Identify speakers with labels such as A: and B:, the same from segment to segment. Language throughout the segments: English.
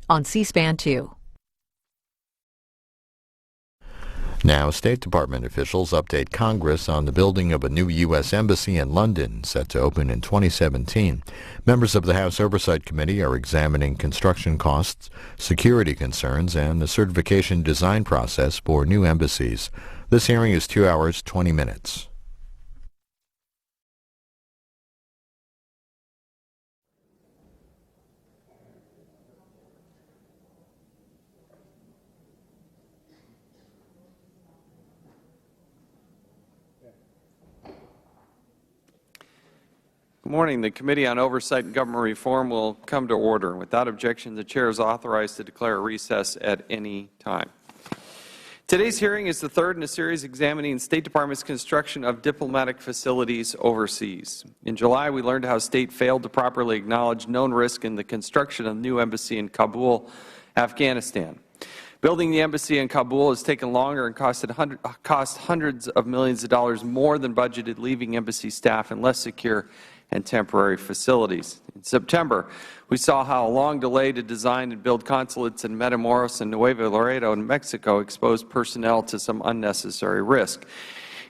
A: on C-SPAN 2.
B: Now, State Department officials update Congress on the building of a new U.S. embassy in London, set to open in 2017. Members of the House Oversight Committee are examining construction costs, security concerns, and the certification design process for new embassies. This hearing is 2 hours, 20 minutes.
C: Good morning. The Committee on Oversight and Government Reform will come to order. Without objection, the Chair is authorized to declare a recess at any time. Today's hearing is the third in a series examining the State Department's construction of diplomatic facilities overseas. In July, we learned how State failed to properly acknowledge known risk in the construction of a new embassy in Kabul, Afghanistan. Building the embassy in Kabul has taken longer and cost hundreds of millions of dollars more than budgeted, leaving embassy staff in less secure and temporary facilities. In September, we saw how a long delay to design and build consulates in Matamoros and Nuevo Laredo in Mexico exposed personnel to some unnecessary risk.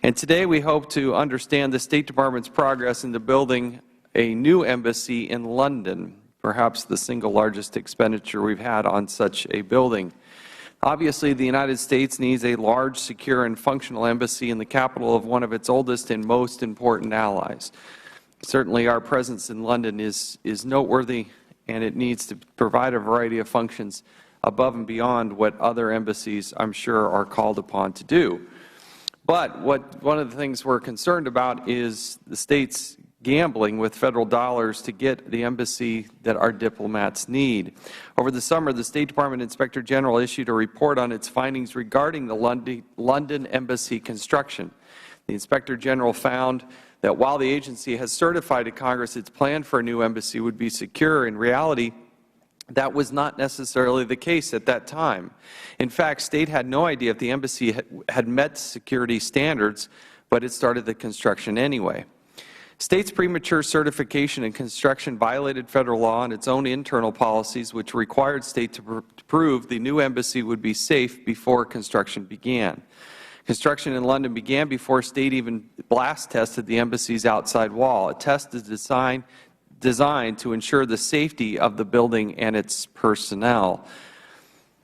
C: And today we hope to understand the State Department's progress into building a new embassy in London, perhaps the single largest expenditure we've had on such a building. Obviously, the United States needs a large, secure, and functional embassy in the capital of one of its oldest and most important allies. Certainly, our presence in London is noteworthy, and it needs to provide a variety of functions above and beyond what other embassies, I'm sure, are called upon to do. But one of the things we're concerned about is the State's gambling with Federal dollars to get the embassy that our diplomats need. Over the summer, the State Department Inspector General issued a report on its findings regarding the London embassy construction. The Inspector General found that while the agency has certified to Congress its plan for a new embassy would be secure, in reality, that was not necessarily the case at that time. In fact, State had no idea if the embassy had met security standards, but it started the construction anyway. State's premature certification and construction violated Federal law and its own internal policies, which required State to prove the new embassy would be safe before construction began. Construction in London began before State even blast tested the embassy's outside wall. A test is designed to ensure the safety of the building and its personnel.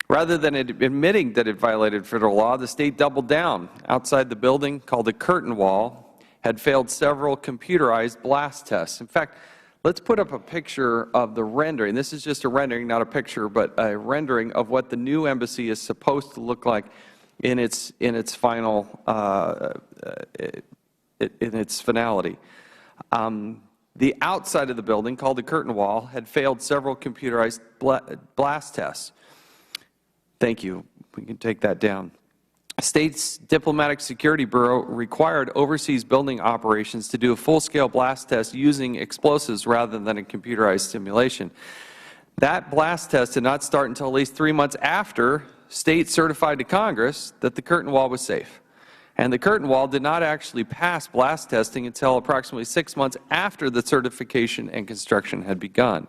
C: Rather than admitting that it violated Federal law, the State doubled down. Outside the building, called the curtain wall, had failed several computerized blast tests. In fact, let's put up a picture of the rendering. This is just a rendering, not a picture, but a rendering of what the new embassy is supposed to look like in its final in its finality. The outside of the building, called the curtain wall, had failed several computerized blast tests. Thank you. We can take that down. State's Diplomatic Security Bureau required overseas building operations to do a full-scale blast test using explosives rather than a computerized simulation. That blast test did not start until at least 3 months after State certified to Congress that the curtain wall was safe. And the curtain wall did not actually pass blast testing until approximately 6 months after the certification and construction had begun.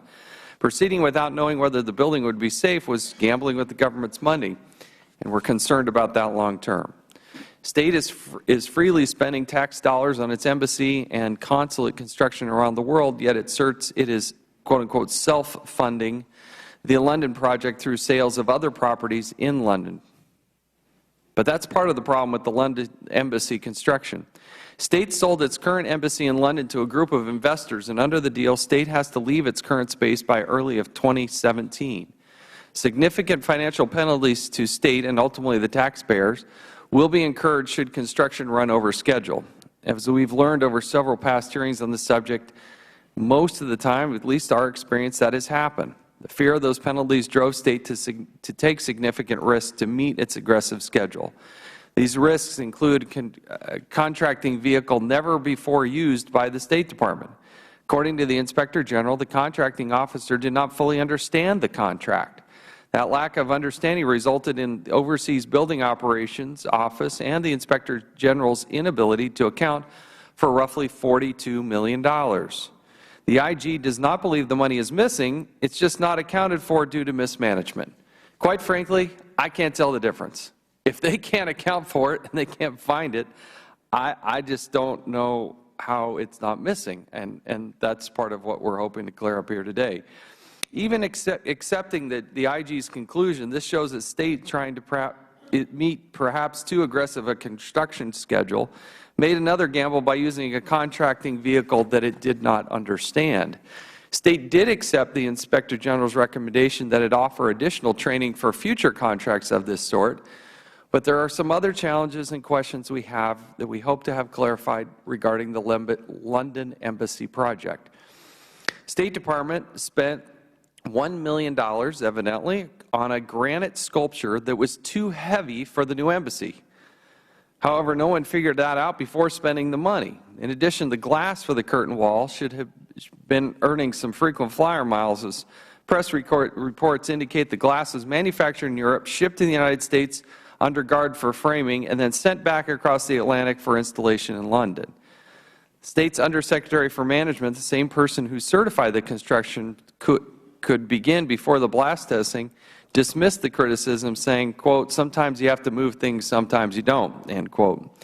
C: Proceeding without knowing whether the building would be safe was gambling with the government's money, and we're concerned about that long term. State is freely spending tax dollars on its embassy and consulate construction around the world, yet it asserts it is, quote-unquote, self-funding the London project through sales of other properties in London. But that's part of the problem with the London embassy construction. State sold its current embassy in London to a group of investors, and under the deal, State has to leave its current space by early of 2017. Significant financial penalties to State and ultimately the taxpayers will be incurred should construction run over schedule. As we've learned over several past hearings on the subject, most of the time, at least our experience, that has happened. The fear of those penalties drove State to take significant risks to meet its aggressive schedule. These risks include contracting vehicle never before used by the State Department. According to the Inspector General, the contracting officer did not fully understand the contract. That lack of understanding resulted in the Overseas Building Operations Office and the Inspector General's inability to account for roughly $42 million. The IG does not believe the money is missing. It's just not accounted for due to mismanagement. Quite frankly, I can't tell the difference. If they can't account for it and they can't find it, I just don't know how it's not missing, and that's part of what we're hoping to clear up here today. Even accepting the IG's conclusion, this shows a state trying to meet perhaps too aggressive a construction schedule, made another gamble by using a contracting vehicle that it did not understand. State did accept the Inspector General's recommendation that it offer additional training for future contracts of this sort, but there are some other challenges and questions we have that we hope to have clarified regarding the London Embassy project. State Department spent $1 million, evidently, on a granite sculpture that was too heavy for the new embassy. However, no one figured that out before spending the money. In addition, the glass for the curtain wall should have been earning some frequent flyer miles, as press reports indicate the glass was manufactured in Europe, shipped to the United States under guard for framing, and then sent back across the Atlantic for installation in London. The State's Undersecretary for Management, the same person who certified the construction could begin before the blast testing, dismissed the criticism, saying, quote, "Sometimes you have to move things, sometimes you don't," end quote.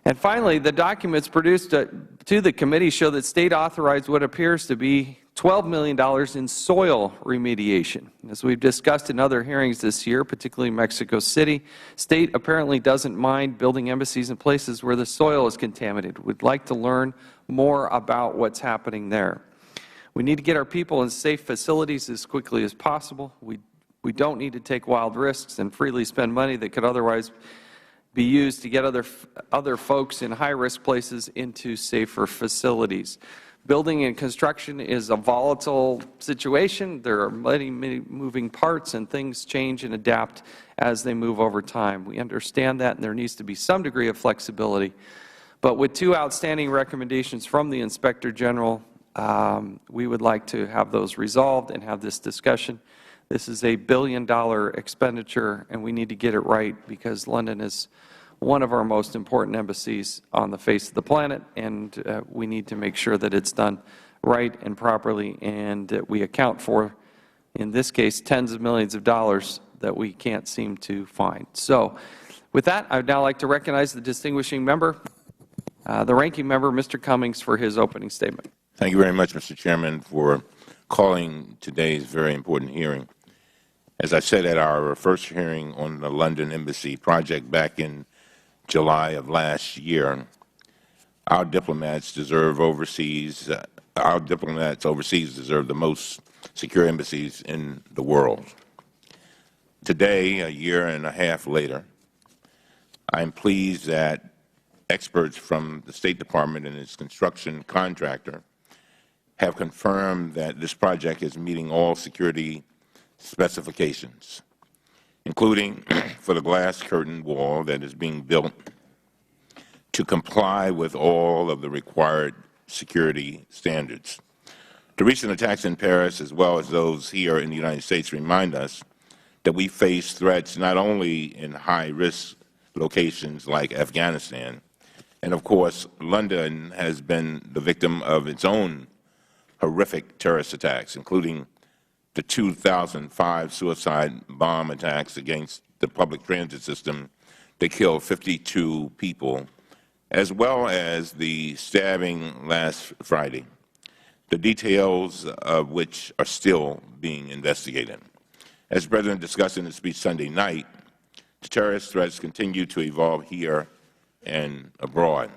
C: And finally, the documents produced to the committee show that State authorized what appears to be $12 million in soil remediation. As we've discussed in other hearings this year, particularly Mexico City, State apparently doesn't mind building embassies in places where the soil is contaminated. We'd like to learn more about what's happening there. We need to get our people in safe facilities as quickly as possible. We don't need to take wild risks and freely spend money that could otherwise be used to get other folks in high-risk places into safer facilities. Building and construction is a volatile situation. There are many moving parts, and things change and adapt as they move over time. We understand that, and there needs to be some degree of flexibility. But with two outstanding recommendations from the Inspector General, we would like to have those resolved and have this discussion. This is a billion-dollar expenditure, and we need to get it right because London is one of our most important embassies on the face of the planet, and we need to make sure that it's done right and properly, and we account for, in this case, tens of millions of dollars that we can't seem to find. So, with that, I would now like to recognize the distinguishing member, the ranking member, Mr. Cummings, for his opening statement.
A: Thank you very much, Mr. Chairman, for calling today's very important hearing. As I said at our first hearing on the London Embassy project back in July of last year, our diplomats overseas deserve the most secure embassies in the world. Today, a year and a half later, I am pleased that experts from the State Department and its construction contractor have confirmed that this project is meeting all security specifications, including for the glass curtain wall that is being built to comply with all of the required security standards. The recent attacks in Paris, as well as those here in the United States, remind us that we face threats not only in high-risk locations like Afghanistan, and of course, London has been the victim of its own horrific terrorist attacks, including the 2005 suicide bomb attacks against the public transit system that killed 52 people, as well as the stabbing last Friday, the details of which are still being investigated. As the President discussed in his speech Sunday night, the terrorist threats continue to evolve here and abroad.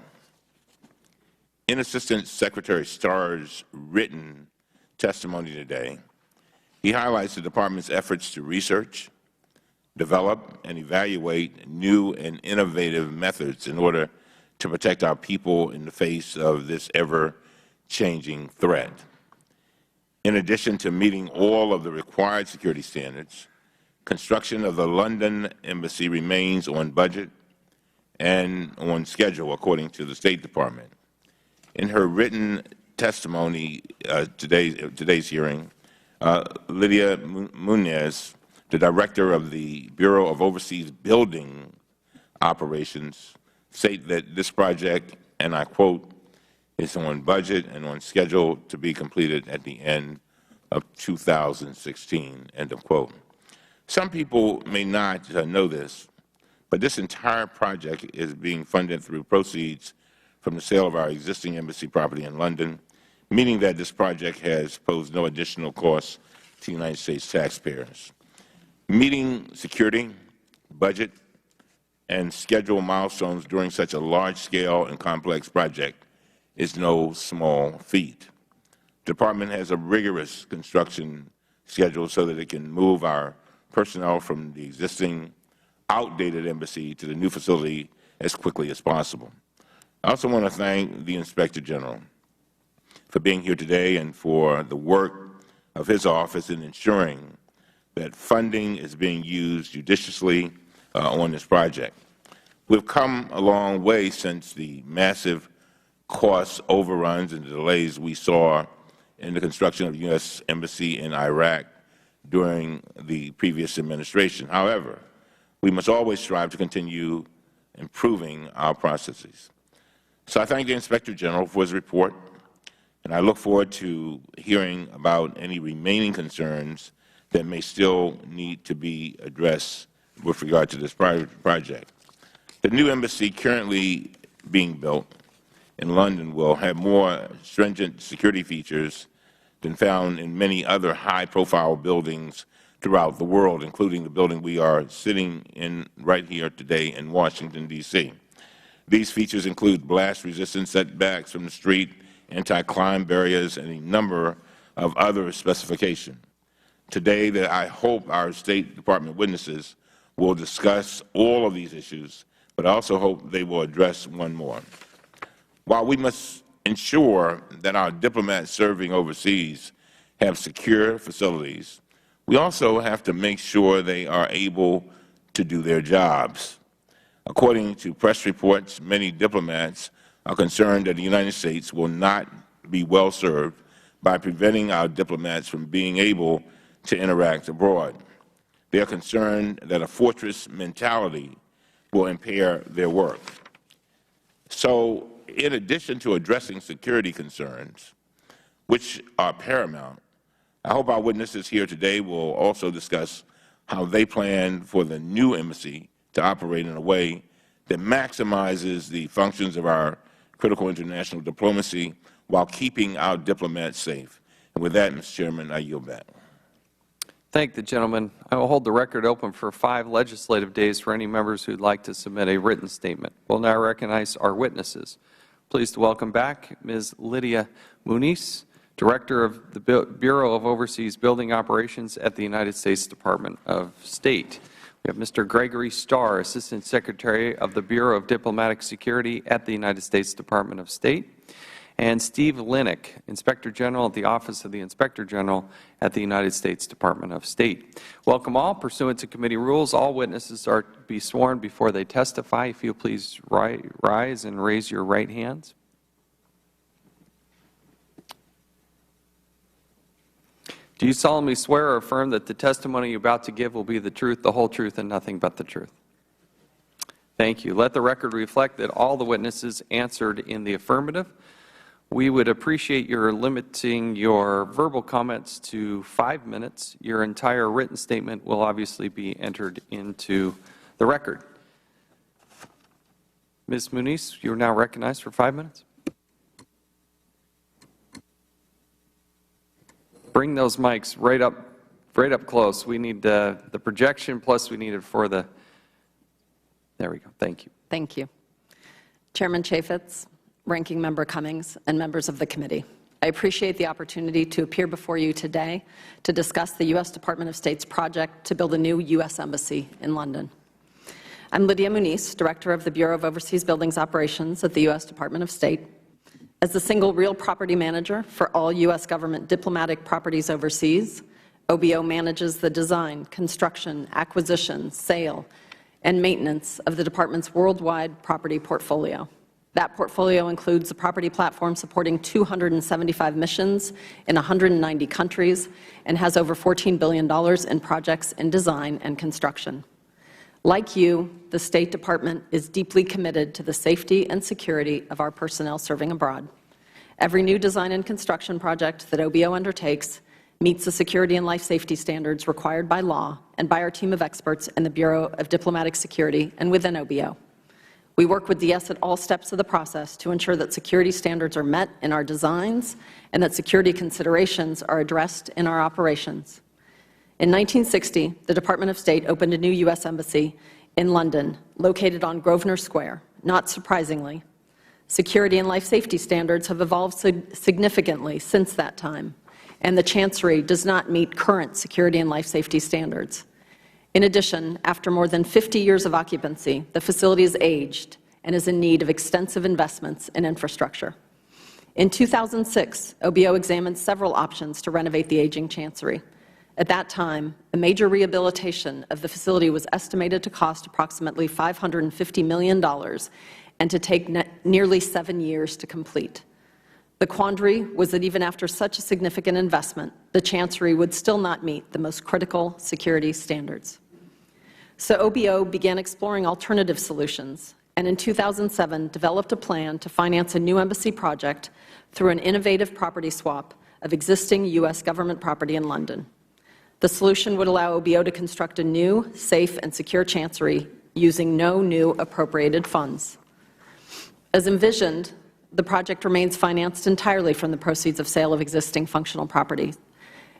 A: In Assistant Secretary Starr's written testimony today, he highlights the Department's efforts to research, develop, and evaluate new and innovative methods in order to protect our people in the face of this ever-changing threat. In addition to meeting all of the required security standards, construction of the London Embassy remains on budget and on schedule, according to the State Department. In her written testimony today's hearing, Lydia Munez, the Director of the Bureau of Overseas Building Operations, state that this project, and I quote, is on budget and on schedule to be completed at the end of 2016, end of quote. Some people may not know this, but this entire project is being funded through proceeds from the sale of our existing embassy property in London, meaning that this project has posed no additional cost to the United States taxpayers. Meeting security, budget, and schedule milestones during such a large-scale and complex project is no small feat. The Department has a rigorous construction schedule so that it can move our personnel from the existing outdated embassy to the new facility as quickly as possible. I also want to thank the Inspector General for being here today and for the work of his office in ensuring that funding is being used judiciously on this project. We've come a long way since the massive cost overruns and delays we saw in the construction of the U.S. Embassy in Iraq during the previous administration. However, we must always strive to continue improving our processes. So I thank the Inspector General for his report, and I look forward to hearing about any remaining concerns that may still need to be addressed with regard to this project. The new embassy currently being built in London will have more stringent security features than found in many other high-profile buildings throughout the world, including the building we are sitting in right here today in Washington, D.C. These features include blast-resistant setbacks from the street, anti-climb barriers, and a number of other specifications. Today, I hope our State Department witnesses will discuss all of these issues, but I also hope they will address one more. While we must ensure that our diplomats serving overseas have secure facilities, we also have to make sure they are able to do their jobs. According to press reports, many diplomats are concerned that the United States will not be well served by preventing our diplomats from being able to interact abroad. They are concerned that a fortress mentality will impair their work. So, in addition to addressing security concerns, which are paramount, I hope our witnesses here today will also discuss how they plan for the new embassy to operate in a way that maximizes the functions of our critical international diplomacy while keeping our diplomats safe. And with that, Mr. Chairman, I yield back.
C: Thank the gentleman. I will hold the record open for 5 legislative days for any members who would like to submit a written statement. We'll now recognize our witnesses. Pleased to welcome back Ms. Lydia Muniz, Director of the Bureau of Overseas Building Operations at the United States Department of State. We have Mr. Gregory Starr, Assistant Secretary of the Bureau of Diplomatic Security at the United States Department of State, and Steve Linick, Inspector General at the Office of the Inspector General at the United States Department of State. Welcome all. Pursuant to committee rules, all witnesses are to be sworn before they testify. If you'll please rise and raise your right hands. Do you solemnly swear or affirm that the testimony you're about to give will be the truth, the whole truth, and nothing but the truth? Thank you. Let the record reflect that all the witnesses answered in the affirmative. We would appreciate your limiting your verbal comments to 5 minutes. Your entire written statement will obviously be entered into the record. Ms. Muniz, you are now recognized for 5 minutes. Bring those mics right up close. We need the projection, plus we need it for the, there we go. Thank you.
D: Thank you. Chairman Chaffetz, Ranking Member Cummings, and members of the committee, I appreciate the opportunity to appear before you today to discuss the U.S. Department of State's project to build a new U.S. Embassy in London. I'm Lydia Muniz, Director of the Bureau of Overseas Buildings Operations at the U.S. Department of State. As the single real property manager for all U.S. government diplomatic properties overseas, OBO manages the design, construction, acquisition, sale, and maintenance of the Department's worldwide property portfolio. That portfolio includes a property platform supporting 275 missions in 190 countries and has over $14 billion in projects in design and construction. Like you, the State Department is deeply committed to the safety and security of our personnel serving abroad. Every new design and construction project that OBO undertakes meets the security and life safety standards required by law and by our team of experts in the Bureau of Diplomatic Security and within OBO. We work with DS at all steps of the process to ensure that security standards are met in our designs and that security considerations are addressed in our operations. In 1960, the Department of State opened a new U.S. Embassy in London, located on Grosvenor Square. Not surprisingly, security and life safety standards have evolved significantly since that time, and the Chancery does not meet current security and life safety standards. In addition, after more than 50 years of occupancy, the facility is aged and is in need of extensive investments in infrastructure. In 2006, OBO examined several options to renovate the aging Chancery. At that time, a major rehabilitation of the facility was estimated to cost approximately $550 million and to take nearly 7 years to complete. The quandary was that even after such a significant investment, the Chancery would still not meet the most critical security standards. So OBO began exploring alternative solutions, and in 2007 developed a plan to finance a new embassy project through an innovative property swap of existing U.S. government property in London. The solution would allow OBO to construct a new, safe, and secure Chancery using no new appropriated funds. As envisioned, the project remains financed entirely from the proceeds of sale of existing functional property,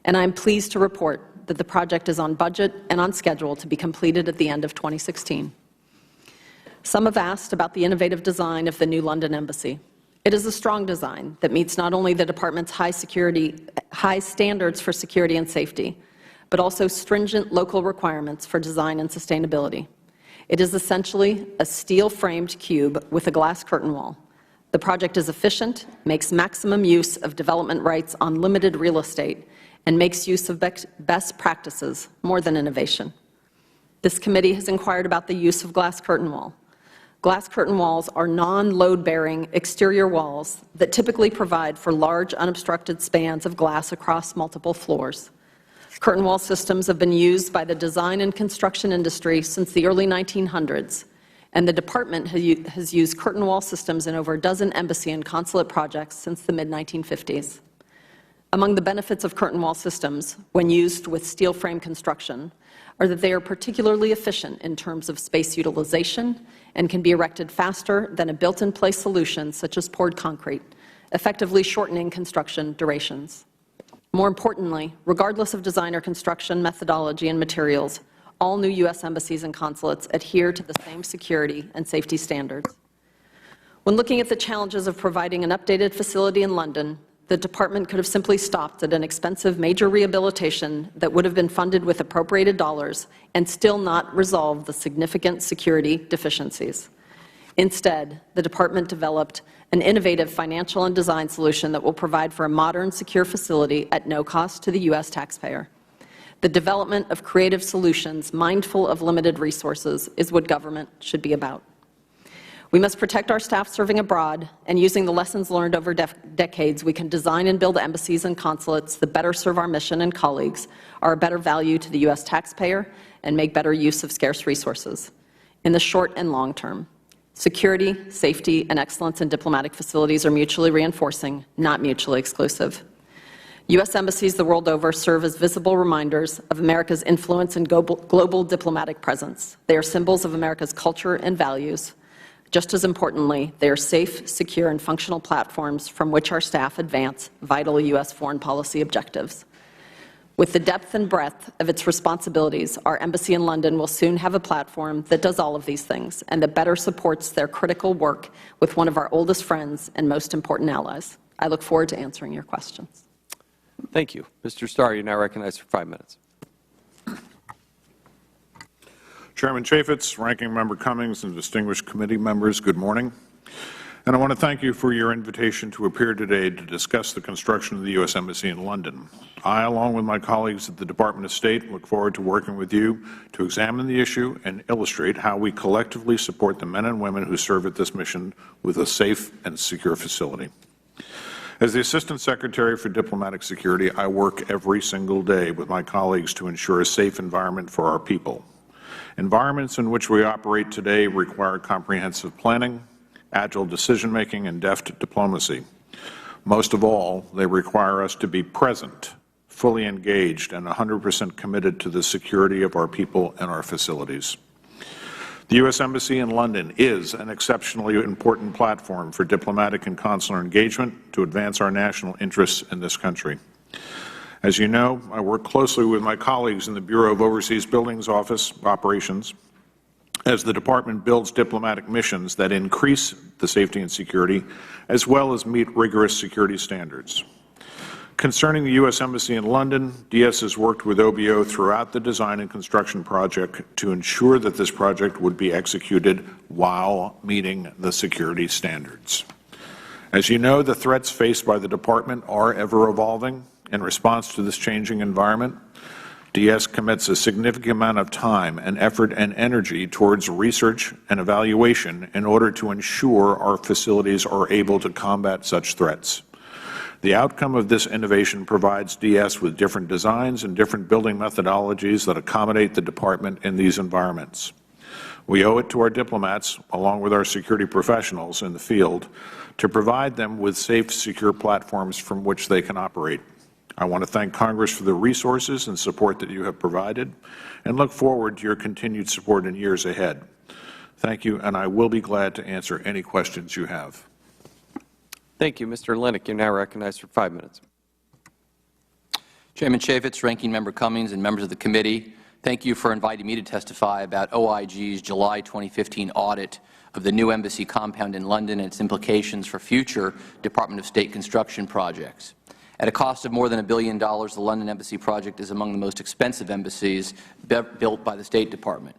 D: and I am pleased to report that the project is on budget and on schedule to be completed at the end of 2016. Some have asked about the innovative design of the new London Embassy. It is a strong design that meets not only the Department's high standards for security and safety, but also stringent local requirements for design and sustainability. It is essentially a steel-framed cube with a glass curtain wall. The project is efficient, makes maximum use of development rights on limited real estate, and makes use of best practices more than innovation. This committee has inquired about the use of glass curtain wall. Glass curtain walls are non-load-bearing exterior walls that typically provide for large unobstructed spans of glass across multiple floors. Curtain wall systems have been used by the design and construction industry since the early 1900s, and the Department has used curtain wall systems in over a dozen embassy and consulate projects since the mid-1950s. Among the benefits of curtain wall systems, when used with steel frame construction, are that they are particularly efficient in terms of space utilization and can be erected faster than a built-in-place solution such as poured concrete, effectively shortening construction durations. More importantly, regardless of design or construction methodology and materials, all new U.S. embassies and consulates adhere to the same security and safety standards. When looking at the challenges of providing an updated facility in London, the Department could have simply stopped at an expensive major rehabilitation that would have been funded with appropriated dollars and still not resolved the significant security deficiencies. Instead, the Department developed an innovative financial and design solution that will provide for a modern, secure facility at no cost to the U.S. taxpayer. The development of creative solutions mindful of limited resources is what government should be about. We must protect our staff serving abroad, and using the lessons learned over decades, we can design and build embassies and consulates that better serve our mission and colleagues, are a better value to the U.S. taxpayer, and make better use of scarce resources. In the short and long term, security, safety, and excellence in diplomatic facilities are mutually reinforcing, not mutually exclusive. U.S. embassies the world over serve as visible reminders of America's influence and global diplomatic presence. They are symbols of America's culture and values. Just as importantly, they are safe, secure, and functional platforms from which our staff advance vital U.S. foreign policy objectives. With the depth and breadth of its responsibilities, our embassy in London will soon have a platform that does all of these things and that better supports their critical work with one of our oldest friends and most important allies. I look forward to answering your questions.
C: Thank you. Mr. Starr, you are now recognized for 5 minutes.
E: Chairman Chaffetz, Ranking Member Cummings, and distinguished committee members, good morning. And I want to thank you for your invitation to appear today to discuss the construction of the U.S. Embassy in London. I, along with my colleagues at the Department of State, look forward to working with you to examine the issue and illustrate how we collectively support the men and women who serve at this mission with a safe and secure facility. As the Assistant Secretary for Diplomatic Security, I work every single day with my colleagues to ensure a safe environment for our people. Environments in which we operate today require comprehensive planning, agile decision-making, and deft diplomacy. Most of all, they require us to be present, fully engaged, and 100% committed to the security of our people and our facilities. The U.S. Embassy in London is an exceptionally important platform for diplomatic and consular engagement to advance our national interests in this country. As you know, I work closely with my colleagues in the Bureau of Overseas Buildings Office Operations as the Department builds diplomatic missions that increase the safety and security, as well as meet rigorous security standards. Concerning the U.S. Embassy in London, DS has worked with OBO throughout the design and construction project to ensure that this project would be executed while meeting the security standards. As you know, the threats faced by the Department are ever-evolving. In response to this changing environment, DS commits a significant amount of time and effort and energy towards research and evaluation in order to ensure our facilities are able to combat such threats. The outcome of this innovation provides DS with different designs and different building methodologies that accommodate the Department in these environments. We owe it to our diplomats, along with our security professionals in the field, to provide them with safe, secure platforms from which they can operate. I want to thank Congress for the resources and support that you have provided, and look forward to your continued support in years ahead. Thank you, and I will be glad to answer any questions you have.
C: Thank you. Mr. Lennick, you are now recognized for 5 minutes.
F: Chairman Chaffetz, Ranking Member Cummings, and members of the committee, thank you for inviting me to testify about OIG's July 2015 audit of the new embassy compound in London and its implications for future Department of State construction projects. At a cost of more than $1 billion, the London Embassy project is among the most expensive embassies built by the State Department.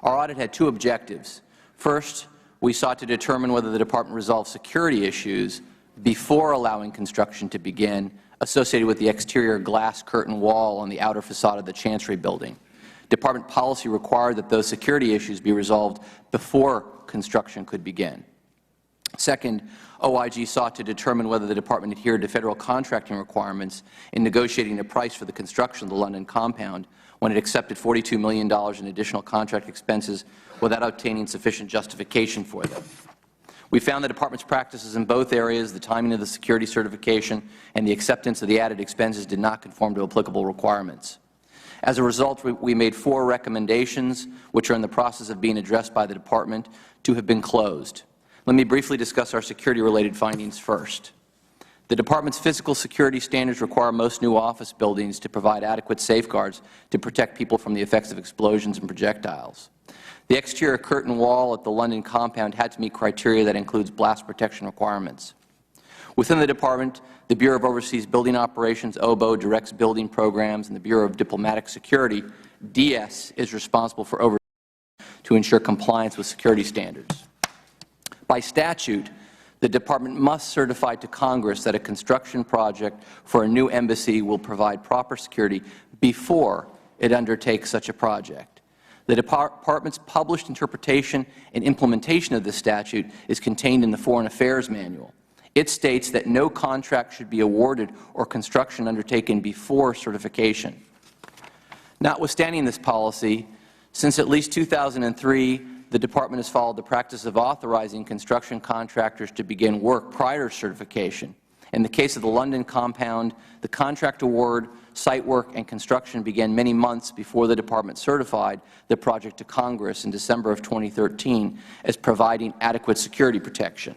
F: Our audit had two objectives. First, we sought to determine whether the Department resolved security issues before allowing construction to begin associated with the exterior glass curtain wall on the outer facade of the Chancery Building. Department policy required that those security issues be resolved before construction could begin. Second, OIG sought to determine whether the Department adhered to Federal contracting requirements in negotiating the price for the construction of the London compound when it accepted $42 million in additional contract expenses without obtaining sufficient justification for them. We found the Department's practices in both areas, the timing of the security certification and the acceptance of the added expenses, did not conform to applicable requirements. As a result, we made 4 recommendations, which are in the process of being addressed by the Department, to have been closed. Let me briefly discuss our security-related findings first. The Department's physical security standards require most new office buildings to provide adequate safeguards to protect people from the effects of explosions and projectiles. The exterior curtain wall at the London compound had to meet criteria that includes blast protection requirements. Within the Department, the Bureau of Overseas Building Operations, OBO, directs building programs, and the Bureau of Diplomatic Security, DS, is responsible for oversight to ensure compliance with security standards. By statute, the Department must certify to Congress that a construction project for a new embassy will provide proper security before it undertakes such a project. The Department's published interpretation and implementation of this statute is contained in the Foreign Affairs Manual. It states that no contract should be awarded or construction undertaken before certification. Notwithstanding this policy, since at least 2003, the Department has followed the practice of authorizing construction contractors to begin work prior to certification. In the case of the London compound, the contract award, site work, and construction began many months before the Department certified the project to Congress in December of 2013 as providing adequate security protection.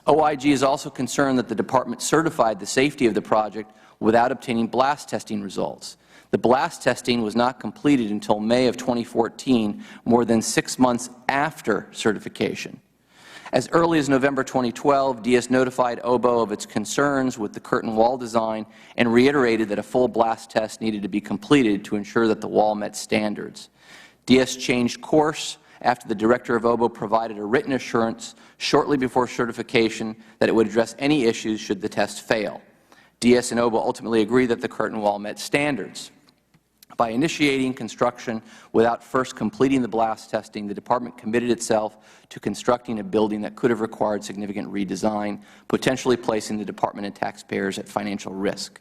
F: OIG is also concerned that the Department certified the safety of the project without obtaining blast testing results. The blast testing was not completed until May of 2014, more than 6 months after certification. As early as November 2012, DS notified OBO of its concerns with the curtain wall design and reiterated that a full blast test needed to be completed to ensure that the wall met standards. DS changed course after the Director of OBO provided a written assurance shortly before certification that it would address any issues should the test fail. DS and OBO ultimately agreed that the curtain wall met standards. By initiating construction without first completing the blast testing, the Department committed itself to constructing a building that could have required significant redesign, potentially placing the Department and taxpayers at financial risk.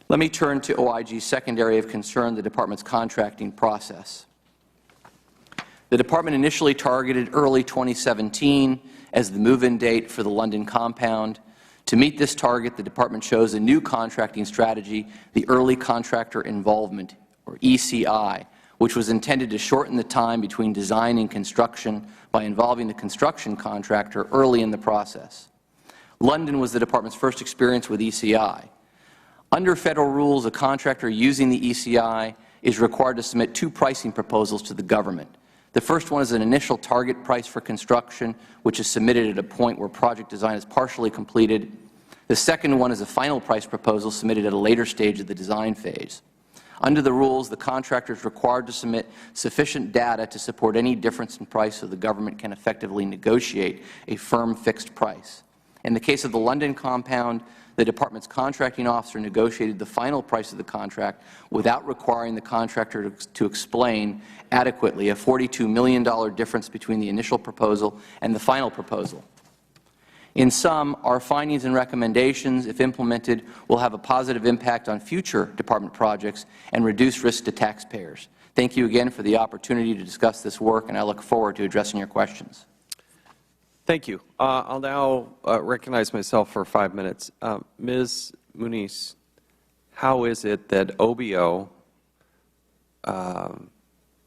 F: Let me turn to OIG's second area of concern, the Department's contracting process. The Department initially targeted early 2017 as the move-in date for the London compound. To meet this target, the Department chose a new contracting strategy, the Early Contractor Involvement, or ECI, which was intended to shorten the time between design and construction by involving the construction contractor early in the process. London was the Department's first experience with ECI. Under Federal rules, a contractor using the ECI is required to submit 2 pricing proposals to the government. The first one is an initial target price for construction, which is submitted at a point where project design is partially completed. The second one is a final price proposal submitted at a later stage of the design phase. Under the rules, the contractor is required to submit sufficient data to support any difference in price so the government can effectively negotiate a firm fixed price. In the case of the London compound, the Department's contracting officer negotiated the final price of the contract without requiring the contractor to explain adequately a $42 million difference between the initial proposal and the final proposal. In sum, our findings and recommendations, if implemented, will have a positive impact on future Department projects and reduce risk to taxpayers. Thank you again for the opportunity to discuss this work, and I look forward to addressing your questions.
C: Thank you. I'll now recognize myself for 5 minutes. Ms. Muniz, how is it that OBO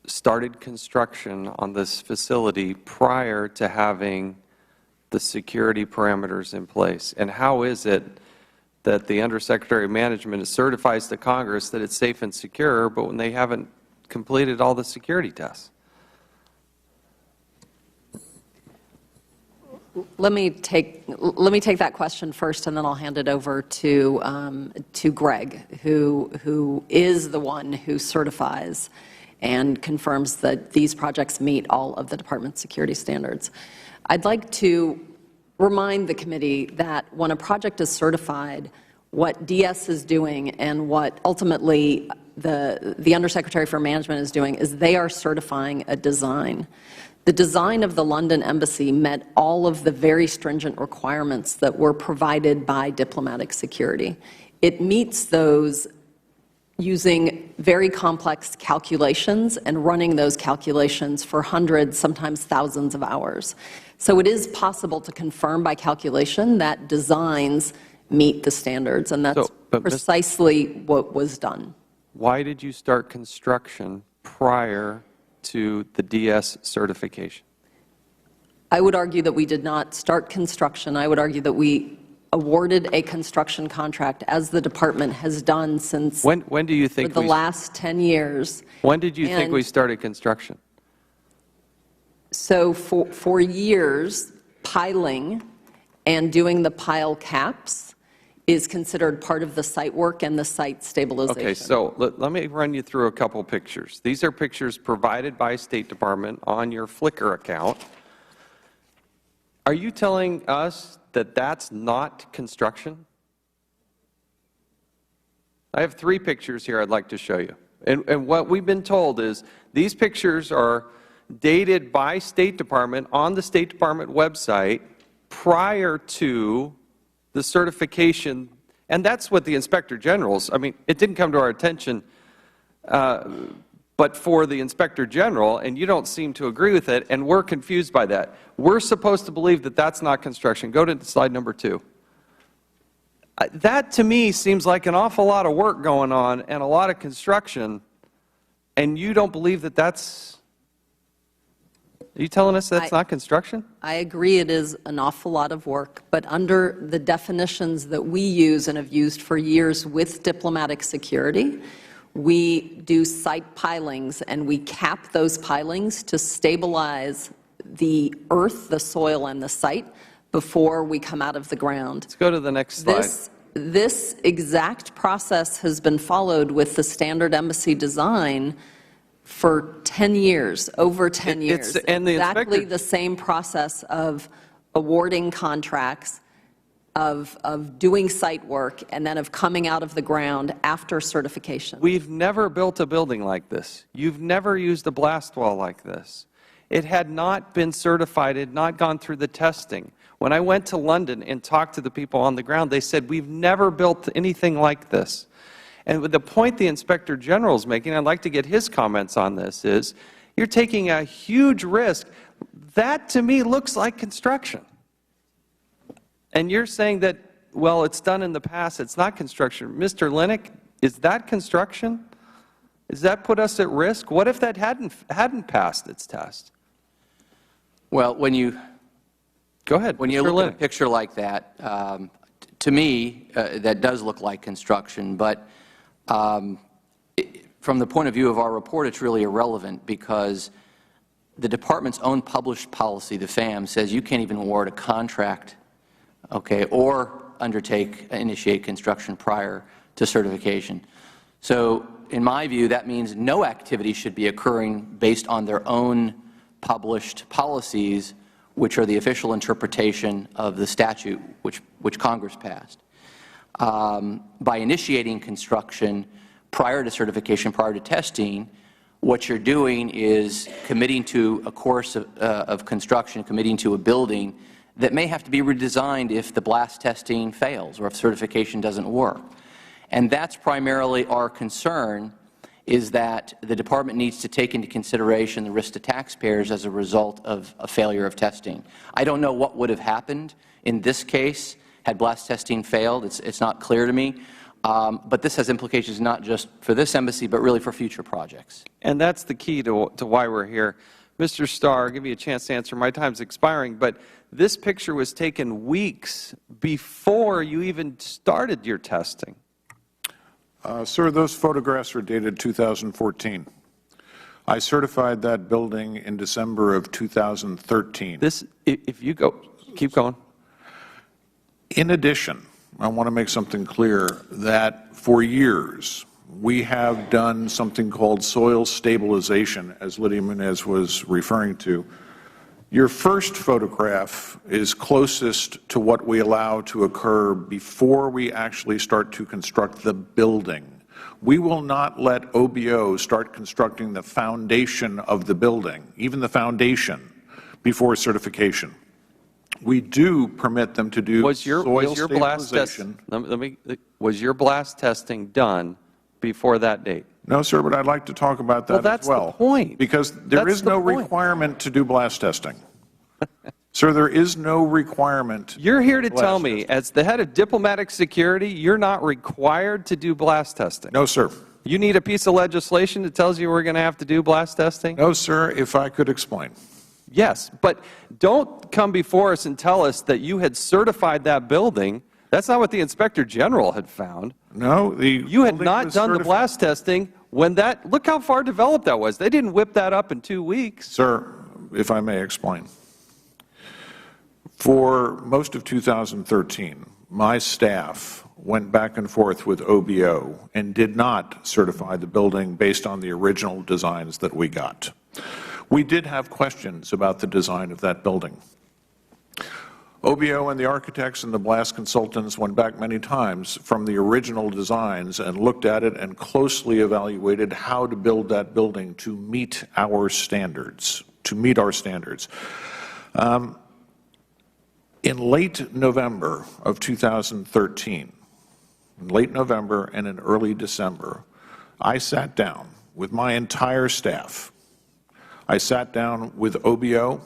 C: started construction on this facility prior to having the security parameters in place? And how is it that the Undersecretary of Management certifies to Congress that it's safe and secure, but when they haven't completed all the security tests?
D: Let me take that question first, and then I'll hand it over to Greg, who is the one who certifies and confirms that these projects meet all of the Department's security standards. I'd like to remind the committee that when a project is certified, what DS is doing and what ultimately the Undersecretary for Management is doing is they are certifying a design. The design of the London Embassy met all of the very stringent requirements that were provided by diplomatic security. It meets those using very complex calculations and running those calculations for hundreds, sometimes thousands of hours. So it is possible to confirm by calculation that designs meet the standards, and that's precisely what was done.
C: Why did you start construction prior to the DS certification?
D: I would argue that we did not start construction. I would argue that we awarded a construction contract, as the Department has done since
C: when do you think
D: for the last 10 years.
C: When did you think we started construction?
D: So for years, piling and doing the pile caps is considered part of the site work and the site stabilization.
C: Okay, so let me run you through a couple pictures. These are pictures provided by State Department on your Flickr account. Are you telling us that that's not construction? I have 3 pictures here I'd like to show you. And what we've been told is these pictures are dated by State Department on the State Department website prior to the certification, and that's what the Inspector General's, I mean, it didn't come to our attention, but for the Inspector General, and you don't seem to agree with it, and we're confused by that. We're supposed to believe that that's not construction. Go to slide number 2. That, to me, seems like an awful lot of work going on and a lot of construction, and you don't believe that that's... Are you telling us that's not construction?
D: I agree it is an awful lot of work, but under the definitions that we use and have used for years with diplomatic security, we do site pilings, and we cap those pilings to stabilize the earth, the soil, and the site before we come out of the ground.
C: Let's go to the next slide.
D: This exact process has been followed with the standard embassy design for 10 years, over 10 years.
C: And
D: exactly the same process of awarding contracts, of doing site work, and then of coming out of the ground after certification.
C: We've never built a building like this. You've never used a blast wall like this. It had not been certified. It had not gone through the testing. When I went to London and talked to the people on the ground, they said, we've never built anything like this. And the point the Inspector General is making, I'd like to get his comments on this, is you're taking a huge risk. That, to me, looks like construction. And you're saying that well, it's done in the past, it's not construction. Mr. Linick, is that construction? Does that put us at risk? What if that hadn't passed its test?
F: Well, when you
C: Go ahead,
F: When you
C: Mr.
F: look at a
C: Linick.
F: picture like that, to me, that does look like construction. But from the point of view of our report, it's really irrelevant because the Department's own published policy, the FAM, says you can't even award a contract, okay, or initiate construction prior to certification. So, in my view, that means no activity should be occurring based on their own published policies, which are the official interpretation of the statute which Congress passed. By initiating construction prior to certification, prior to testing, what you're doing is committing to a course of construction, committing to a building that may have to be redesigned if the blast testing fails or if certification doesn't work. And that's primarily our concern, is that the Department needs to take into consideration the risk to taxpayers as a result of a failure of testing. I don't know what would have happened in this case had blast testing failed. It's not clear to me. But this has implications not just for this embassy, but really for future projects.
C: And that's the key to why we're here. Mr. Starr, I'll give you a chance to answer. My time's expiring, but this picture was taken weeks before you even started your testing.
E: Sir, those photographs are dated 2014. I certified that building in December of 2013.
C: If you go, keep going.
E: In addition, I want to make something clear that for years we have done something called soil stabilization, as Lydia Munez was referring to. Your first photograph is closest to what we allow to occur before we actually start to construct the building. We will not let OBO start constructing the foundation of the building, even the foundation, before certification. We do permit them to do soil stabilization.
C: Was your blast testing done before that date?
E: No, sir, but I'd like to talk about that as well.
C: That's the point.
E: Because there is no requirement to do blast testing. Sir, there is no requirement.
C: You're here to tell me, as the head of diplomatic security, you're not required to do blast testing?
E: No, sir.
C: You need a piece of legislation that tells you we're going to have to do blast testing?
E: No, sir, if I could explain.
C: Yes, but don't come before us and tell us that you had certified that building. That's not what the Inspector General had found.
E: No,
C: you had not done the blast testing when that, look how far developed that was. They didn't whip that up in 2 weeks.
E: Sir, if I may explain. For most of 2013, my staff went back and forth with OBO and did not certify the building based on the original designs that we got. We did have questions about the design of that building. OBO and the architects and the blast consultants went back many times from the original designs and looked at it and closely evaluated how to build that building to meet our standards, In late November of 2013, late November and in early December, I sat down with my entire staff. I sat down with OBO,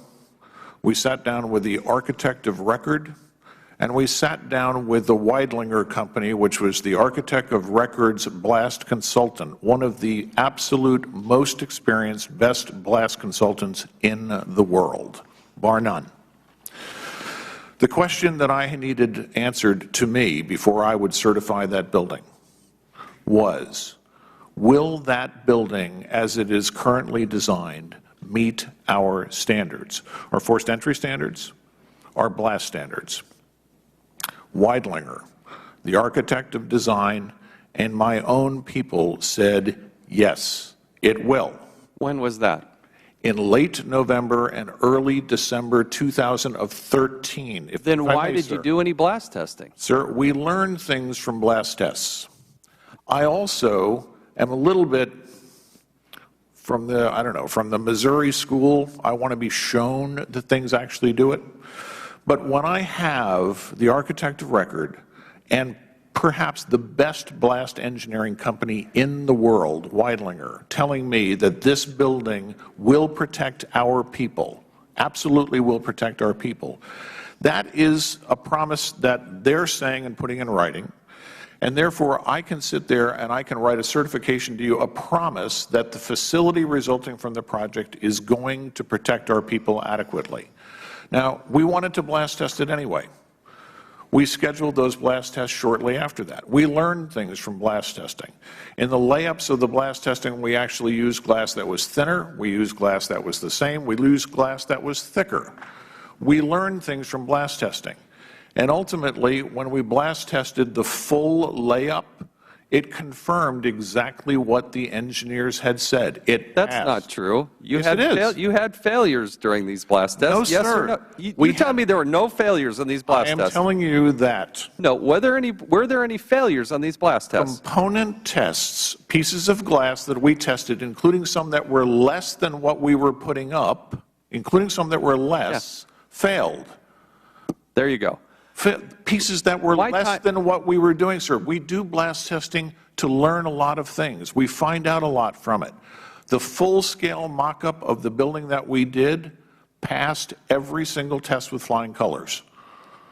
E: we sat down with the architect of record, and we sat down with the Weidlinger Company, which was the architect of record's blast consultant, one of the absolute most experienced, best blast consultants in the world, bar none. The question that I needed answered to me before I would certify that building was, will that building, as it is currently designed, meet our standards, our forced entry standards, our blast standards? Weidlinger, the architect of design, and my own people said, yes, it will.
C: When was that?
E: In late November and early December 2013.
C: Then why did you do any blast testing?
E: Sir, we learn things from blast tests. I also am a little bit from the Missouri school. I want to be shown that things actually do it. But when I have the architect of record and perhaps the best blast engineering company in the world, Weidlinger, telling me that this building will protect our people, absolutely will protect our people, That is a promise that they're saying and putting in writing. And therefore, I can sit there and I can write a certification to you, a promise that the facility resulting from the project is going to protect our people adequately. Now, we wanted to blast test it anyway. We scheduled those blast tests shortly after that. We learned things from blast testing. In the layups of the blast testing, we actually used glass that was thinner. We used glass that was the same. We used glass that was thicker. We learned things from blast testing. And ultimately, when we blast tested the full layup, it confirmed exactly what the engineers had said. It
C: That's
E: passed.
C: not true.
E: Yes, it is.
C: You had failures during these blast tests.
E: No,
C: yes
E: sir.
C: Or no? You tell me there were no failures on these blast
E: I am
C: tests.
E: telling you that.
C: No. Were there any failures on these blast tests?
E: Component tests, pieces of glass that we tested, including some that were less than what we were putting up, including some that were less, failed.
C: There you go.
E: Pieces that were less than what we were doing, sir. We do blast testing to learn a lot of things. We find out a lot from it. The full-scale mock-up of the building that we did passed every single test with flying colors.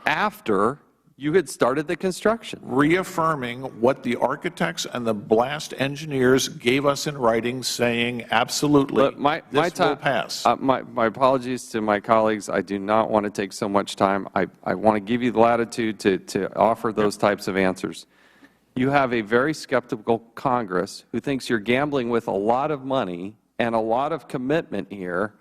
C: After you had started the construction.
E: Reaffirming what the architects and the blast engineers gave us in writing, saying absolutely, this will pass.
C: My apologies to my colleagues. I do not want to take so much time. I want to give you the latitude to offer those types of answers. You have a very skeptical Congress who thinks you're gambling with a lot of money and a lot of commitment here.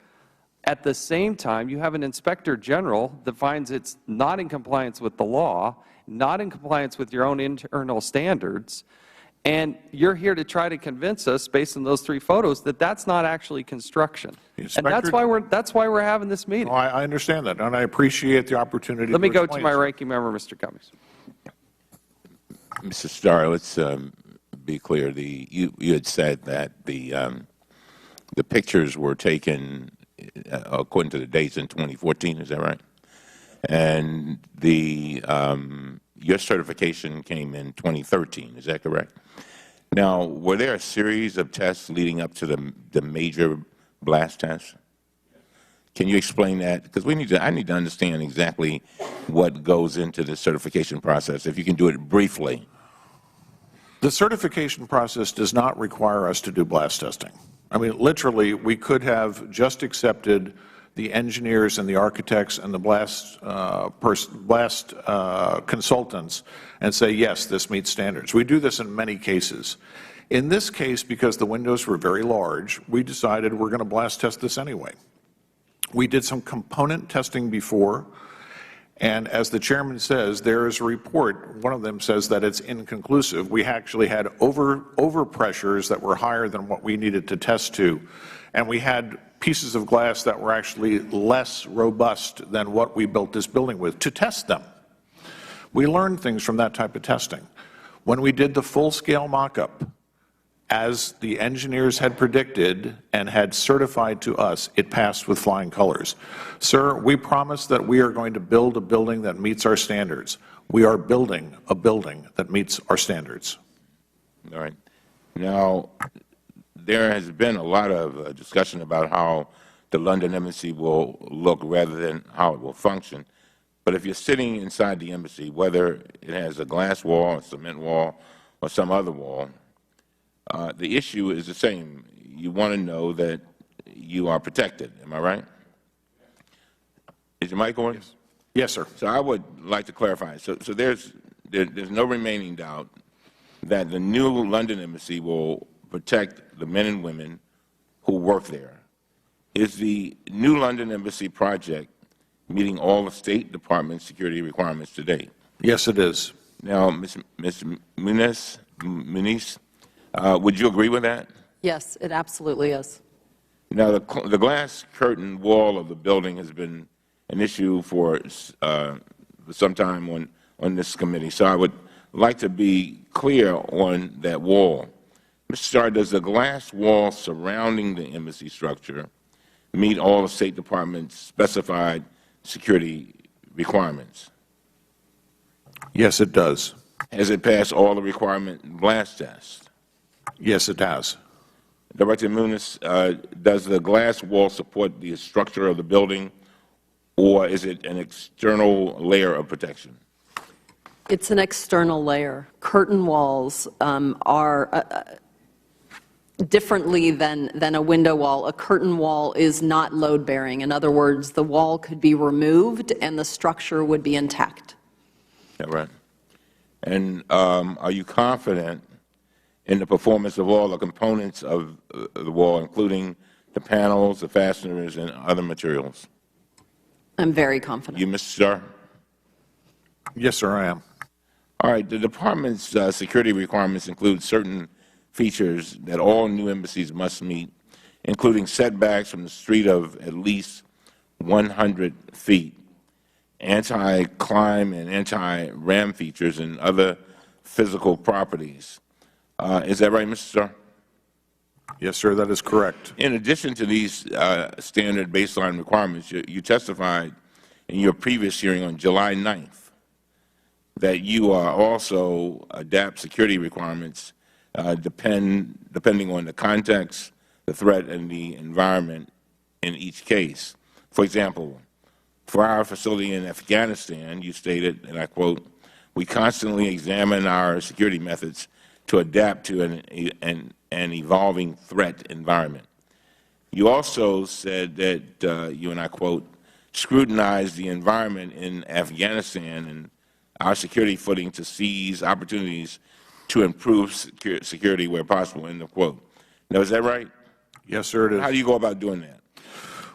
C: At the same time, you have an Inspector General that finds it's not in compliance with the law, not in compliance with your own internal standards, and you're here to try to convince us, based on those 3 photos, that that's not actually construction. And that's why we're having this meeting.
E: Oh, I understand that, and I appreciate the opportunity.
C: Let me go to my ranking member, Mr. Cummings.
A: Mr. Starr, let's be clear. You had said that the pictures were taken according to the dates in 2014. Is that right? And your certification came in 2013. Is that correct? Now, were there a series of tests leading up to the major blast tests? Can you explain that? Because I need to understand exactly what goes into the certification process, if you can do it briefly.
E: The certification process does not require us to do blast testing. I mean, literally, we could have just accepted the engineers and the architects and the blast consultants and say, yes, this meets standards. We do this in many cases. In this case, because the windows were very large, we decided we're going to blast test this anyway. We did some component testing before, and as the chairman says, there is a report. One of them says that it's inconclusive. We actually had overpressures that were higher than what we needed to test to, and we had pieces of glass that were actually less robust than what we built this building with to test them. We learned things from that type of testing. When we did the full-scale mock-up, as the engineers had predicted and had certified to us, it passed with flying colors. Sir, we promise that we are going to build a building that meets our standards. We are building a building that meets our standards.
A: All right. Now, there has been a lot of discussion about how the London embassy will look rather than how it will function. But if you're sitting inside the embassy, whether it has a glass wall, a cement wall, or some other wall, the issue is the same. You want to know that you are protected. Am I right? Is your mic on?
E: Yes. Yes, sir.
A: So I would like to clarify. So there's no remaining doubt that the new London embassy will protect the men and women who work there. Is the new London embassy project meeting all the State Department security requirements today?
E: Yes, it is.
A: Now, Ms. Muniz, would you agree with that?
D: Yes, it absolutely is.
A: Now, the glass curtain wall of the building has been an issue for some time on this committee, so I would like to be clear on that wall. Mr. Starr, does the glass wall surrounding the embassy structure meet all the State Department's specified security requirements?
E: Yes, it does.
A: Has it passed all the requirement blast tests?
E: Yes, it has.
A: Director Muniz, does the glass wall support the structure of the building, or is it an external layer of protection?
D: It's an external layer. Curtain walls are differently than a window wall. A curtain wall is not load-bearing. In other words, the wall could be removed and the structure would be intact.
A: Yeah, right. And are you confident in the performance of all the components of the wall, including the panels, the fasteners, and other materials?
D: I'm very confident.
A: You, Mr. Starr?
E: Yes, sir, I am.
A: All right. The Department's security requirements include certain features that all new embassies must meet, including setbacks from the street of at least 100 feet, anti-climb and anti-ram features, and other physical properties. Is that right, Mr. Starr?
E: Yes, sir, that is correct.
A: In addition to these standard baseline requirements, you testified in your previous hearing on July 9th that you also adapt security requirements depending on the context, the threat, and the environment in each case. For example, for our facility in Afghanistan, you stated, and I quote, "We constantly examine our security methods to adapt to an evolving threat environment." You also said that you, and I quote, "scrutinize the environment in Afghanistan and our security footing to seize opportunities to improve security where possible," end of quote. Now, is that right?
E: Yes, sir, it is.
A: How do you go about doing that?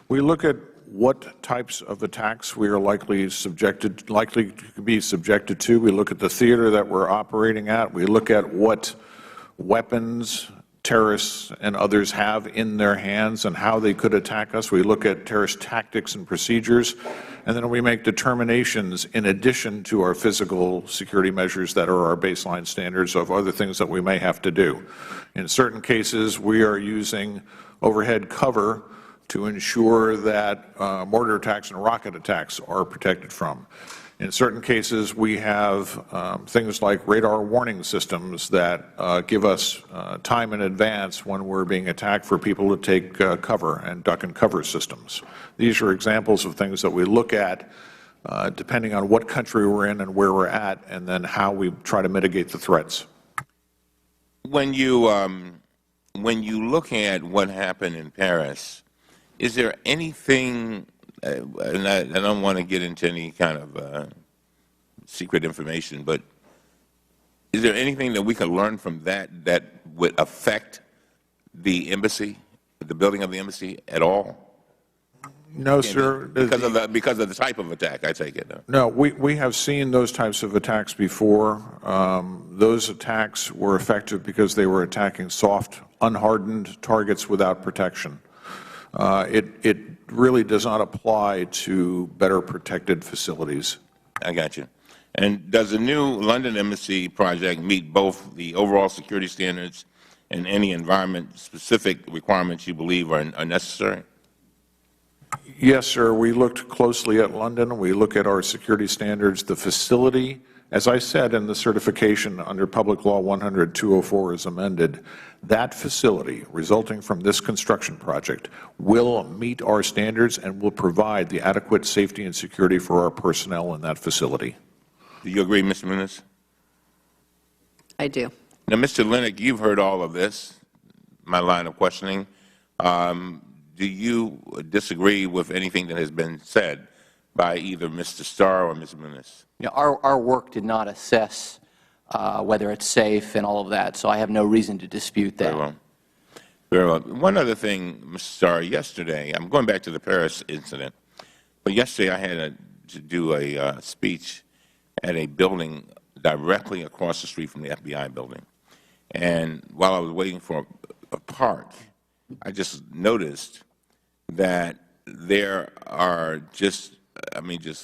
E: We look at what types of attacks we are likely to be subjected to. We look at the theater that we're operating at. We look at what weapons terrorists and others have in their hands and how they could attack us. We look at terrorist tactics and procedures, and then we make determinations in addition to our physical security measures that are our baseline standards of other things that we may have to do. In certain cases, we are using overhead cover to ensure that mortar attacks and rocket attacks are protected from. In certain cases, we have things like radar warning systems that give us time in advance when we're being attacked for people to take cover, and duck and cover systems. These are examples of things that we look at depending on what country we're in and where we're at, and then how we try to mitigate the threats.
A: When you look at what happened in Paris, is there anything, and I don't want to get into any kind of secret information, but is there anything that we can learn from that that would affect the embassy, the building of the embassy at all?
E: No, sir.
A: Because of the type of attack, I take it.
E: No, we have seen those types of attacks before. Those attacks were effective because they were attacking soft, unhardened targets without protection. It really does not apply to better protected facilities.
A: I got you. And does the new London Embassy project meet both the overall security standards and any environment-specific requirements you believe are necessary?
E: Yes, sir. We looked closely at London. We look at our security standards. The facility, as I said in the certification under Public Law 100-204 as amended, that facility resulting from this construction project will meet our standards and will provide the adequate safety and security for our personnel in that facility.
A: Do you agree, Mr. Muniz?
D: I do.
A: Now, Mr. Lennox, you've heard all of this, my line of questioning. Do you disagree with anything that has been said by either Mr. Starr or Ms. Muniz?
F: You know, our work did not assess whether it's safe and all of that, so I have no reason to dispute that.
A: Very well. Very well. One other thing, Mr. Starr, yesterday, I'm going back to the Paris incident, but yesterday I had to do a speech at a building directly across the street from the FBI building. And while I was waiting for a park, I just noticed that there are just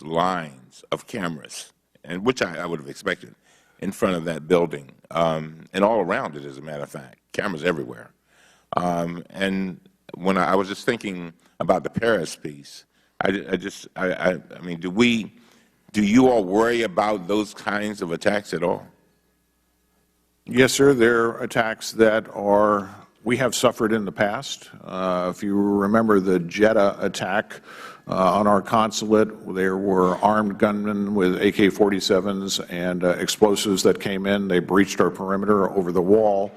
A: lines of cameras, and which I would have expected, in front of that building, and all around it, as a matter of fact, cameras everywhere. And when I was just thinking about the Paris piece, I mean, do you all worry about those kinds of attacks at all?
E: Yes, sir. There are attacks that are We have suffered in the past. If you remember the Jeddah attack on our consulate, there were armed gunmen with AK-47s and explosives that came in. They breached our perimeter over the wall.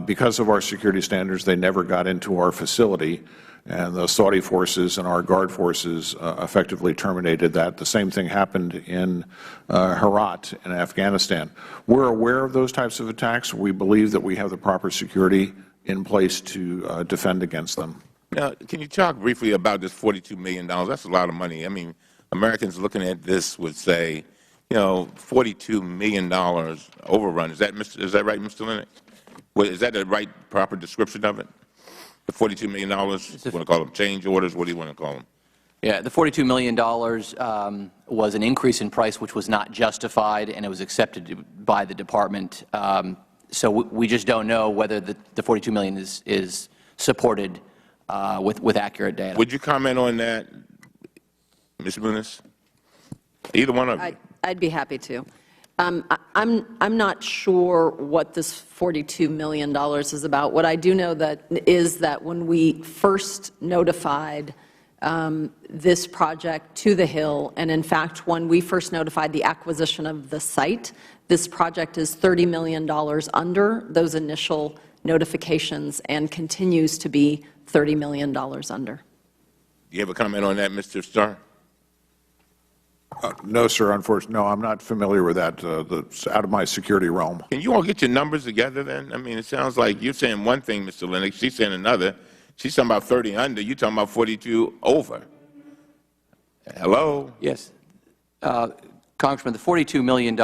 E: Because of our security standards, they never got into our facility, and the Saudi forces and our Guard forces effectively terminated that. The same thing happened in Herat in Afghanistan. We're aware of those types of attacks. We believe that we have the proper security in place to defend against them.
A: Now, can you talk briefly about this $42 million? That's a lot of money. I mean, Americans looking at this would say, you know, $42 million overrun. Is that right, Mr. Lennox? Is that the right, proper description of it? The $42 million, you want to call them change orders? What do you want to call them?
F: Yeah, the $42 million was an increase in price which was not justified, and it was accepted by the Department. So we just don't know whether the $42 million is supported with accurate data.
A: Would you comment on that, Ms. Muniz? Either one of you.
D: I'd be happy to. I'm not sure what this $42 million is about. What I do know is that when we first notified this project to the Hill, and in fact, when we first notified the acquisition of the site, this project is $30 million under those initial notifications and continues to be $30 million under.
A: Do you have a comment on that, Mr. Starr?
E: No, sir. Unfortunately, no, I'm not familiar with that. That's out of my security realm.
A: Can you all get your numbers together then? I mean, it sounds like you're saying one thing, Mr. Lennox, she's saying another. She's talking about 30 under, you're talking about 42 over. Hello?
F: Yes. Congressman, the $42 million,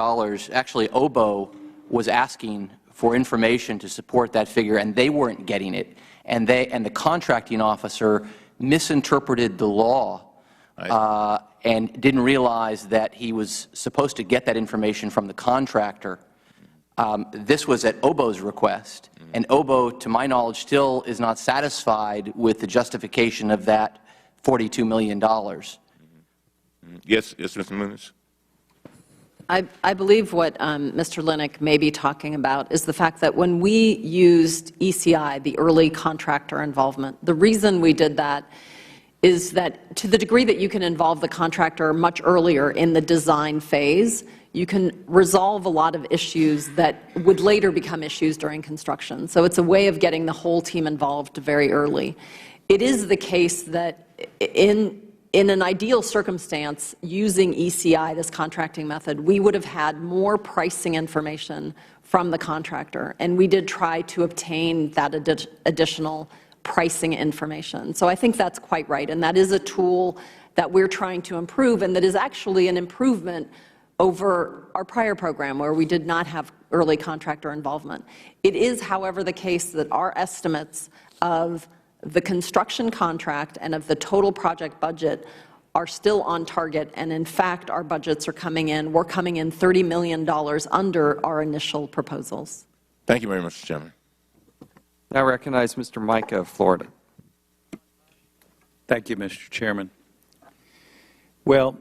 F: actually OBO was asking for information to support that figure, and they weren't getting it. And the contracting officer misinterpreted the law and didn't realize that he was supposed to get that information from the contractor. This was at OBO's request, and OBO, to my knowledge, still is not satisfied with the justification of that $42 million.
A: Yes, Mr. Muniz.
D: I believe what Mr. Lennox may be talking about is the fact that when we used ECI, the early contractor involvement, the reason we did that is that to the degree that you can involve the contractor much earlier in the design phase, you can resolve a lot of issues that would later become issues during construction. So it's a way of getting the whole team involved very early. It is the case that in an ideal circumstance, using ECI, this contracting method, we would have had more pricing information from the contractor, and we did try to obtain that additional pricing information. So I think that's quite right, and that is a tool that we're trying to improve, and that is actually an improvement over our prior program where we did not have early contractor involvement. It is, however, the case that our estimates of the construction contract and of the total project budget are still on target, and in fact, our budgets are coming in, we're coming in $30 million under our initial proposals.
A: Thank you very much, Mr. Chairman.
C: Now recognize Mr. Micah of Florida.
G: Thank you, Mr. Chairman. Well,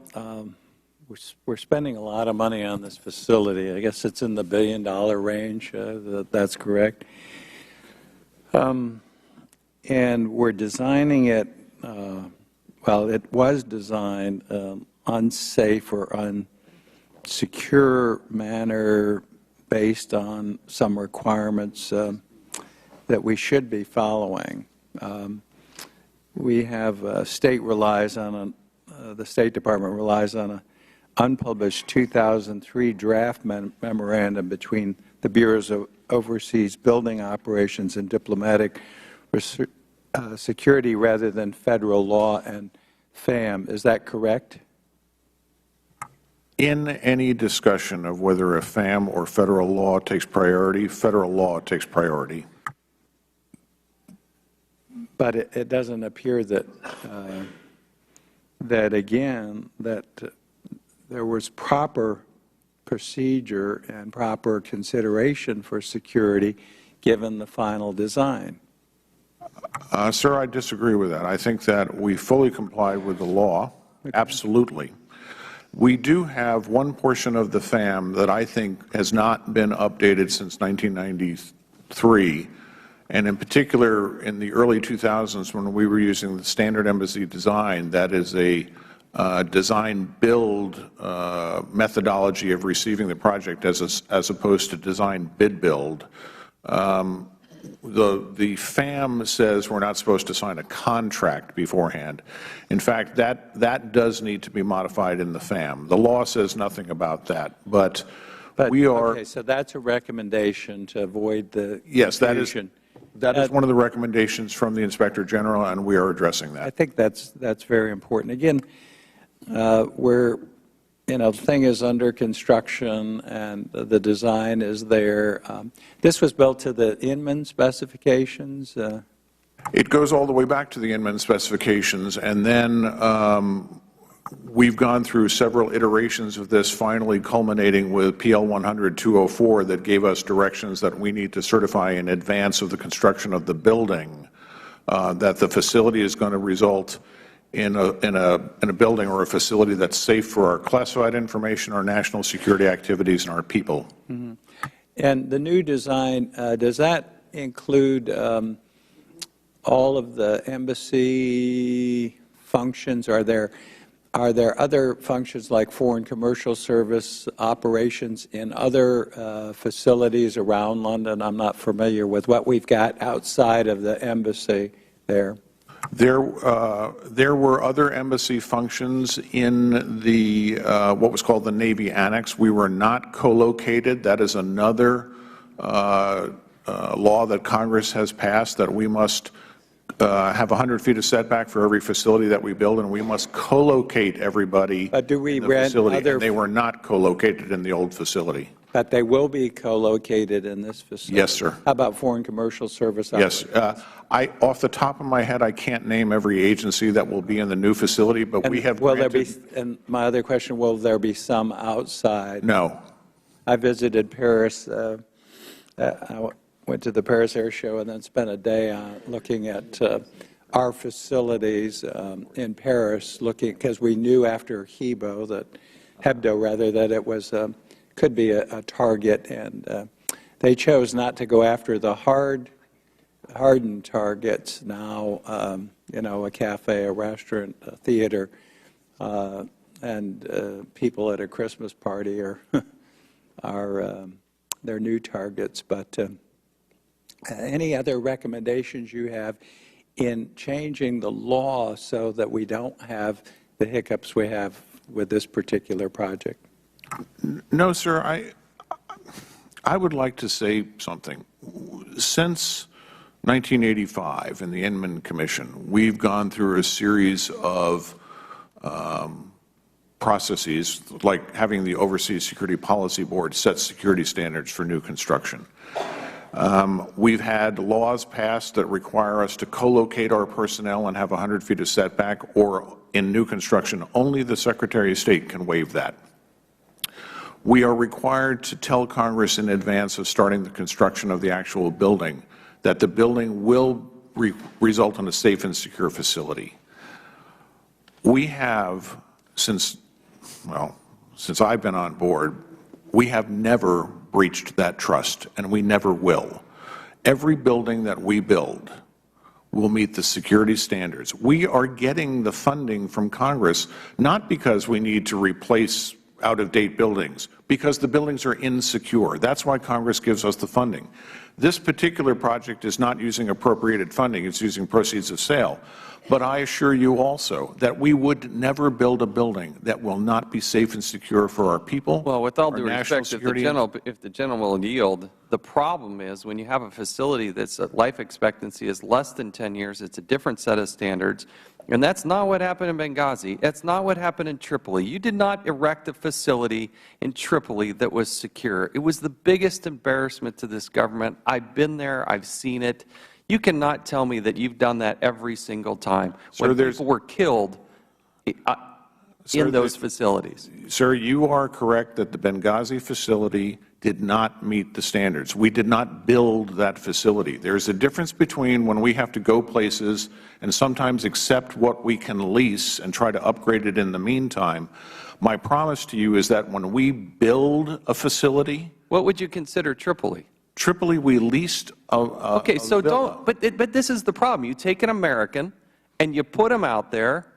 G: we're spending a lot of money on this facility. I guess it's in the $1 billion range. That's correct. And we're designing it, well, it was designed unsafe or unsecure manner based on some requirements that we should be following. We have, state relies on, the State Department relies on an unpublished 2003 draft memorandum between the Bureaus of Overseas Building Operations and Diplomatic Security rather than federal law and FAM. Is that correct?
E: In any discussion of whether a FAM or federal law takes priority, federal law takes priority.
G: But it doesn't appear that, again, that there was proper procedure and proper consideration for security given the final design.
E: Sir, I disagree with that. I think that we fully complied with the law, absolutely. We do have one portion of the FAM that I think has not been updated since 1993, And in particular, in the early 2000s, when we were using the standard embassy design, that is a design-build methodology of receiving the project as opposed to design-bid-build. The FAM says we're not supposed to sign a contract beforehand. In fact, that does need to be modified in the FAM. The law says nothing about that, but we are.
G: Okay, so that's a recommendation to avoid the
E: Yes,
G: confusion.
E: that is one of the recommendations from the Inspector General, and we are addressing that.
G: I think that's very important. Again, the thing is under construction and the design is there. This was built to the Inman specifications?
E: It goes all the way back to the Inman specifications, and then we've gone through several iterations of this, finally culminating with PL 100-204 that gave us directions that we need to certify in advance of the construction of the building that the facility is going to result in a building or a facility that's safe for our classified information, our national security activities, and our people.
G: Mm-hmm. And the new design, does that include all of the embassy functions? Are there other functions like foreign commercial service operations in other facilities around London? I'm not familiar with what we've got outside of the embassy there.
E: There were other embassy functions in the what was called the Navy Annex. We were not co-located. That is another law that Congress has passed, that we must have 100 feet of setback for every facility that we build, and we must co-locate everybody
G: But do we
E: in the
G: rent
E: facility.
G: other?
E: And they were not co-located in the old facility.
G: But they will be co-located in this facility?
E: Yes, sir.
G: How about foreign commercial service?
E: Yes. Off the top of my head, I can't name every agency that will be in the new facility, but we have granted.
G: And my other question, will there be some outside?
E: No.
G: I visited Paris. I went to the Paris Air Show and then spent a day looking at our facilities in Paris, because we knew after Hebdo that it was could be a target, and they chose not to go after the hardened targets now, a cafe, a restaurant, a theater, and people at a Christmas party are their new targets. But any other recommendations you have in changing the law so that we don't have the hiccups we have with this particular project?
E: No, sir. I would like to say something. Since 1985 in the Inman Commission, we've gone through a series of processes, like having the Overseas Security Policy Board set security standards for new construction. We've had laws passed that require us to co-locate our personnel and have 100 feet of setback, or in new construction, only the Secretary of State can waive that. We are required to tell Congress in advance of starting the construction of the actual building that the building will result in a safe and secure facility. We have, since I've been on board, we have never breached that trust, and we never will. Every building that we build will meet the security standards. We are getting the funding from Congress not because we need to replace out-of-date buildings, because the buildings are insecure. That's why Congress gives us the funding. This particular project is not using appropriated funding, it's using proceeds of sale. But I assure you also that we would never build a building that will not be safe and secure for our people.
C: Well, with all due respect, if the general will yield, the problem is when you have a facility that's life expectancy is less than 10 years, it's a different set of standards. And that's not what happened in Benghazi. That's not what happened in Tripoli. You did not erect a facility in Tripoli that was secure. It was the biggest embarrassment to this government. I've been there. I've seen it. You cannot tell me that you've done that every single time when people were killed in those facilities.
E: Sir, you are correct that the Benghazi facility did not meet the standards. We did not build that facility. There's a difference between when we have to go places and sometimes accept what we can lease and try to upgrade it in the meantime. My promise to you is that when we build a facility—
C: What would you consider Tripoli?
E: Tripoli, we leased a
C: Okay, so
E: villa.
C: but this is the problem. You take an American and you put them out there.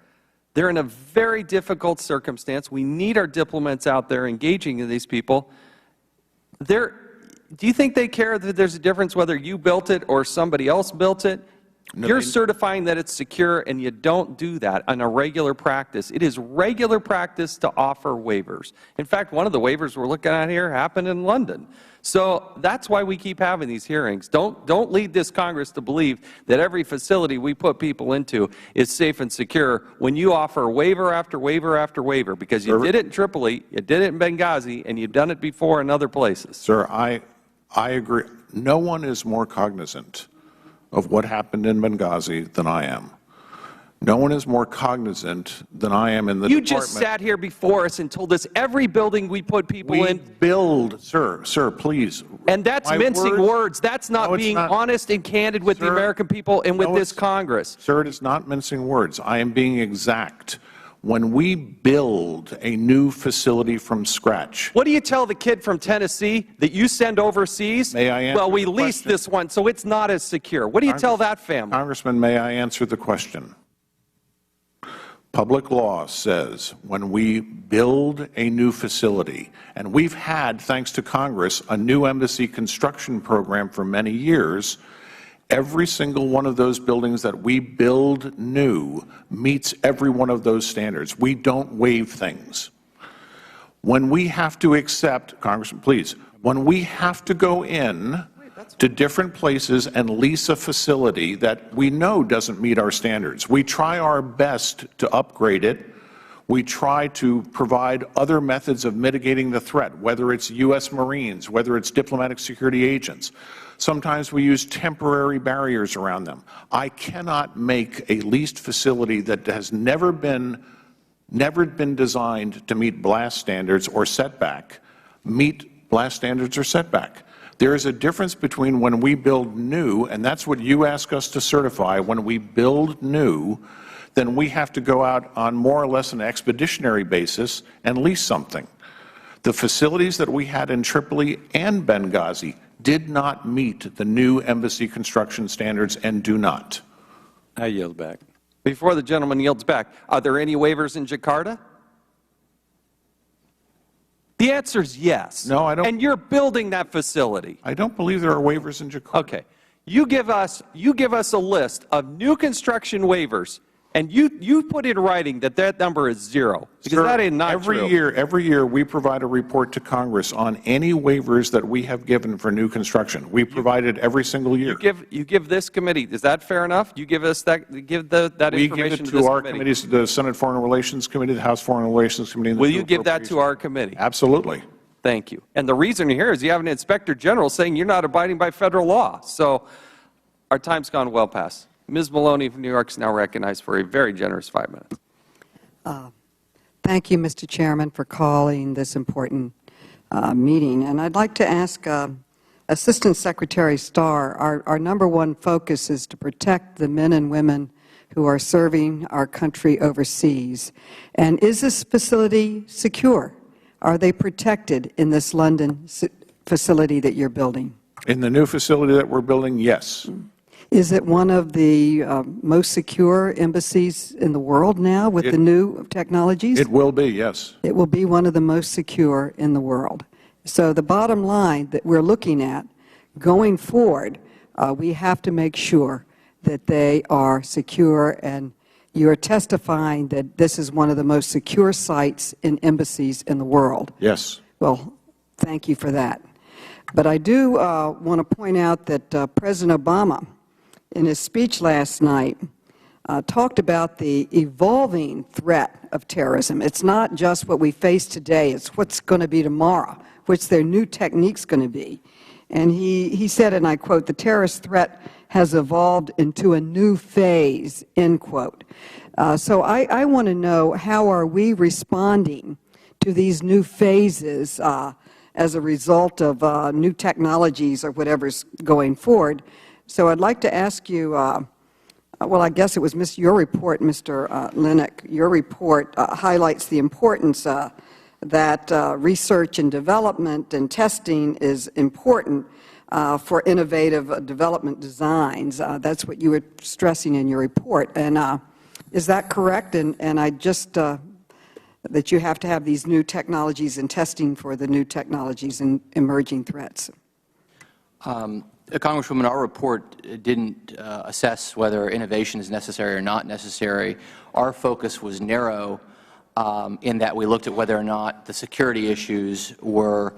C: They're in a very difficult circumstance. We need our diplomats out there engaging in these people. Do you think they care that there's a difference whether you built it or somebody else built it?
E: No,
C: You're certifying that it's secure, and you don't do that on a regular practice. It is regular practice to offer waivers. In fact, one of the waivers we're looking at here happened in London. So that's why we keep having these hearings. Don't lead this Congress to believe that every facility we put people into is safe and secure when you offer waiver after waiver after waiver, because you did it in Tripoli, you did it in Benghazi, and you've done it before in other places.
E: Sir, I agree. No one is more cognizant of what happened in Benghazi than I am. No one is more cognizant than I am in the
C: You
E: department.
C: just sat here before us and told us every building we put people
E: We
C: in.
E: build, sir, please.
C: And that's
E: My
C: mincing words. That's not
E: No, it's
C: being
E: not.
C: honest and candid with the
E: Sir,
C: American people and with
E: no,
C: this
E: it's-
C: Congress.
E: Sir, it is not mincing words. I am being exact. When we build a new facility from scratch,
C: What do you tell the kid from Tennessee that you send overseas?
E: May I answer
C: Well, we
E: the
C: leased
E: question?
C: this one, so it's not as secure. What do you tell that family?
E: Congressman, may I answer the question? Public law says when we build a new facility, and we've had, thanks to Congress, a new embassy construction program for many years, every single one of those buildings that we build new meets every one of those standards. We don't waive things. When we have to accept, Congressman, please, when we have to go in to different places and lease a facility that we know doesn't meet our standards, we try our best to upgrade it. We try to provide other methods of mitigating the threat, whether it's U.S. Marines, whether it's diplomatic security agents. Sometimes we use temporary barriers around them. I cannot make a leased facility that has never been designed to meet blast standards or setback, meet blast standards or setback. There is a difference between when we build new, and that's what you ask us to certify, when we build new, then we have to go out on more or less an expeditionary basis and lease something. The facilities that we had in Tripoli and Benghazi did not meet the new embassy construction standards and do not.
G: I yield back.
C: Before the gentleman yields back, are there any waivers in Jakarta? The answer is yes.
E: No, I don't.
C: And you're building that facility.
E: I don't believe there are waivers in Jakarta.
C: Okay. You give us a list of new construction waivers, and you put in writing that number is 0, because
E: Sir,
C: that is not
E: every
C: true.
E: Every year we provide a report to Congress on any waivers that we have given for new construction. We provide it every single year.
C: You give this committee, is that fair enough? You give us that, that
E: We
C: information
E: give it
C: to this
E: to our
C: committee?
E: committees, the Senate Foreign Relations Committee, the House Foreign Relations Committee. And the
C: Will
E: two
C: you give that to our
E: Appropriations.
C: committee?
E: Absolutely.
C: Thank you. And the reason you're here is you have an Inspector General saying you're not abiding by Federal law. So our time's gone well past. Ms. Maloney from New York is now recognized for a very generous 5 minutes.
H: Thank you, Mr. Chairman, for calling this important meeting. And I'd like to ask Assistant Secretary Starr, our number one focus is to protect the men and women who are serving our country overseas. And is this facility secure? Are they protected in this London facility that you're building?
E: In the new facility that we're building, yes.
H: Is it one of the most secure embassies in the world now with the new technologies?
E: It will be, yes.
H: It will be one of the most secure in the world. So the bottom line that we're looking at going forward, we have to make sure that they are secure, and you are testifying that this is one of the most secure sites in embassies in the world.
E: Yes.
H: Well, thank you for that. But I do want to point out that President Obama, in his speech last night, talked about the evolving threat of terrorism. It's not just what we face today, it's what's going to be tomorrow, what's their new techniques going to be. And he said, and I quote, "The terrorist threat has evolved into a new phase," end quote. So I want to know, how are we responding to these new phases as a result of new technologies or whatever's going forward? So I'd like to ask you, well, I guess it was your report, Mr. Linick, your report highlights the importance that research and development and testing is important. for innovative development designs. That's what you were stressing in your report. And is that correct? And I just, that you have to have these new technologies and testing for the new technologies and emerging threats.
F: Congresswoman, our report didn't assess whether innovation is necessary or not necessary. Our focus was narrow in that we looked at whether or not the security issues were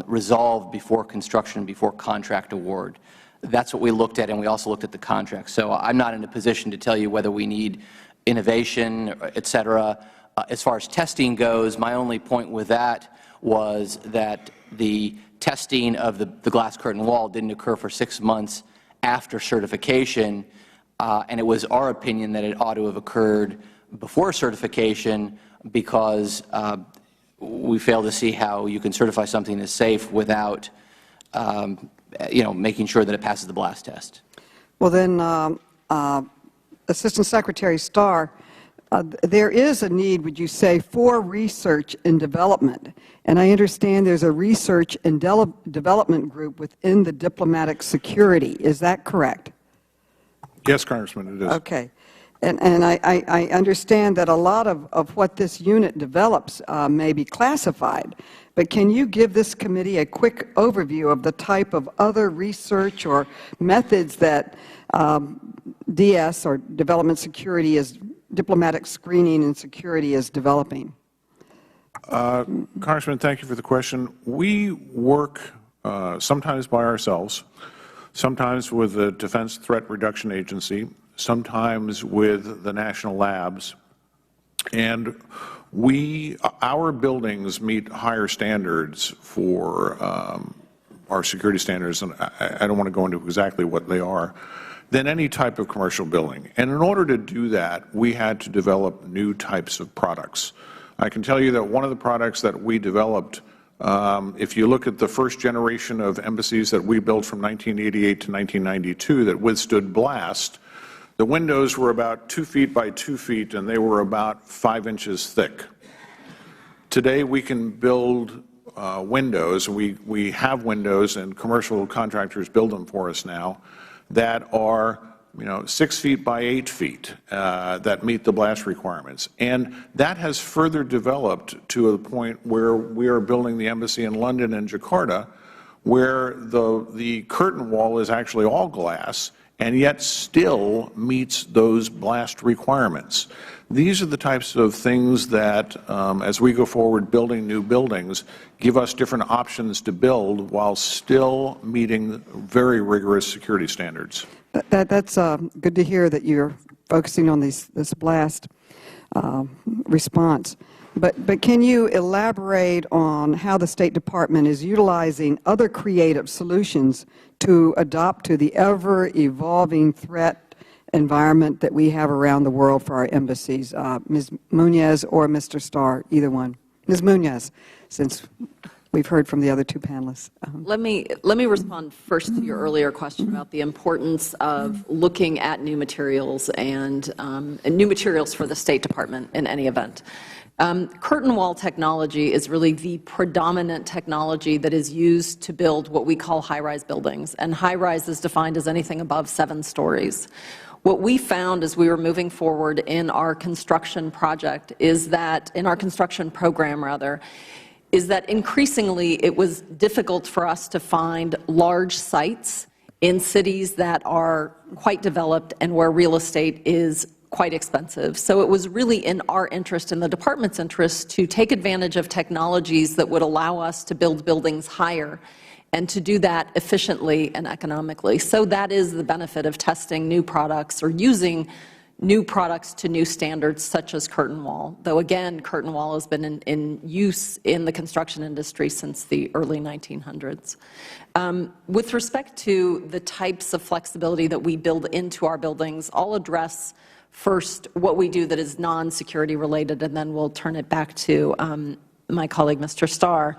F: resolved before construction, before contract award. That's what we looked at, and we also looked at the contract. So I'm not in a position to tell you whether we need innovation, et cetera. As far as testing goes, my only point with that was that the testing of the glass curtain wall didn't occur for 6 months after certification, and it was our opinion that it ought to have occurred before certification because we fail to see how you can certify something as safe without making sure that it passes the blast test.
H: Well, then, Assistant Secretary Starr, there is a need, would you say, for research and development. And I understand there's a research and development group within the diplomatic security. Is that correct?
E: Yes, Congressman, it is.
H: Okay. And I understand that a lot of what this unit develops may be classified, but can you give this committee a quick overview of the type of other research or methods that DS, or Development Security, diplomatic screening and security, is developing?
E: Congressman, thank you for the question. We work sometimes by ourselves, sometimes with the Defense Threat Reduction Agency, sometimes with the national labs, and our buildings meet higher standards for our security standards, and I don't want to go into exactly what they are, than any type of commercial building. And in order to do that, we had to develop new types of products. I can tell you that one of the products that we developed, if you look at the first generation of embassies that we built from 1988 to 1992 that withstood blast, the windows were about 2 feet by 2 feet, and they were about 5 inches thick. Today, we can build windows, and we have windows, and commercial contractors build them for us now, that are 6 feet by 8 feet that meet the blast requirements. And that has further developed to a point where we are building the embassy in London and Jakarta, where the curtain wall is actually all glass and yet still meets those blast requirements. These are the types of things that, as we go forward building new buildings, give us different options to build while still meeting very rigorous security standards.
H: That's good to hear that you're focusing on this blast response. But can you elaborate on how the State Department is utilizing other creative solutions to adapt to the ever-evolving threat environment that we have around the world for our embassies? Ms. Munoz or Mr. Starr, either one. Ms. Munoz, since we've heard from the other two panelists.
D: Let me respond first to your earlier question about the importance of looking at new materials and new materials for the State Department in any event. Curtain wall technology is really the predominant technology that is used to build what we call high-rise buildings, and high-rise is defined as anything above 7 stories. What we found as we were moving forward in our construction project is that, in our construction program rather, is that increasingly it was difficult for us to find large sites in cities that are quite developed and where real estate is quite expensive. So it was really in our interest, in the Department's interest, to take advantage of technologies that would allow us to build buildings higher and to do that efficiently and economically. So that is the benefit of testing new products or using new products to new standards such as curtain wall, though again, curtain wall has been in use in the construction industry since the early 1900s. With respect to the types of flexibility that we build into our buildings, I'll address first what we do that is non-security related, and then we'll turn it back to my colleague, Mr. Starr.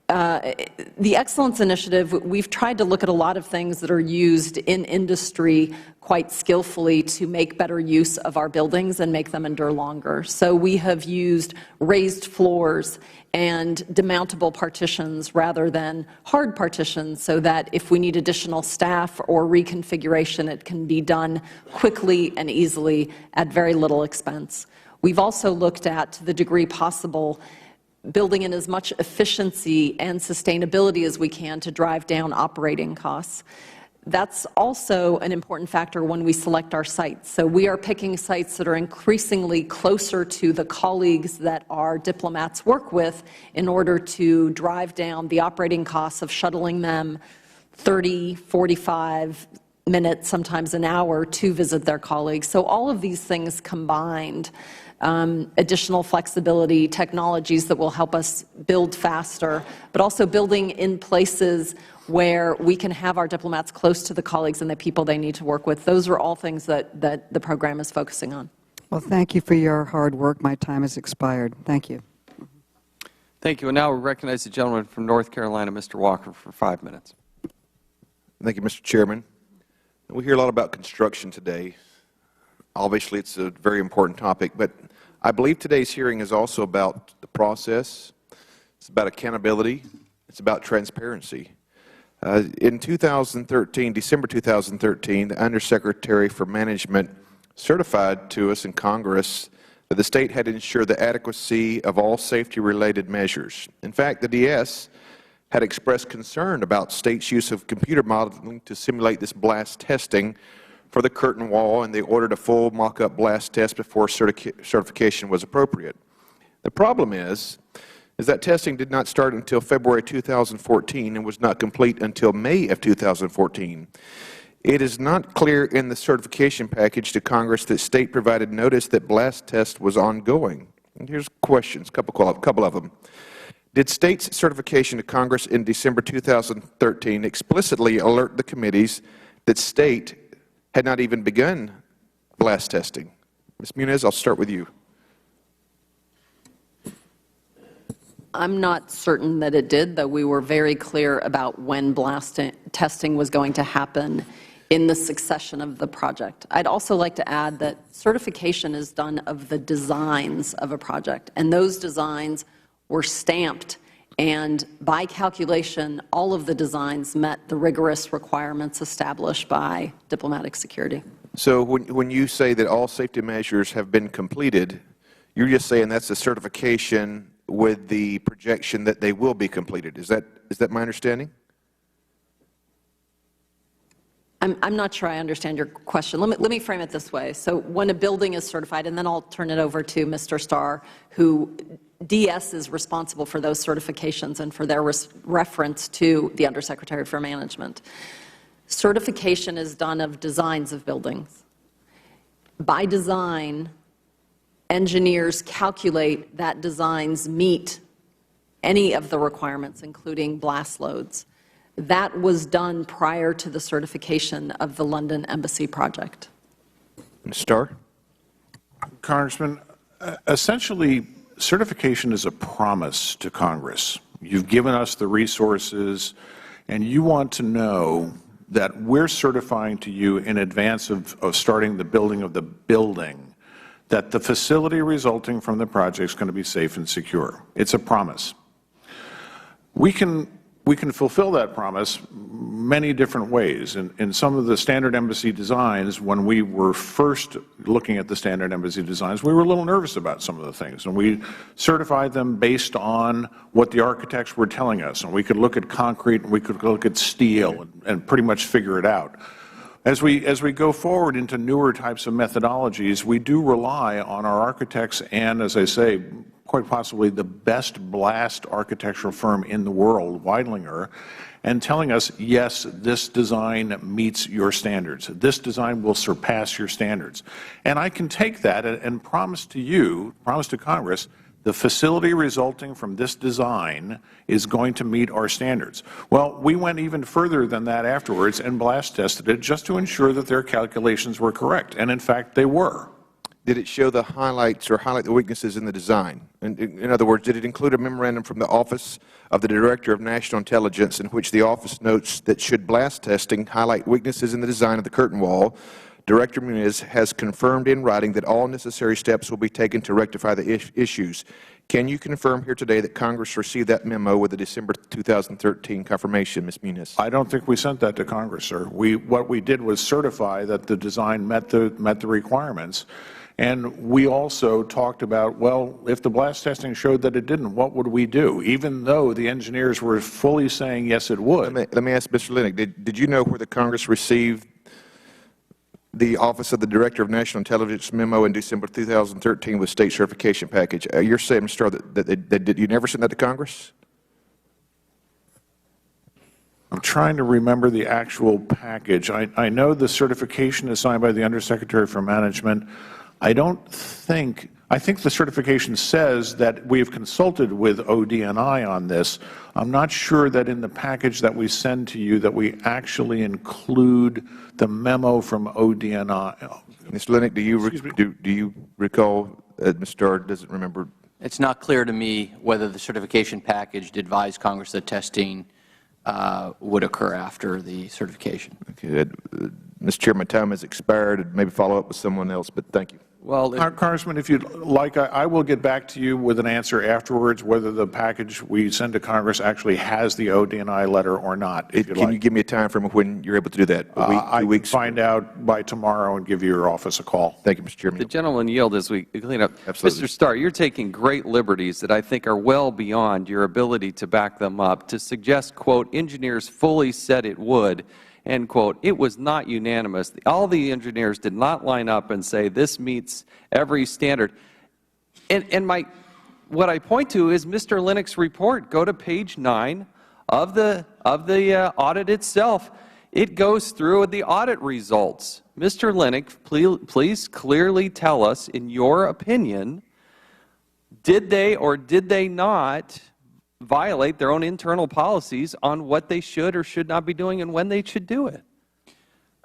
D: The Excellence Initiative, we've tried to look at a lot of things that are used in industry quite skillfully to make better use of our buildings and make them endure longer. So we have used raised floors and demountable partitions rather than hard partitions, so that if we need additional staff or reconfiguration, it can be done quickly and easily at very little expense. We've also looked at, to the degree possible, building in as much efficiency and sustainability as we can to drive down operating costs. That's also an important factor when we select our sites. So we are picking sites that are increasingly closer to the colleagues that our diplomats work with in order to drive down the operating costs of shuttling them 30, 45 minutes, sometimes an hour, to visit their colleagues. So all of these things combined, additional flexibility, technologies that will help us build faster, but also building in places where we can have our diplomats close to the colleagues and the people they need to work with. Those are all things that the program is focusing on.
H: Well, thank you for your hard work. My time has expired. Thank you.
C: Thank you. And now we recognize the gentleman from North Carolina, Mr. Walker, for 5 minutes.
I: Thank you, Mr. Chairman. We hear a lot about construction today. Obviously, it's a very important topic, but I believe today's hearing is also about the process. It's about accountability. It's about transparency. In 2013, December 2013, the Undersecretary for Management certified to us in Congress that the State had ensured the adequacy of all safety-related measures. In fact, the DS had expressed concern about State's use of computer modeling to simulate this blast testing for the curtain wall, and they ordered a full mock-up blast test before certification was appropriate. The problem is that testing did not start until February 2014 and was not complete until May of 2014. It is not clear in the certification package to Congress that State provided notice that blast test was ongoing. And here's questions, a couple of them. Did State's certification to Congress in December 2013 explicitly alert the committees that State had not even begun blast testing? Ms. Muniz, I'll start with you.
D: I'm not certain that it did, though we were very clear about when blast testing was going to happen in the succession of the project. I'd also like to add that certification is done of the designs of a project, and those designs were stamped, and by calculation, all of the designs met the rigorous requirements established by diplomatic security.
I: So when you say that all safety measures have been completed, you're just saying that's a certification with the projection that they will be completed. Is that my understanding?
D: I'm not sure I understand your question. Let me frame it this way. So when a building is certified, and then I'll turn it over to Mr. Starr, who DS is responsible for those certifications and for their reference to the Undersecretary for Management. Certification is done of designs of buildings. By design, engineers calculate that designs meet any of the requirements, including blast loads. That was done prior to the certification of the London Embassy project.
I: Mr. Starr?
E: Congressman, essentially, certification is a promise to Congress. You've given us the resources, and you want to know that we're certifying to you in advance of starting the building of the building that the facility resulting from the project is going to be safe and secure. It's a promise. We can fulfill that promise many different ways. In some of the standard embassy designs, when we were first looking at the standard embassy designs, we were a little nervous about some of the things, and we certified them based on what the architects were telling us. And we could look at concrete, and we could look at steel, and pretty much figure it out. As we go forward into newer types of methodologies, we do rely on our architects and, as I say, quite possibly the best blast architectural firm in the world, Weidlinger, and telling us, yes, this design meets your standards. This design will surpass your standards. And I can take that and promise to you, promise to Congress, the facility resulting from this design is going to meet our standards. Well, we went even further than that afterwards and blast tested it just to ensure that their calculations were correct. And in fact, they were.
I: did it show the highlights or highlight the weaknesses in the design? In other words, did it include a memorandum from the Office of the Director of National Intelligence in which the office notes that should blast testing highlight weaknesses in the design of the curtain wall, Director Muniz has confirmed in writing that all necessary steps will be taken to rectify the issues. Can you confirm here today that Congress received that memo with the December 2013 confirmation, Ms. Muniz?
E: I don't think we sent that to Congress, sir. What we did was certify that the design met the requirements. And we also talked about, well, if the blast testing showed that it didn't, what would we do? Even though the engineers were fully saying, yes, it would.
I: Let me ask Mr. Lennox, did you know whether Congress received the Office of the Director of National Intelligence memo in December 2013 with state certification package? You're saying, Mr. Starr, that you never sent that to Congress?
E: I'm trying to remember the actual package. I know the certification is signed by the Undersecretary for Management. I think the certification says that we have consulted with ODNI on this. I'm not sure that in the package that we send to you that we actually include the memo from ODNI.
I: Mr. Lennox, do you recall, Mr. Starr doesn't remember?
F: It's not clear to me whether the certification package did advise Congress that testing would occur after the certification.
I: Okay. Mr. Chairman, time has expired. I'd maybe follow up with someone else, but thank you.
C: Well,
E: Congressman, if you'd like, I will get back to you with an answer afterwards whether the package we send to Congress actually has the ODNI letter or not.
I: Can you give me a time frame of when you're able to do that? A week, 2 weeks?
E: I can find out by tomorrow and give your office a call.
I: Thank you, Mr. Chairman.
C: the gentleman yield as we clean up.
I: Absolutely.
C: Mr. Starr, you're taking great liberties that I think are well beyond your ability to back them up. To suggest, quote, engineers fully said it would, end quote, it was not unanimous. All the engineers did not line up and say this meets every standard. And what I point to is Mr. Lennox's report. Go to page 9 of the audit itself. It goes through the audit results. Mr. Lennox, please clearly tell us, in your opinion, did they or did they not violate their own internal policies on what they should or should not be doing and when they should do it?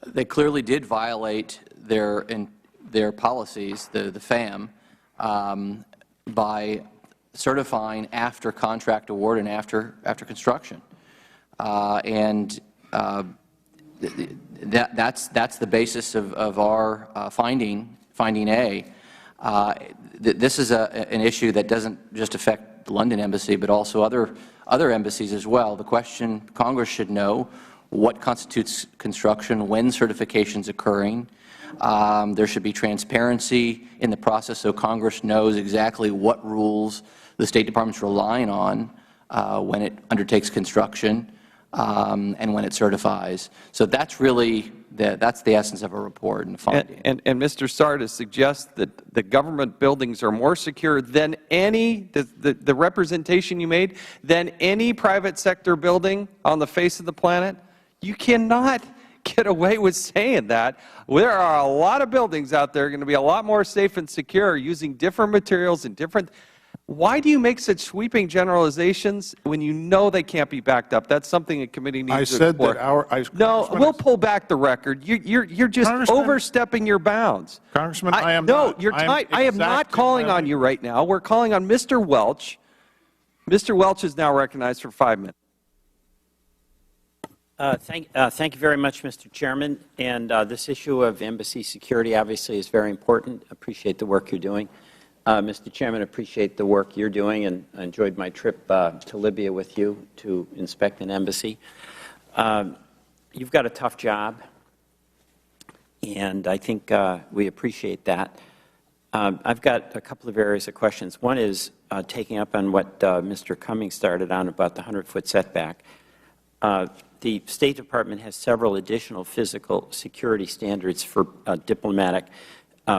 F: They clearly did violate their policies, the FAM, by certifying after contract award and after construction. That's the basis of our finding A. This is an issue that doesn't just affect the London Embassy, but also other embassies as well. The question Congress should know: what constitutes construction, when certification is occurring. There should be transparency in the process so Congress knows exactly what rules the State Department is relying on when it undertakes construction and when it certifies. So that's really that's the essence of a report and finding.
C: And Mr. Starr, to suggest that the government buildings are more secure than any, the representation you made, than any private sector building on the face of the planet, you cannot get away with saying that. There are a lot of buildings out there going to be a lot more safe and secure using different materials and different. Why do you make such sweeping generalizations when you know they can't be backed up? That's something a committee needs to explore. No, we'll pull back the record. You're just overstepping your bounds.
E: Congressman, I am
C: no,
E: not.
C: you're I am not calling on you right now. We're calling on Mr. Welch. Mr. Welch is now recognized for 5 minutes.
J: Thank you very much, Mr. Chairman. And this issue of embassy security obviously is very important. Appreciate the work you're doing. Mr. Chairman, appreciate the work you're doing, and I enjoyed my trip to Libya with you to inspect an embassy. You've got a tough job, and I think we appreciate that. I've got a couple of areas of questions. One is taking up on what Mr. Cummings started on about the 100-foot setback. The State Department has several additional physical security standards for diplomatic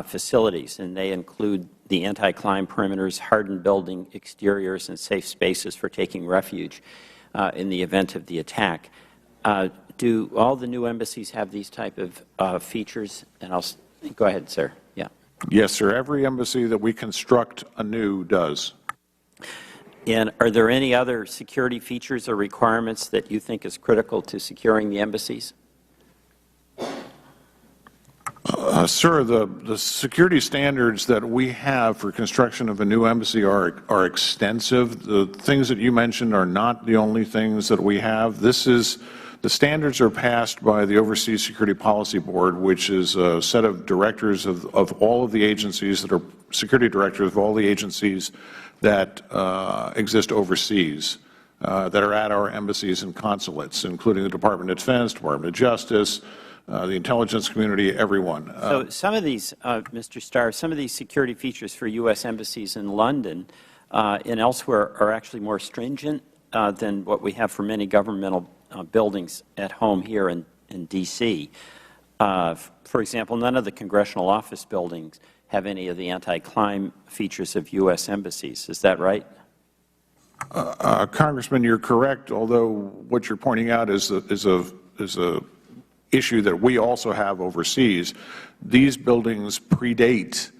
J: facilities, and they include the anti-climb perimeters, hardened building exteriors, and safe spaces for taking refuge in the event of the attack. Do all the new embassies have these type of features? And I'll go ahead, sir. Yeah.
E: Yes, sir. Every embassy that we construct anew does.
J: And are there any other security features or requirements that you think is critical to securing the embassies?
E: Sir, the security standards that we have for construction of a new embassy are extensive. The things that you mentioned are not the only things that we have. The standards are passed by the Overseas Security Policy Board, which is a set of directors of all of the agencies that are security directors of all the agencies that exist overseas, that are at our embassies and consulates, including the Department of Defense, Department of Justice, the intelligence community, everyone.
J: So some of these, Mr. Starr, some of these security features for U.S. embassies in London and elsewhere are actually more stringent than what we have for many governmental buildings at home here in D.C. For example, none of the congressional office buildings have any of the anti-crime features of U.S. embassies. Is that right?
E: Congressman, you're correct, although what you're pointing out is a issue that we also have overseas. These buildings predate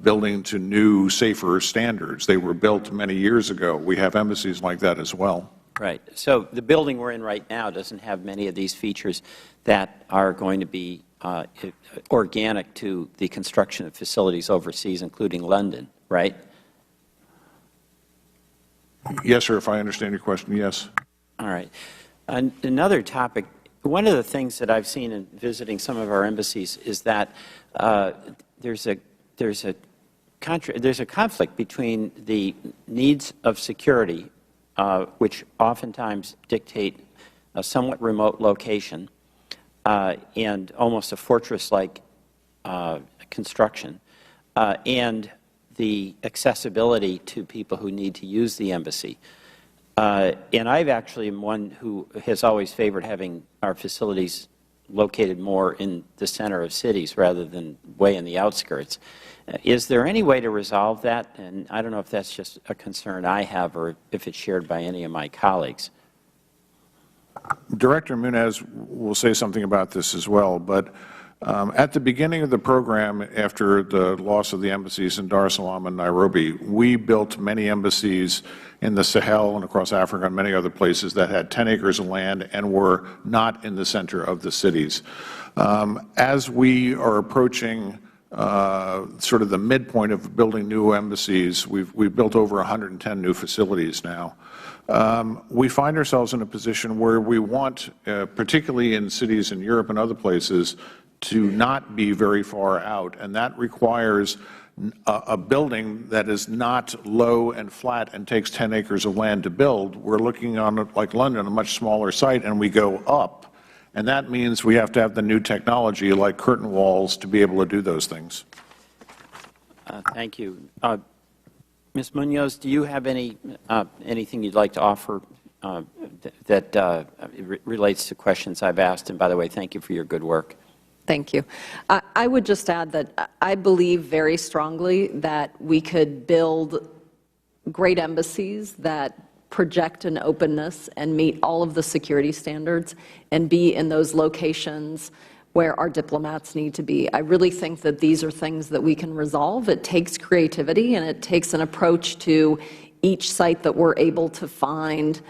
E: building to new, safer standards. They were built many years ago. We have embassies like that as well.
J: Right. So the building we're in right now doesn't have many of these features that are going to be organic to the construction of facilities overseas, including London, right?
E: Yes, sir, if I understand your question, yes.
J: All right. Another topic, one of the things that I've seen in visiting some of our embassies is that there's a conflict between the needs of security, which oftentimes dictate a somewhat remote location and almost a fortress-like construction, and the accessibility to people who need to use the embassy. And I've actually am one who has always favored having our facilities located more in the center of cities rather than way in the outskirts. Is there any way to resolve that? And I don't know if that's just a concern I have or if it's shared by any of my colleagues.
E: Director Munez will say something about this as well, but at the beginning of the program, after the loss of the embassies in Dar es Salaam and Nairobi, we built many embassies in the Sahel and across Africa and many other places that had 10 acres of land and were not in the center of the cities. As we are approaching sort of the midpoint of building new embassies, we've built over 110 new facilities now. We find ourselves in a position where we want, particularly in cities in Europe and other places, to not be very far out, and that requires a building that is not low and flat and takes 10 acres of land to build. We're looking on, like London, a much smaller site, and we go up, and that means we have to have the new technology like curtain walls to be able to do those things.
J: Thank you. Ms. Munoz, do you have anything you'd like to offer that relates to questions I've asked? And by the way, thank you for your good work.
D: Thank you. I would just add that I believe very strongly that we could build great embassies that project an openness and meet all of the security standards and be in those locations where our diplomats need to be. I really think that these are things that we can resolve. It takes creativity and it takes an approach to each site that we're able to find,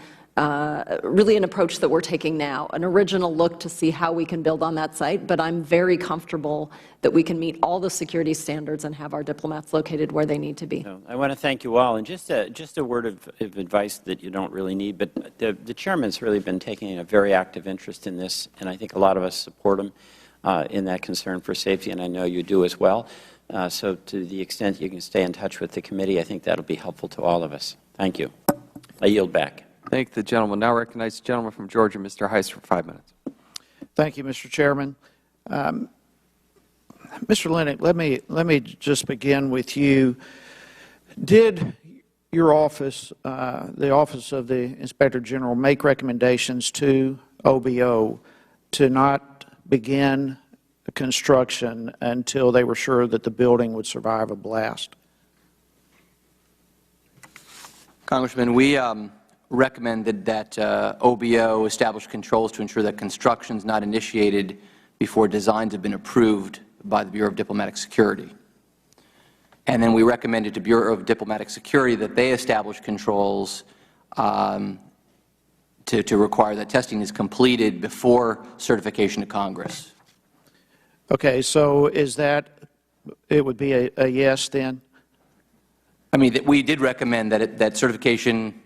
D: really an approach that we're taking now, an original look to see how we can build on that site, but I'm very comfortable that we can meet all the security standards and have our diplomats located where they need to be.
J: So I want to thank you all, and just a word of advice that you don't really need, but the Chairman's really been taking a very active interest in this, and I think a lot of us support him in that concern for safety, and I know you do as well. So to the extent you can stay in touch with the committee, I think that will be helpful to all of us. Thank you. I yield back.
C: Thank the gentleman. Now recognize the gentleman from Georgia, Mr. Heiss, for 5 minutes.
K: Thank you, Mr. Chairman. Mr. Lennox, let me just begin with you. Did your office, the Office of the Inspector General, make recommendations to OBO to not begin construction until they were sure that the building would survive a blast?
F: Congressman, we recommended that OBO establish controls to ensure that construction is not initiated before designs have been approved by the Bureau of Diplomatic Security. And then we recommended to Bureau of Diplomatic Security that they establish controls to require that testing is completed before certification to Congress.
K: Okay, so is that, it would be a yes then?
F: I mean, we did recommend that certification.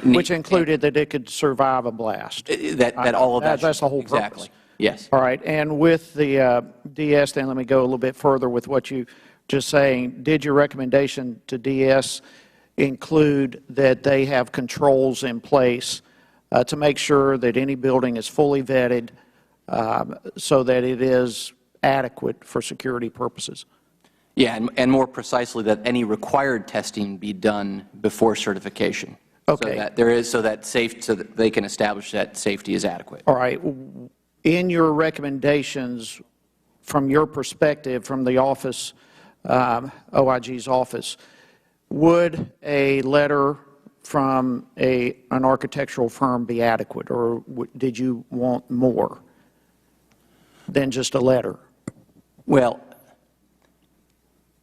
K: Which included that it could survive a blast.
F: That all of that.
K: That's the whole purpose.
F: Exactly. Yes.
K: All right, and with the DS, then let me go a little bit further with what you just saying. Did your recommendation to DS include that they have controls in place to make sure that any building is fully vetted so that it is adequate for security purposes?
F: Yeah, and more precisely, that any required testing be done before certification.
K: Okay.
F: So that there is, so that they can establish that safety is adequate.
K: All right. In your recommendations, from your perspective, from the office, OIG's office, would a letter from an architectural firm be adequate, or did you want more than just a letter?
F: Well,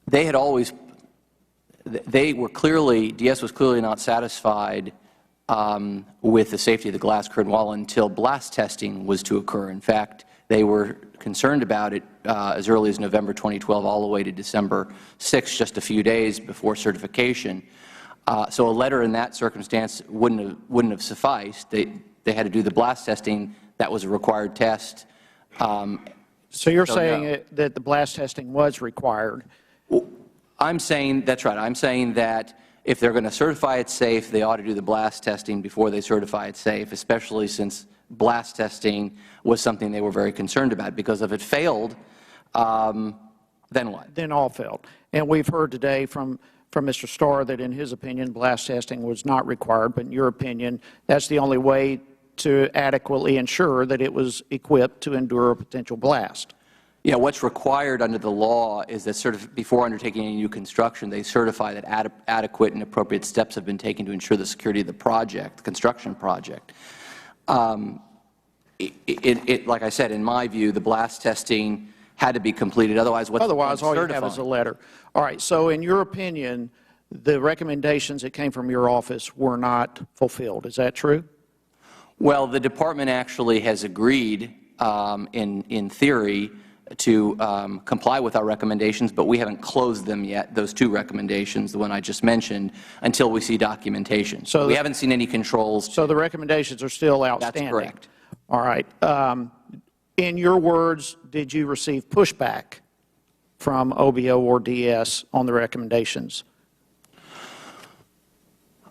F: they had always, DS was clearly not satisfied with the safety of the glass curtain wall until blast testing was to occur. In fact, they were concerned about it as early as November 2012 all the way to December 6, just a few days before certification. So a letter in that circumstance wouldn't have sufficed. They had to do the blast testing. That was a required test.
K: So you're saying that the blast testing was required?
F: I'm saying, that's right. I'm saying that if they're going to certify it safe, they ought to do the blast testing before they certify it safe, especially since blast testing was something they were very concerned about, because if it failed, then what?
K: Then all failed. And we've heard today from Mr. Starr that in his opinion blast testing was not required, but in your opinion that's the only way to adequately ensure that it was equipped to endure a potential blast.
F: Yeah, what's required under the law is that before undertaking any new construction, they certify that adequate and appropriate steps have been taken to ensure the security of the project, the construction project. Like I said, in my view, the blast testing had to be completed. Otherwise, what's
K: Otherwise, all you have is a letter. All right. So, in your opinion, the recommendations that came from your office were not fulfilled. Is that true?
F: Well, the Department actually has agreed, in theory, to comply with our recommendations, but we haven't closed them yet, those two recommendations, the one I just mentioned, until we see documentation. So we haven't seen any controls.
K: So the recommendations are still outstanding?
F: That's correct.
K: All right. In your words, did you receive pushback from OBO or DS on the recommendations?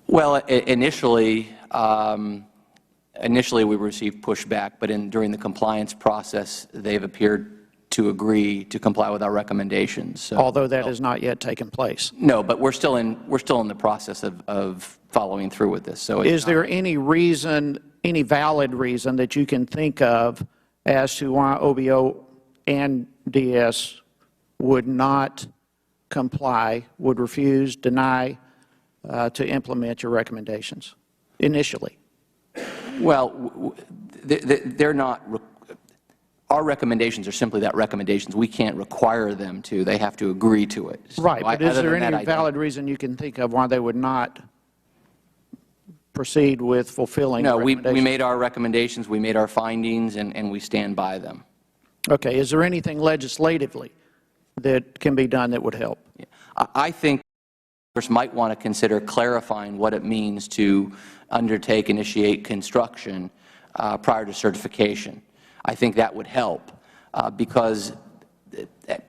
F: Well, initially we received pushback, but during the compliance process, they've appeared to agree to comply with our recommendations. So,
K: although that has not yet taken place.
F: No, but we're still in the process of following through with this. So,
K: is there any reason, any valid reason that you can think of as to why OBO and DS would not comply, would refuse, deny to implement your recommendations initially?
F: Well, they're not. Our recommendations are simply that, recommendations. We can't require them to. They have to agree to it.
K: Right. But is there any valid reason you can think of why they would not proceed with fulfilling the recommendations?
F: No, we made our recommendations, we made our findings, and we stand by them.
K: Okay. Is there anything legislatively that can be done that would help?
F: I think Congress might want to consider clarifying what it means to initiate construction prior to certification. I think that would help because,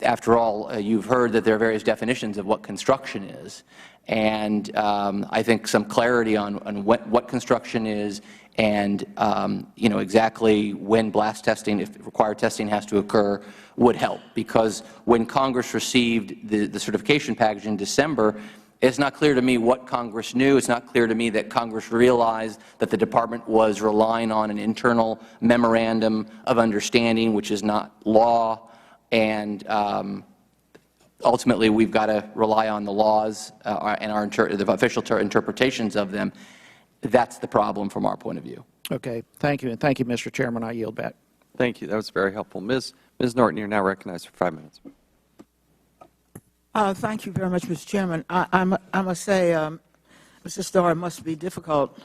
F: after all, you've heard that there are various definitions of what construction is. And I think some clarity on what construction is and exactly when blast testing, if required testing has to occur, would help. Because when Congress received the certification package in December, it's not clear to me what Congress knew. It's not clear to me that Congress realized that the Department was relying on an internal memorandum of understanding, which is not law. And ultimately, we've got to rely on the laws and the official interpretations of them. That's the problem from our point of view.
K: Okay. Thank you. And thank you, Mr. Chairman. I yield back.
C: Thank you. That was very helpful. Ms. Norton, you're now recognized for 5 minutes.
L: Thank you very much, Mr. Chairman. I must say, Mr. Starr, it must be difficult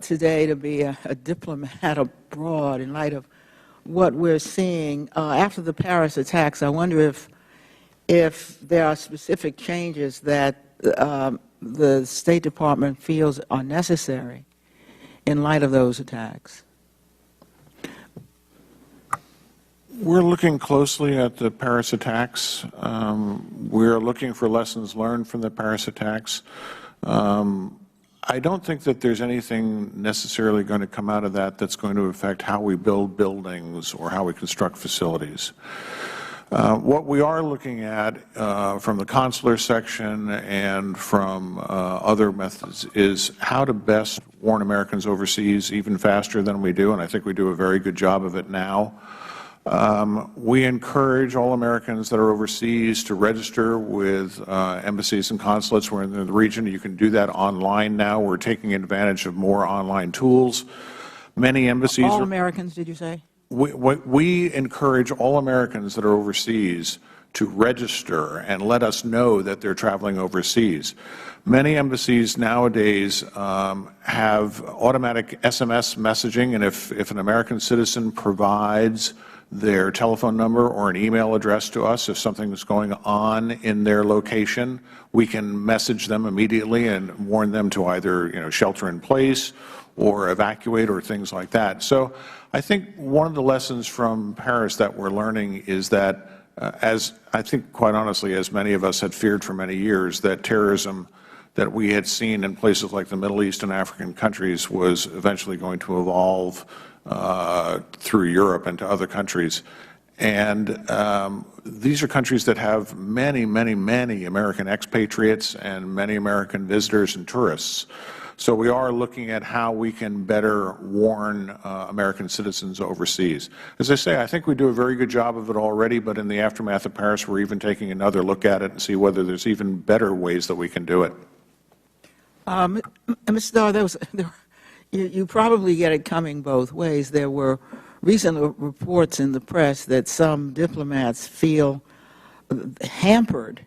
L: today to be a diplomat abroad in light of what we're seeing after the Paris attacks, I wonder if there are specific changes that the State Department feels are necessary in light of those attacks.
E: We're looking closely at the Paris attacks. We're looking for lessons learned from the Paris attacks. I don't think that there's anything necessarily going to come out of that that's going to affect how we build buildings or how we construct facilities. What we are looking at from the consular section and from other methods is how to best warn Americans overseas even faster than we do, and I think we do a very good job of it now. We encourage all Americans that are overseas to register with embassies and consulates who are in the region. You can do that online now. We're taking advantage of more online tools. Many embassies
L: All Americans, did you say?
E: We encourage all Americans that are overseas to register and let us know that they're traveling overseas. Many embassies nowadays have automatic SMS messaging, and if an American citizen provides their telephone number or an email address to us, if something is going on in their location, we can message them immediately and warn them to either shelter in place or evacuate or things like that. So I think one of the lessons from Paris that we're learning is that, as I think quite honestly, as many of us had feared for many years, that terrorism that we had seen in places like the Middle East and African countries was eventually going to evolve through Europe and to other countries. And these are countries that have many, many, many American expatriates and many American visitors and tourists. So we are looking at how we can better warn American citizens overseas. As I say, I think we do a very good job of it already, but in the aftermath of Paris, we're even taking another look at it and see whether there's even better ways that we can do it.
L: Mr. Starr, you probably get it coming both ways. There were recent reports in the press that some diplomats feel hampered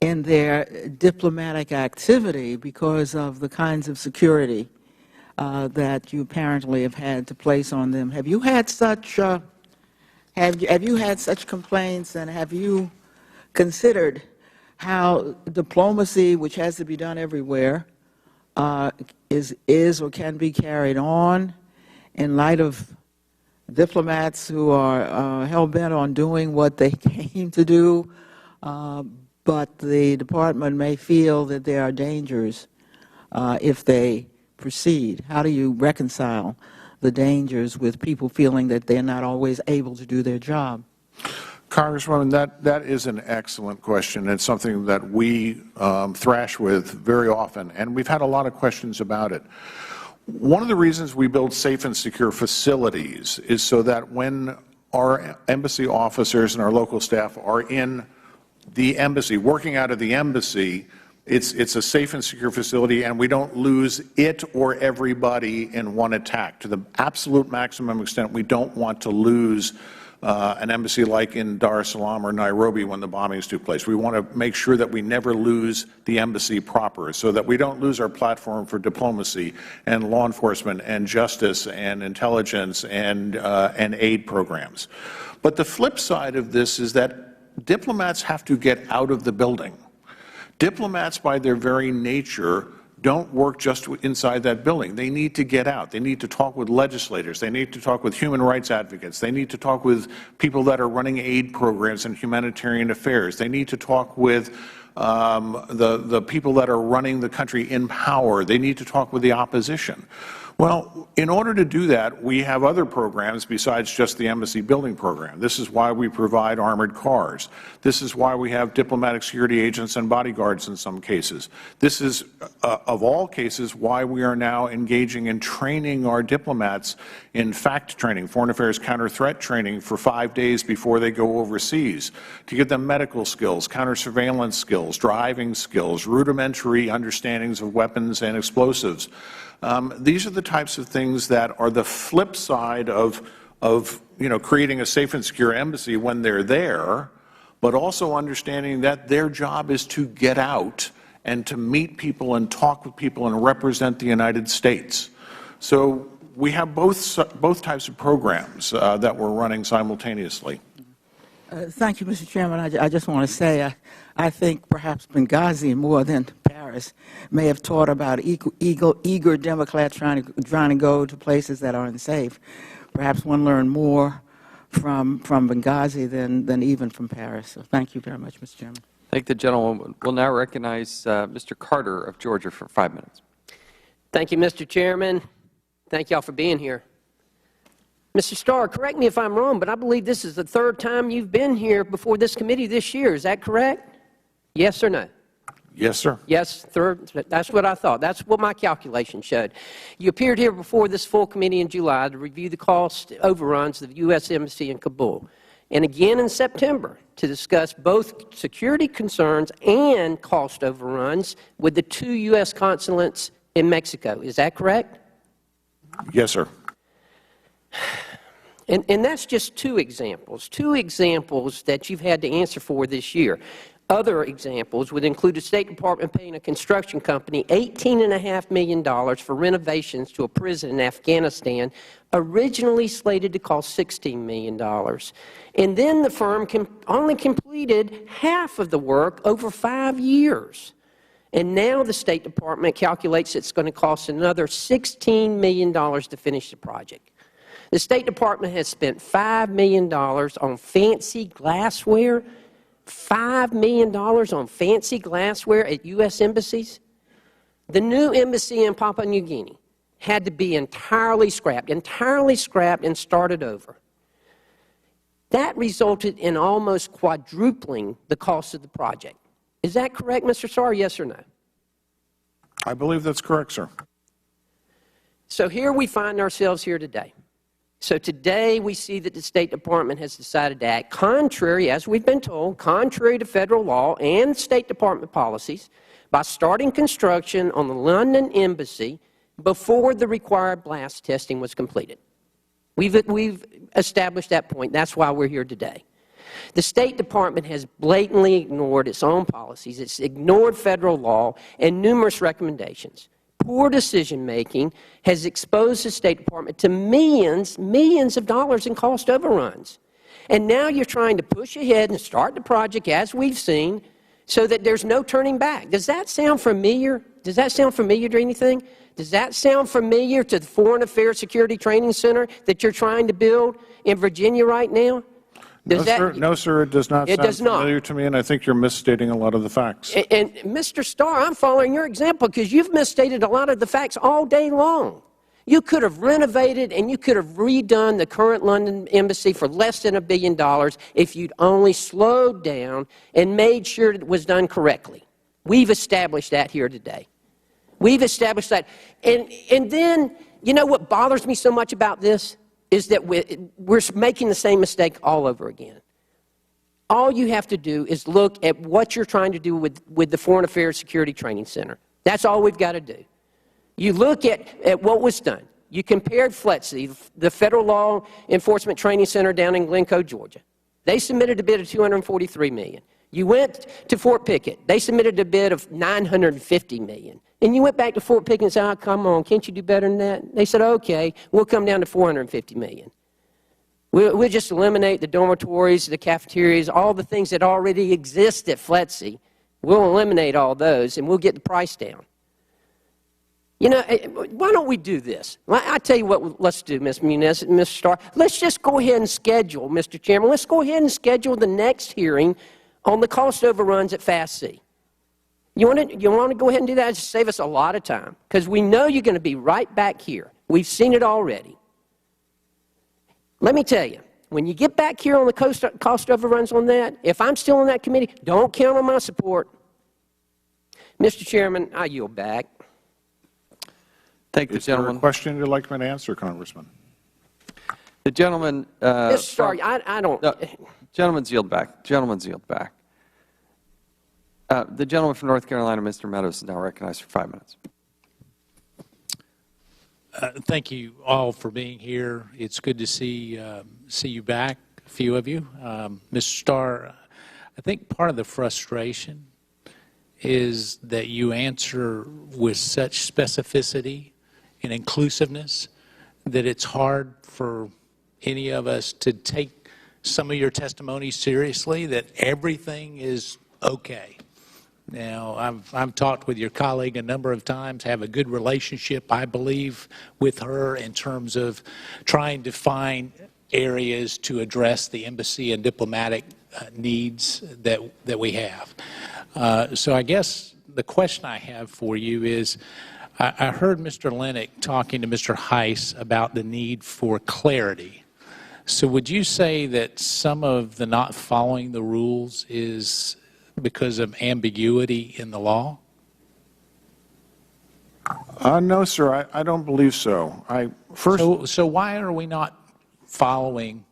L: in their diplomatic activity because of the kinds of security that you apparently have had to place on them. Have you had such have you had such complaints, and have you considered how diplomacy, which has to be done everywhere, is or can be carried on in light of diplomats who are hell-bent on doing what they came to do, but the department may feel that there are dangers if they proceed? How do you reconcile the dangers with people feeling that they're not always able to do their job?
E: Congresswoman, that is an excellent question. It's something that we thrash with very often, and we've had a lot of questions about it. One of the reasons we build safe and secure facilities is so that when our embassy officers and our local staff are in the embassy, working out of the embassy, it's a safe and secure facility, and we don't lose it or everybody in one attack. To the absolute maximum extent, we don't want to lose an embassy like in Dar es Salaam or Nairobi when the bombings took place. We want to make sure that we never lose the embassy proper, so that we don't lose our platform for diplomacy and law enforcement and justice and intelligence and aid programs. But the flip side of this is that diplomats have to get out of the building. Diplomats, by their very nature, don't work just inside that building. They need to get out. They need to talk with legislators. They need to talk with human rights advocates. They need to talk with people that are running aid programs and humanitarian affairs. They need to talk with the people that are running the country in power. They need to talk with the opposition. Well, in order to do that, we have other programs besides just the embassy building program. This is why we provide armored cars. This is why we have diplomatic security agents and bodyguards in some cases. This is, of all cases, why we are now engaging in training our diplomats in fact training, foreign affairs counter-threat training for 5 days before they go overseas, to give them medical skills, counter-surveillance skills, driving skills, rudimentary understandings of weapons and explosives. These are the types of things that are the flip side of creating a safe and secure embassy when they're there, but also understanding that their job is to get out and to meet people and talk with people and represent the United States. So we have both types of programs that we're running simultaneously.
L: Thank you, Mr. Chairman. I just want to say I think perhaps Benghazi more than Paris may have taught about eager Democrats trying to go to places that are unsafe. Perhaps one learned more from Benghazi than even from Paris. So thank you very much, Mr. Chairman.
C: Thank the gentleman. We'll now recognize Mr. Carter of Georgia for 5 minutes.
M: Thank you, Mr. Chairman. Thank you all for being here. Mr. Starr, correct me if I'm wrong, but I believe this is the third time you've been here before this committee this year. Is that correct? Yes or no?
E: Yes, sir.
M: Yes, third. That's what I thought. That's what my calculation showed. You appeared here before this full committee in July to review the cost overruns of the U.S. Embassy in Kabul, and again in September to discuss both security concerns and cost overruns with the 2 U.S. consulates in Mexico. Is that correct?
E: Yes, sir.
M: And that's just two examples that you've had to answer for this year. Other examples would include the State Department paying a construction company $18.5 million for renovations to a prison in Afghanistan, originally slated to cost $16 million. And then the firm only completed half of the work over 5 years. And now the State Department calculates it's going to cost another $16 million to finish the project. The State Department has spent $5 million on fancy glassware, $5 million on fancy glassware at U.S. embassies. The new embassy in Papua New Guinea had to be entirely scrapped and started over. That resulted in almost quadrupling the cost of the project. Is that correct, Mr. Starr, yes or no?
E: I believe that's correct, sir.
M: So here we find ourselves here today. So today we see that the State Department has decided to act contrary, as we've been told, contrary to federal law and State Department policies by starting construction on the London embassy before the required blast testing was completed. We've established that point. That's why we're here today. The State Department has blatantly ignored its own policies. It's ignored federal law and numerous recommendations. Poor decision-making has exposed the State Department to millions of dollars in cost overruns. And now you're trying to push ahead and start the project, as we've seen, so that there's no turning back. Does that sound familiar? Does that sound familiar to anything? Does that sound familiar to the Foreign Affairs Security Training Center that you're trying to build in Virginia right now?
E: No, sir, it does not sound familiar to me, and I think you're misstating a lot of the facts.
M: And Mr. Starr, I'm following your example because you've misstated a lot of the facts all day long. You could have renovated and you could have redone the current London embassy for less than $1 billion if you'd only slowed down and made sure it was done correctly. We've established that here today. We've established that. And then, you know what bothers me so much about this? Is that we're making the same mistake all over again. All you have to do is look at what you're trying to do with the Foreign Affairs Security Training Center. That's all we've got to do. You look at what was done. You compared FLETC, the Federal Law Enforcement Training Center down in Glencoe, Georgia. They submitted a bid of $243 million. You went to Fort Pickett. They submitted a bid of $950 million. And you went back to Fort Pickett and said, oh, come on, can't you do better than that? They said, okay, we'll come down to $450 million. We'll just eliminate the dormitories, the cafeterias, all the things that already exist at FLETC. We'll eliminate all those, and we'll get the price down. You know, why don't we do this? I tell you what, let's do, Ms. Muniz and Mr. Starr. Let's just go ahead and schedule, Mr. Chairman, let's go ahead and schedule the next hearing on the cost overruns at FAST-C. You want to go ahead and do that? Just save us a lot of time, because we know you're going to be right back here. We've seen it already. Let me tell you, when you get back here on the cost overruns on that, if I'm still on that committee, don't count on my support. Mr. Chairman, I yield back.
C: Thank you, gentlemen.
E: Is there a question you'd like me to answer, Congressman?
C: The gentleman.
M: Mr. Starr, I don't.
C: No, gentleman's yield back. Gentleman's yield back. The gentleman from North Carolina, Mr. Meadows, is now recognized for 5 minutes.
N: Thank you all for being here. It's good to see you back, a few of you. Mr. Starr, I think part of the frustration is that you answer with such specificity and inclusiveness that it's hard for any of us to take some of your testimony seriously, that everything is okay? Now, I've talked with your colleague a number of times, have a good relationship, I believe, with her in terms of trying to find areas to address the embassy and diplomatic needs that we have. So I guess the question I have for you is, I heard Mr. Lennox talking to Mr. Heiss about the need for clarity. So would you say that some of the not following the rules is because of ambiguity in the law?
E: No, sir, I don't believe so.
N: So why are we not following?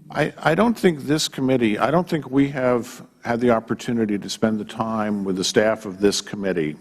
E: I don't think this committee, I don't think we have had the opportunity to spend the time with the staff of this committee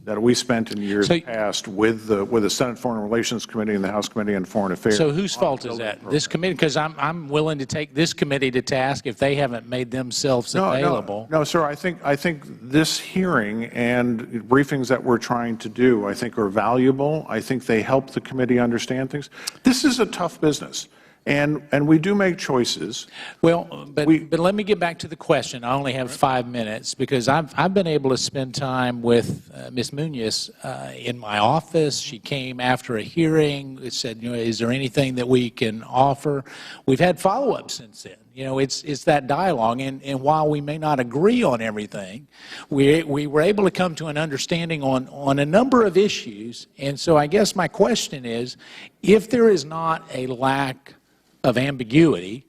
E: that we spent in years past with the Senate Foreign Relations Committee and the House Committee on Foreign Affairs.
N: So whose fault is that? This committee? Because I'm willing to take this committee to task if they haven't made themselves available.
E: No, sir. I think this hearing and briefings that we're trying to do, I think, are valuable. I think they help the committee understand things. This is a tough business. And we do make choices.
N: Well, but let me get back to the question. I only have 5 minutes because I've been able to spend time with Ms. Munoz in my office. She came after a hearing. It said, is there anything that we can offer? We've had follow-up since then. It's that dialogue. And while we may not agree on everything, we were able to come to an understanding on a number of issues. And so I guess my question is, if there is not a lack of ambiguity,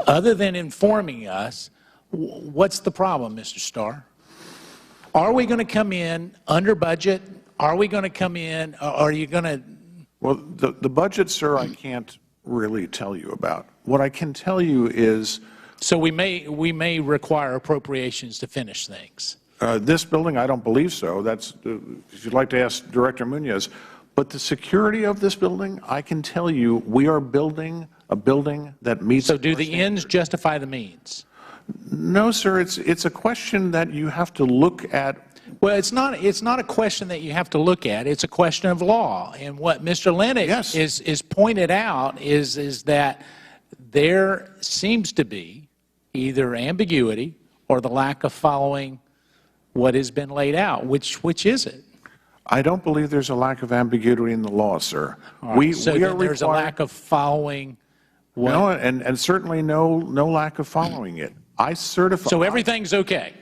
N: other than informing us, what's the problem, Mr. Starr? Are we going to come in under budget? Are we going to come in, are you going to?
E: Well, the budget, sir, I can't really tell you about. What I can tell you is.
N: So we may require appropriations to finish things.
E: This building, I don't believe so. That's, if you'd like to ask Director Munoz. But the security of this building, I can tell you, we are building a building that meets.
N: So do the ends justify the means?
E: No, sir. It's a question that you have to look at.
N: Well, it's not a question that you have to look at. It's a question of law. And what Mr. Lennox is pointed out is that there seems to be either ambiguity or the lack of following what has been laid out. Which is it?
E: I don't believe there's a lack of ambiguity in the law, sir.
N: Right. So there's a lack of following what?
E: No, and certainly no lack of following it. I certify.
N: So everything's okay.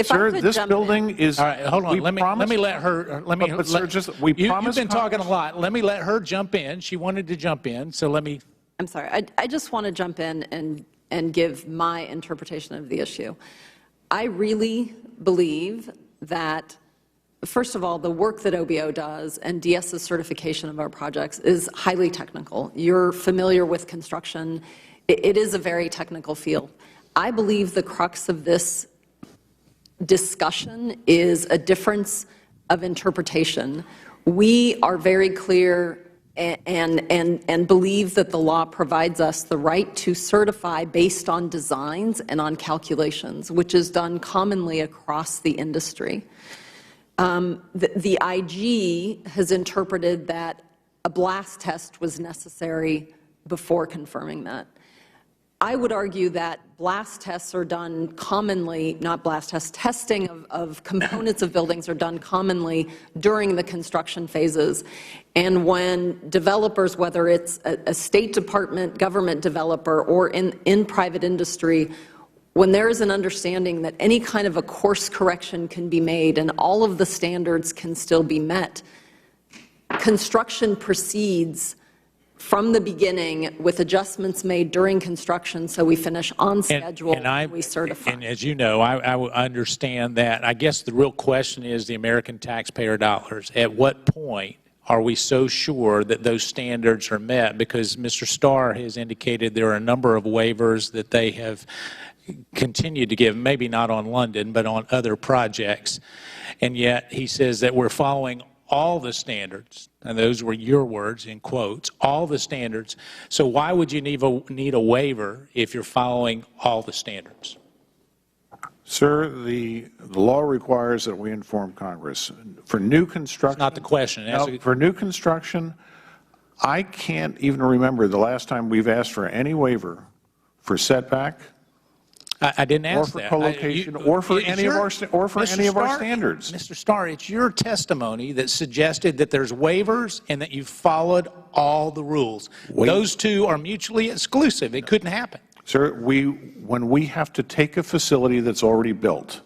E: Sir, this building is.
N: All right, hold on. Let me let her. You've been talking a lot. Let me let her jump in. She wanted to jump in, so let me.
D: I'm sorry. I just want to jump in and give my interpretation of the issue. I really believe that, first of all, the work that OBO does and DS's certification of our projects is highly technical. You're familiar with construction. It is a very technical field. I believe the crux of this discussion is a difference of interpretation. We are very clear and believe that the law provides us the right to certify based on designs and on calculations, which is done commonly across the industry. The IG has interpreted that a blast test was necessary before confirming that. I would argue that blast tests are done commonly, not blast tests, testing of components of buildings are done commonly during the construction phases. And when developers, whether it's a State Department government developer or in private industry, when there is an understanding that any kind of a course correction can be made and all of the standards can still be met, construction proceeds from the beginning with adjustments made during construction so we finish on schedule and we certify.
N: And as you know, I understand that. I guess the real question is the American taxpayer dollars. At what point are we so sure that those standards are met? Because Mr. Starr has indicated there are a number of waivers that they have continued to give, maybe not on London, but on other projects. And yet he says that we're following all the standards, and those were your words in quotes, all the standards. So why would you need a waiver if you're following all the standards?
E: Sir, the law requires that we inform Congress. For new construction.
N: That's not the question.
E: No, for new construction, I can't even remember the last time we've asked for any waiver for setback.
N: I didn't ask
E: that.
N: that.
E: Or for co-location, or for any of our standards.
N: Mr. Starr, it's your testimony that suggested that there's waivers and that you followed all the rules. Those two are mutually exclusive. It couldn't happen.
E: Sir, when we have to take a facility that's already built,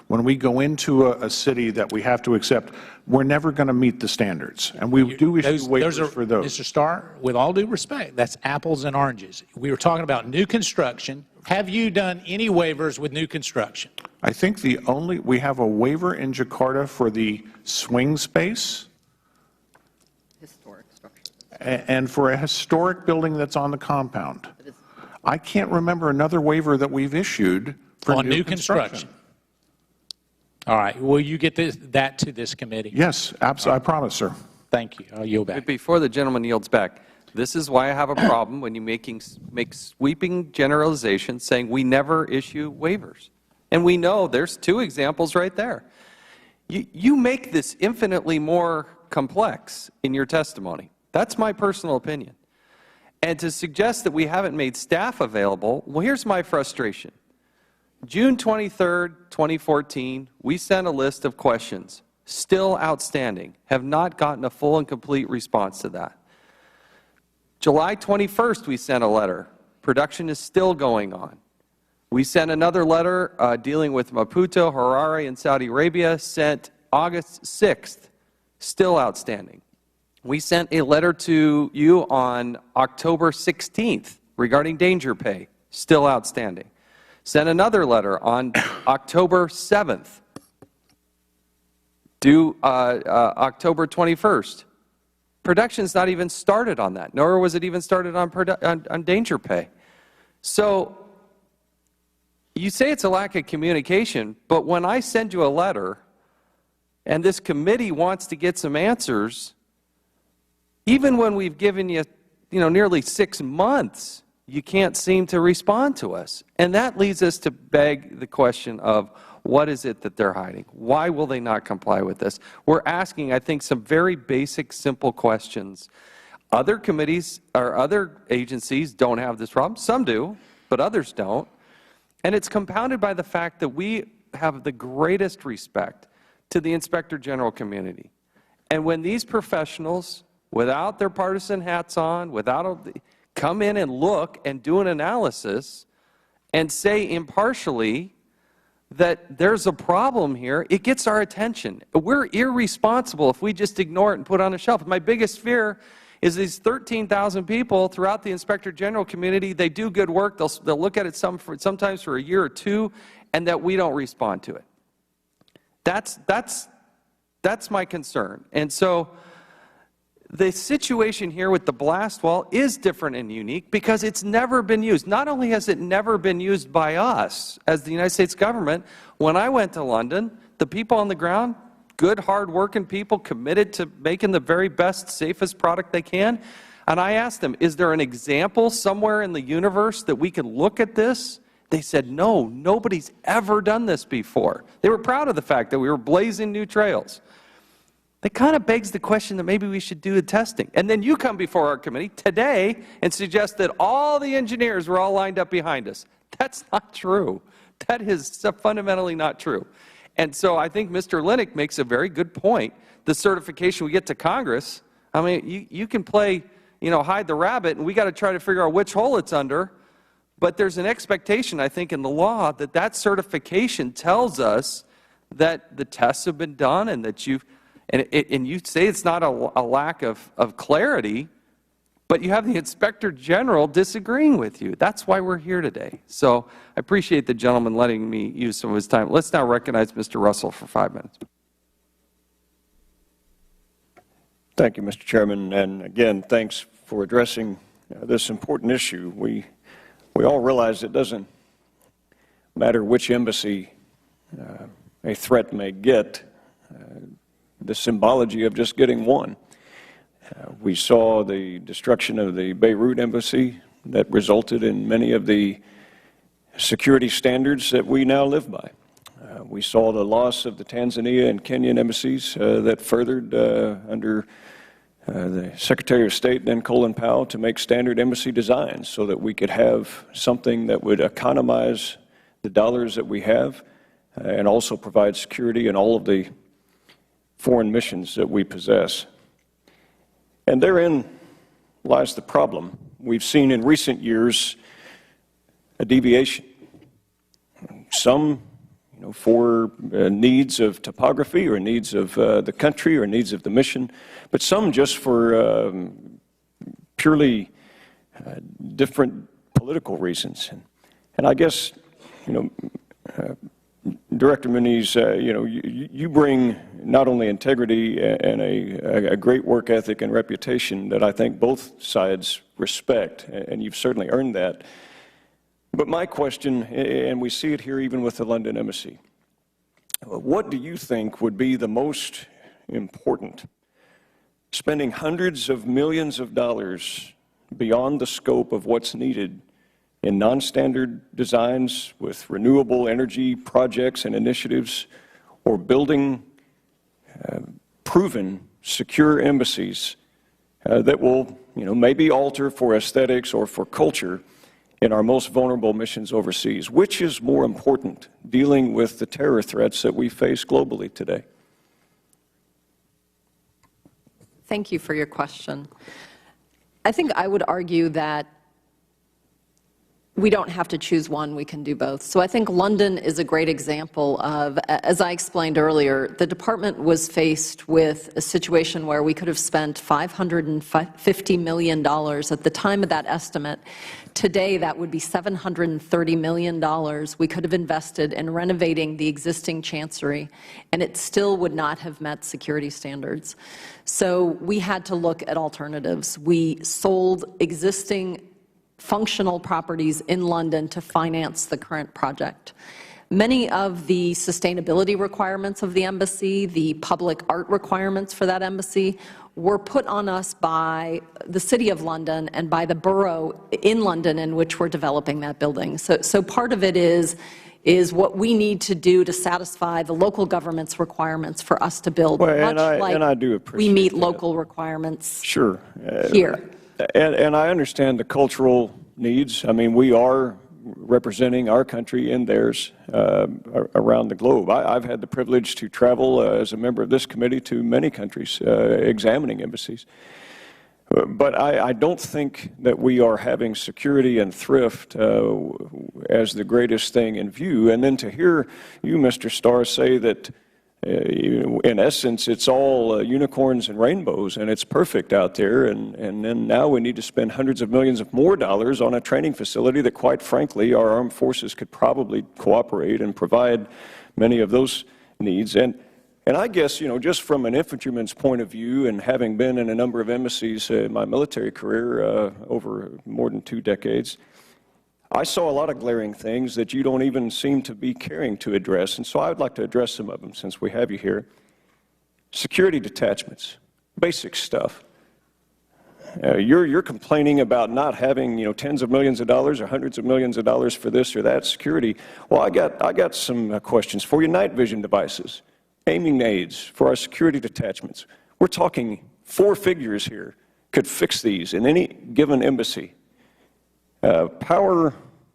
E: when we go into a city that we have to accept, we're never going to meet the standards, and we do issue waivers for those.
N: Mr. Starr, with all due respect, that's apples and oranges. We were talking about new construction. Have you done any waivers with new construction?
E: I think we have a waiver in Jakarta for the swing space.
D: Historic structure.
E: And for a historic building that's on the compound. I can't remember another waiver that we've issued for new construction.
N: All right. Will you get that to this committee?
E: Yes, absolutely. I promise, sir.
N: Thank you. I'll yield back.
C: Before the gentleman yields back, this is why I have a problem when you make sweeping generalizations saying we never issue waivers. And we know there's two examples right there. You make this infinitely more complex in your testimony. That's my personal opinion. And to suggest that we haven't made staff available, well, here's my frustration. June 23rd, 2014, we sent a list of questions, still outstanding, have not gotten a full and complete response to that. July 21st, we sent a letter. Production is still going on. We sent another letter dealing with Maputo, Harare, and Saudi Arabia, sent August 6th, still outstanding. We sent a letter to you on October 16th regarding danger pay, still outstanding. Sent another letter on October 7th, due October 21st. Production's not even started on that, nor was it even started on danger pay. So you say it's a lack of communication, but when I send you a letter and this committee wants to get some answers, even when we've given you, nearly 6 months, you can't seem to respond to us. And that leads us to beg the question of, what is it that they're hiding? Why will they not comply with this? We're asking, I think, some very basic, simple questions. Other committees or other agencies don't have this problem. Some do, but others don't. And it's compounded by the fact that we have the greatest respect to the Inspector General community. And when these professionals, without their partisan hats on, come in and look and do an analysis and say impartially that there's a problem here, it gets our attention. We're irresponsible if we just ignore it and put it on a shelf. My biggest fear is these 13,000 people throughout the Inspector General community, they do good work, they'll look at it sometimes for a year or two, and that we don't respond to it. That's my concern. And so the situation here with the blast wall is different and unique because it's never been used. Not only has it never been used by us as the United States government, when I went to London, the people on the ground, good, hard-working people committed to making the very best, safest product they can, and I asked them, is there an example somewhere in the universe that we can look at this? They said, no, nobody's ever done this before. They were proud of the fact that we were blazing new trails. That kind of begs the question that maybe we should do the testing. And then you come before our committee today and suggest that all the engineers were all lined up behind us. That's not true. That is fundamentally not true. And so I think Mr. Linick makes a very good point. The certification we get to Congress, I mean, you can play, hide the rabbit, and we got to try to figure out which hole it's under. But there's an expectation, I think, in the law that that certification tells us that the tests have been done and that you've and you say it's not a lack of clarity, but you have the Inspector General disagreeing with you. That's why we're here today. So I appreciate the gentleman letting me use some of his time. Let's now recognize Mr. Russell for 5 minutes.
O: Thank you, Mr. Chairman. And again, thanks for addressing this important issue. We all realize it doesn't matter which embassy a threat may get, the symbology of just getting one. We saw the destruction of the Beirut embassy that resulted in many of the security standards that we now live by. We saw the loss of the Tanzania and Kenyan embassies that furthered under the Secretary of State, then Colin Powell, to make standard embassy designs so that we could have something that would economize the dollars that we have and also provide security in all of the foreign missions that we possess. And therein lies the problem. We've seen in recent years a deviation. Some for needs of topography or needs of the country or needs of the mission, but some just for purely different political reasons. And I guess, Director Muniz, you bring not only integrity and a great work ethic and reputation that I think both sides respect, and you've certainly earned that. But my question, and we see it here even with the London Embassy, what do you think would be the most important? Spending hundreds of millions of dollars beyond the scope of what's needed in non-standard designs with renewable energy projects and initiatives, or building proven, secure embassies that will, maybe alter for aesthetics or for culture in our most vulnerable missions overseas? Which is more important, dealing with the terror threats that we face globally today?
D: Thank you for your question. I think I would argue that we don't have to choose one, we can do both. So I think London is a great example of, as I explained earlier, the department was faced with a situation where we could have spent $550 million at the time of that estimate. Today, that would be $730 million we could have invested in renovating the existing chancery, and it still would not have met security standards. So we had to look at alternatives. We sold existing functional properties in London to finance the current project. Many of the sustainability requirements of the embassy, the public art requirements for that embassy, were put on us by the City of London and by the borough in London in which we're developing that building. So part of it is what we need to do to satisfy the local government's requirements for us to build,
O: well,
D: much
O: and I do appreciate
D: we meet
O: that.
D: Local requirements
O: Sure.
D: here.
O: And I understand the cultural needs. I mean, we are representing our country in theirs around the globe. I've had the privilege to travel as a member of this committee to many countries examining embassies. But I don't think that we are having security and thrift as the greatest thing in view. And then to hear you, Mr. Starr, say that in essence, it's all unicorns and rainbows, and it's perfect out there, and then now we need to spend hundreds of millions of more dollars on a training facility that, quite frankly, our armed forces could probably cooperate and provide many of those needs. And I guess, just from an infantryman's point of view, and having been in a number of embassies in my military career over more than 2 decades, I saw a lot of glaring things that you don't even seem to be caring to address, and so I would like to address some of them since we have you here. Security detachments, basic stuff. You're complaining about not having, tens of millions of dollars or hundreds of millions of dollars for this or that security. Well, I got some questions for your night vision devices, aiming aids for our security detachments. We're talking 4 figures here could fix these in any given embassy. Power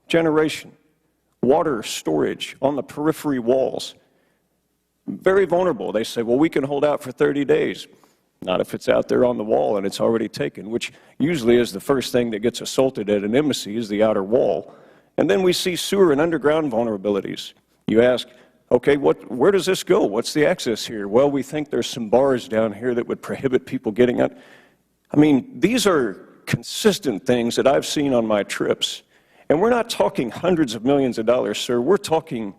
O: generation, water storage on the periphery walls. Very vulnerable. They say, well, we can hold out for 30 days. Not if it's out there on the wall and it's already taken, which usually is the first thing that gets assaulted at an embassy is the outer wall. And then we see sewer and underground vulnerabilities. You ask, okay, where does this go? What's the access here? Well, we think there's some bars down here that would prohibit people getting out. I mean, these are consistent things that I've seen on my trips. And we're not talking hundreds of millions of dollars, sir. We're talking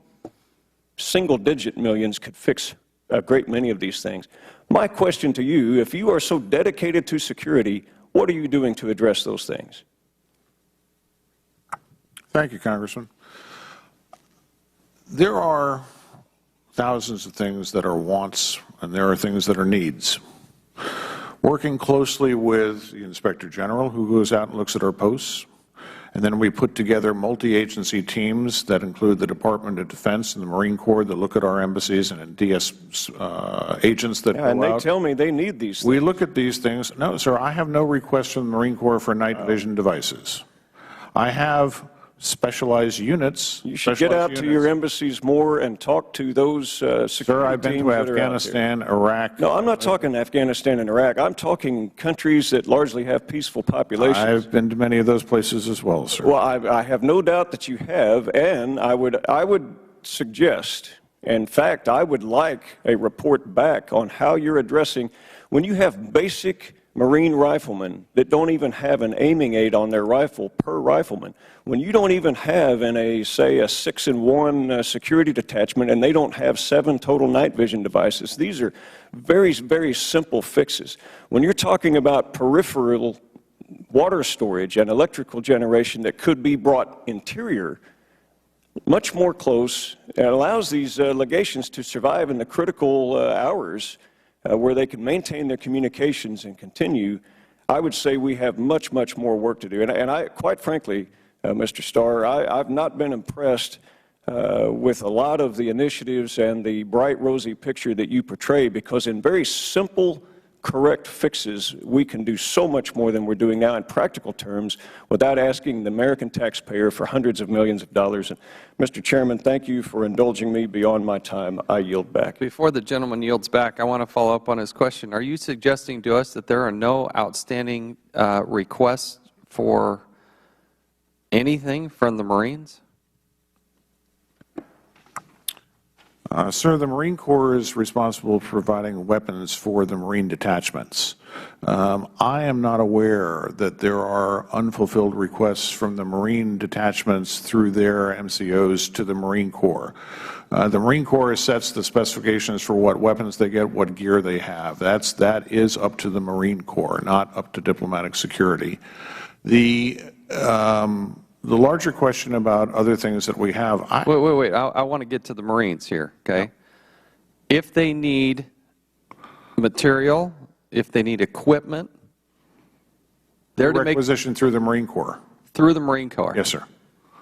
O: single-digit millions could fix a great many of these things. My question to you, if you are so dedicated to security, what are you doing to address those things?
E: Thank you, Congressman. There are thousands of things that are wants, and there are things that are needs. Working closely with the Inspector General, who goes out and looks at our posts, And then we put together multi-agency teams that include the Department of Defense and the Marine Corps that look at our embassies and DS agents that go out.
O: And they tell me they need these things.
E: We look at these things. No, sir, I have no request from the Marine Corps for night vision devices. I have specialized units.
O: You should get out to your embassies more and talk to those security teams.
E: Sir, I've been to Afghanistan, Iraq.
O: No, I'm not talking Afghanistan and Iraq. I'm talking countries that largely have peaceful populations.
E: I've been to many of those places as well, sir.
O: Well, I have no doubt that you have, and I would suggest, in fact, I would like a report back on how you're addressing, when you have basic Marine riflemen that don't even have an aiming aid on their rifle per rifleman, when you don't even have in a, say, a 6-in-1 security detachment and they don't have 7 total night vision devices. These are very, very simple fixes. When you're talking about peripheral water storage and electrical generation that could be brought interior, much more close, and allows these legations to survive in the critical hours where they can maintain their communications and continue, I would say we have much, much more work to do. And I, quite frankly, Mr. Starr, I've not been impressed with a lot of the initiatives and the bright, rosy picture that you portray, because in very simple, correct fixes, we can do so much more than we're doing now in practical terms without asking the American taxpayer for hundreds of millions of dollars. And, Mr. Chairman, thank you for indulging me beyond my time. I yield back.
C: Before the gentleman yields back, I want to follow up on his question. Are you suggesting to us that there are no outstanding requests for anything from the Marines?
E: Sir, the Marine Corps is responsible for providing weapons for the Marine detachments. I am not aware that there are unfulfilled requests from the Marine detachments through their MCOs to the Marine Corps. The Marine Corps sets the specifications for what weapons they get, what gear they have. That is up to the Marine Corps, not up to diplomatic security. The larger question about other things that we have.
C: Wait. I want to get to the Marines here, okay? Yeah. If they need material, if they need equipment, they're to make
E: requisition through the Marine Corps.
C: Through the Marine Corps?
E: Yes, sir.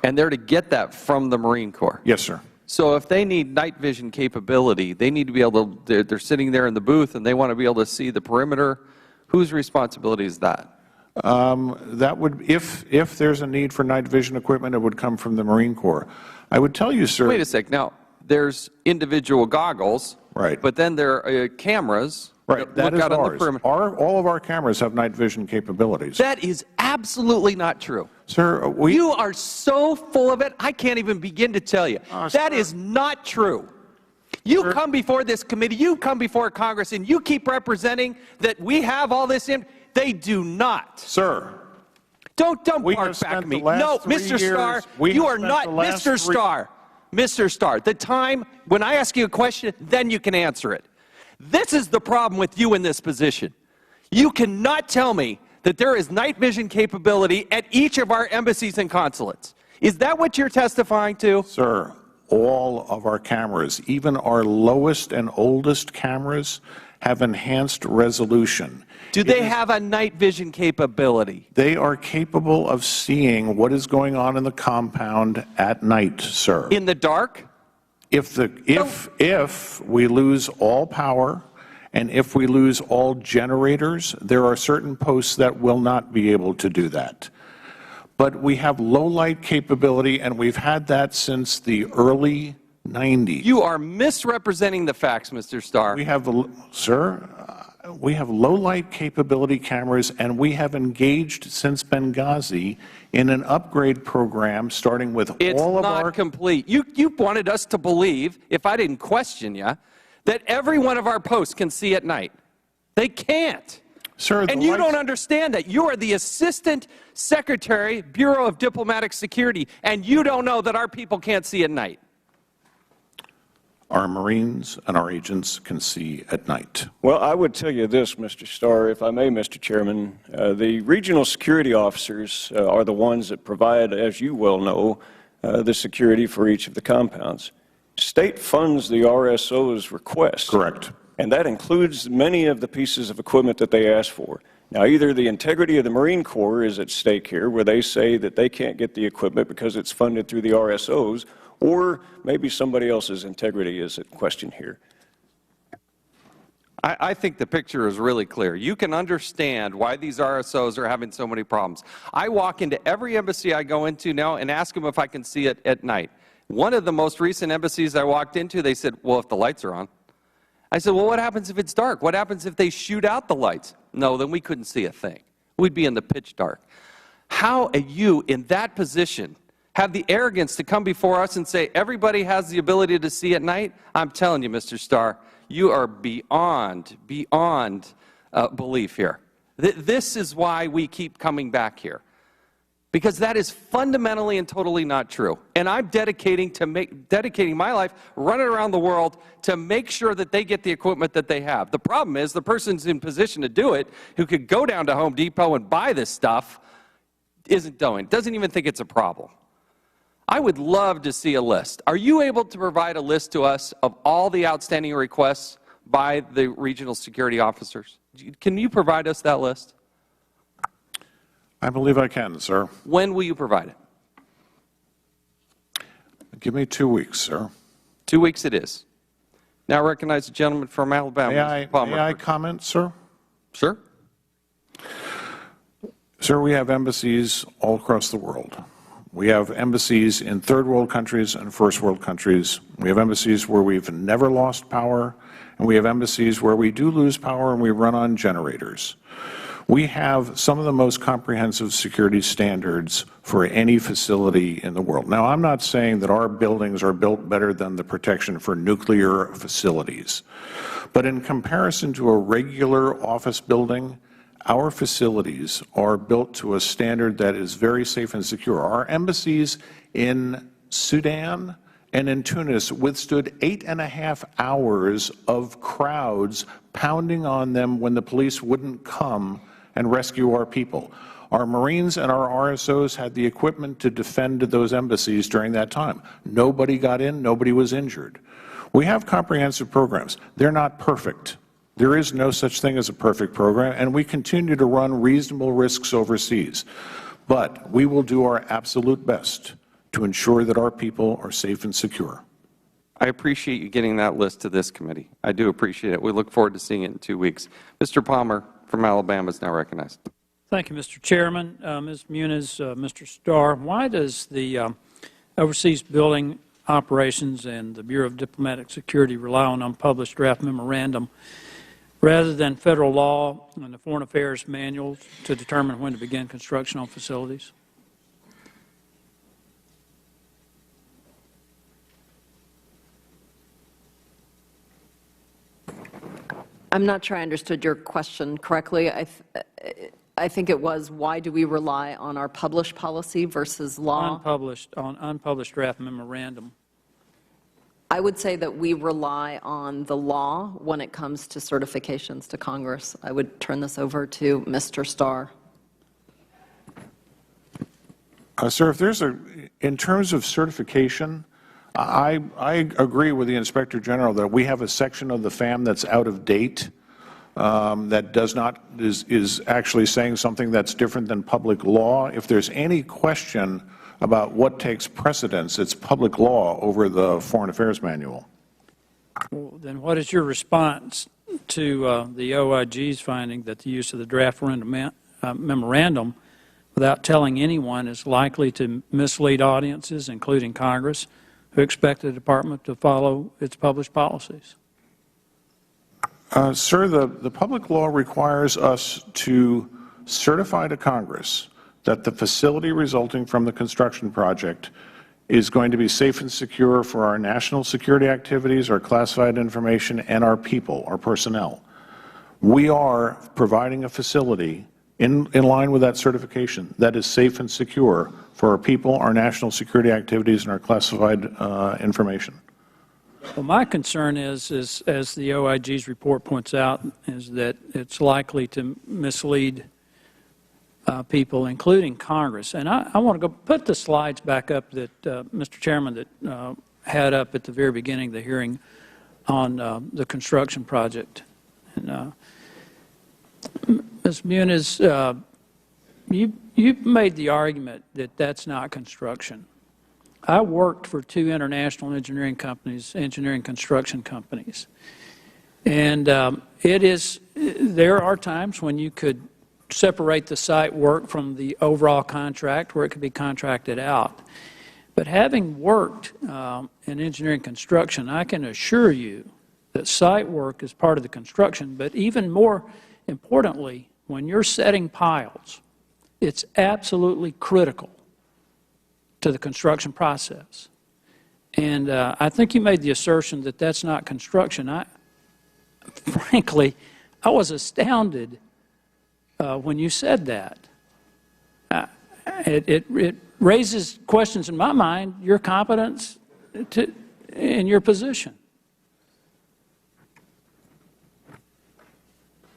C: And they're to get that from the Marine Corps?
E: Yes, sir.
C: So if they need night vision capability, they need to be able to, they're sitting there in the booth and they want to be able to see the perimeter. Whose responsibility is that?
E: That would, if there's a need for night vision equipment, it would come from the Marine Corps. I would tell you, sir.
C: Wait a sec. Now, there's individual goggles.
E: Right.
C: But then there are cameras.
E: Right. That is ours. All of our cameras have night vision capabilities.
C: That is absolutely not true.
E: Sir,
C: you are so full of it, I can't even begin to tell you. That is not true. You come before this committee, you come before Congress, and you keep representing that we have all this in. They do not.
E: Sir.
C: Don't bark back at me. No, Mr. Starr, you are not Mr. Starr. Mr. Starr, the time when I ask you a question, then you can answer it. This is the problem with you in this position. You cannot tell me that there is night vision capability at each of our embassies and consulates. Is that what you're testifying to?
E: Sir, all of our cameras, even our lowest and oldest cameras, have enhanced resolution.
C: Do they have a night vision capability?
E: They are capable of seeing what is going on in the compound at night, sir.
C: In the dark?
E: If we lose all power and if we lose all generators, there are certain posts that will not be able to do that. But we have low light capability, and we've had that since the early 90s.
C: You are misrepresenting the facts, Mr. Starr.
E: We have, sir, we have low light capability cameras, and we have engaged since Benghazi in an upgrade program starting with all of our...
C: It's not complete. You wanted us to believe, if I didn't question you, that every one of our posts can see at night. They can't.
E: Sir,
C: and you don't understand that. You are the Assistant Secretary, Bureau of Diplomatic Security, and you don't know that our people can't see at night.
E: Our Marines and our agents can see at night.
O: Well, I would tell you this, Mr. Starr, if I may, Mr. Chairman. The regional security officers are the ones that provide, as you well know, the security for each of the compounds. State funds the RSO's request.
E: Correct.
O: And that includes many of the pieces of equipment that they ask for. Now, either the integrity of the Marine Corps is at stake here, where they say that they can't get the equipment because it's funded through the RSOs, or maybe somebody else's integrity is at question here.
C: I think the picture is really clear. You can understand why these RSOs are having so many problems. I walk into every embassy I go into now and ask them if I can see it at night. One of the most recent embassies I walked into, they said, well, if the lights are on. I said, well, what happens if it's dark? What happens if they shoot out the lights? No, then we couldn't see a thing. We'd be in the pitch dark. How are you in that position have the arrogance to come before us and say everybody has the ability to see at night? I'm telling you, Mr. Starr, you are beyond belief here. This is why we keep coming back here, because that is fundamentally and totally not true. And I'm dedicating my life running around the world to make sure that they get the equipment that they have. The problem is the person's in position to do it, who could go down to Home Depot and buy this stuff, isn't doing. Doesn't even think it's a problem. I would love to see a list. Are you able to provide a list to us of all the outstanding requests by the regional security officers? Can you provide us that list?
E: I believe I can, sir.
C: When will you provide it?
E: Give me 2 weeks, sir.
C: 2 weeks it is. Now I recognize the gentleman from Alabama.
E: May I comment, sir?
C: Sure.
E: Sir, we have embassies all across the world. We have embassies in third world countries and first world countries. We have embassies where we've never lost power, and we have embassies where we do lose power and we run on generators. We have some of the most comprehensive security standards for any facility in the world. Now, I'm not saying that our buildings are built better than the protection for nuclear facilities, but in comparison to a regular office building, our facilities are built to a standard that is very safe and secure. Our embassies in Sudan and in Tunis withstood 8.5 hours of crowds pounding on them when the police wouldn't come and rescue our people. Our Marines and our RSOs had the equipment to defend those embassies during that time. Nobody got in, nobody was injured. We have comprehensive programs. They're not perfect. There is no such thing as a perfect program, and we continue to run reasonable risks overseas. But we will do our absolute best to ensure that our people are safe and secure.
C: I appreciate you getting that list to this committee. I do appreciate it. We look forward to seeing it in 2 weeks. Mr. Palmer from Alabama is now recognized.
P: Thank you, Mr. Chairman. Ms. Muniz, Mr. Starr, why does the Overseas Building Operations and the Bureau of Diplomatic Security rely on unpublished draft memorandum rather than federal law and the Foreign Affairs manuals to determine when to begin construction on facilities?
D: I'm not sure I understood your question correctly. I think it was, why do we rely on our published policy versus law?
P: Unpublished draft memorandum.
D: I would say that we rely on the law when it comes to certifications to Congress. I would turn this over to Mr. Starr.
E: Sir, if there's in terms of certification, I agree with the Inspector General that we have a section of the FAM that's out of date, that is actually saying something that's different than public law. If there's any question about what takes precedence, it's public law over the Foreign Affairs Manual.
P: Well, then what is your response to the OIG's finding that the use of the draft memorandum without telling anyone is likely to mislead audiences, including Congress, who expect the Department to follow its published policies?
E: Sir, the public law requires us to certify to Congress that the facility resulting from the construction project is going to be safe and secure for our national security activities, our classified information, and our people, our personnel. We are providing a facility in line with that certification that is safe and secure for our people, our national security activities, and our classified information.
P: Well, my concern is, as the OIG's report points out, is that it's likely to mislead people, including Congress. And I want to go put the slides back up that Mr. Chairman that had up at the very beginning of the hearing on the construction project. And Ms. Muniz, you've made the argument that that's not construction. I worked for 2 international engineering companies, engineering construction companies. And there are times when you could separate the site work from the overall contract where it could be contracted out. But having worked in engineering construction, I can assure you that site work is part of the construction, but even more importantly, when you're setting piles, it's absolutely critical to the construction process. And I think you made the assertion that that's not construction. Frankly, I was astounded when you said that. It raises questions in my mind, your competence in your position.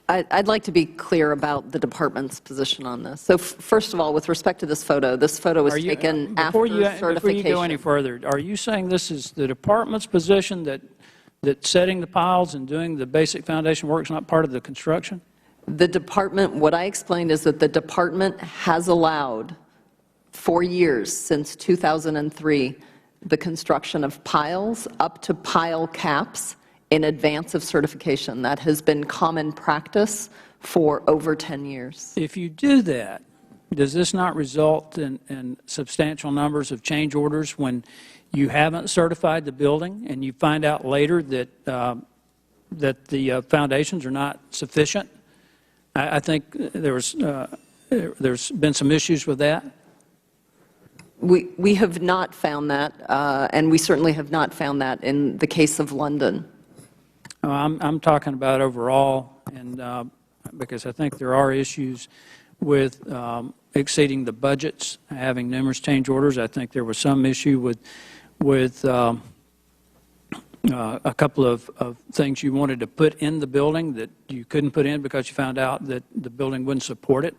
D: I'd like to be clear about the Department's position on this. So first of all, with respect to this photo was taken after certification.
P: Before you go any further, are you saying this is the Department's position that setting the piles and doing the basic foundation work is not part of the construction?
D: The Department, what I explained is that the Department has allowed for years, since 2003, the construction of piles up to pile caps in advance of certification. That has been common practice for over 10 years.
P: If you do that, does this not result in substantial numbers of change orders when you haven't certified the building and you find out later that the foundations are not sufficient? I think there's been some issues with that.
D: We have not found that, and we certainly have not found that in the case of London.
P: I'm talking about overall, and because I think there are issues with exceeding the budgets, having numerous change orders. I think there was some issue with a couple of things you wanted to put in the building that you couldn't put in because you found out that the building wouldn't support it.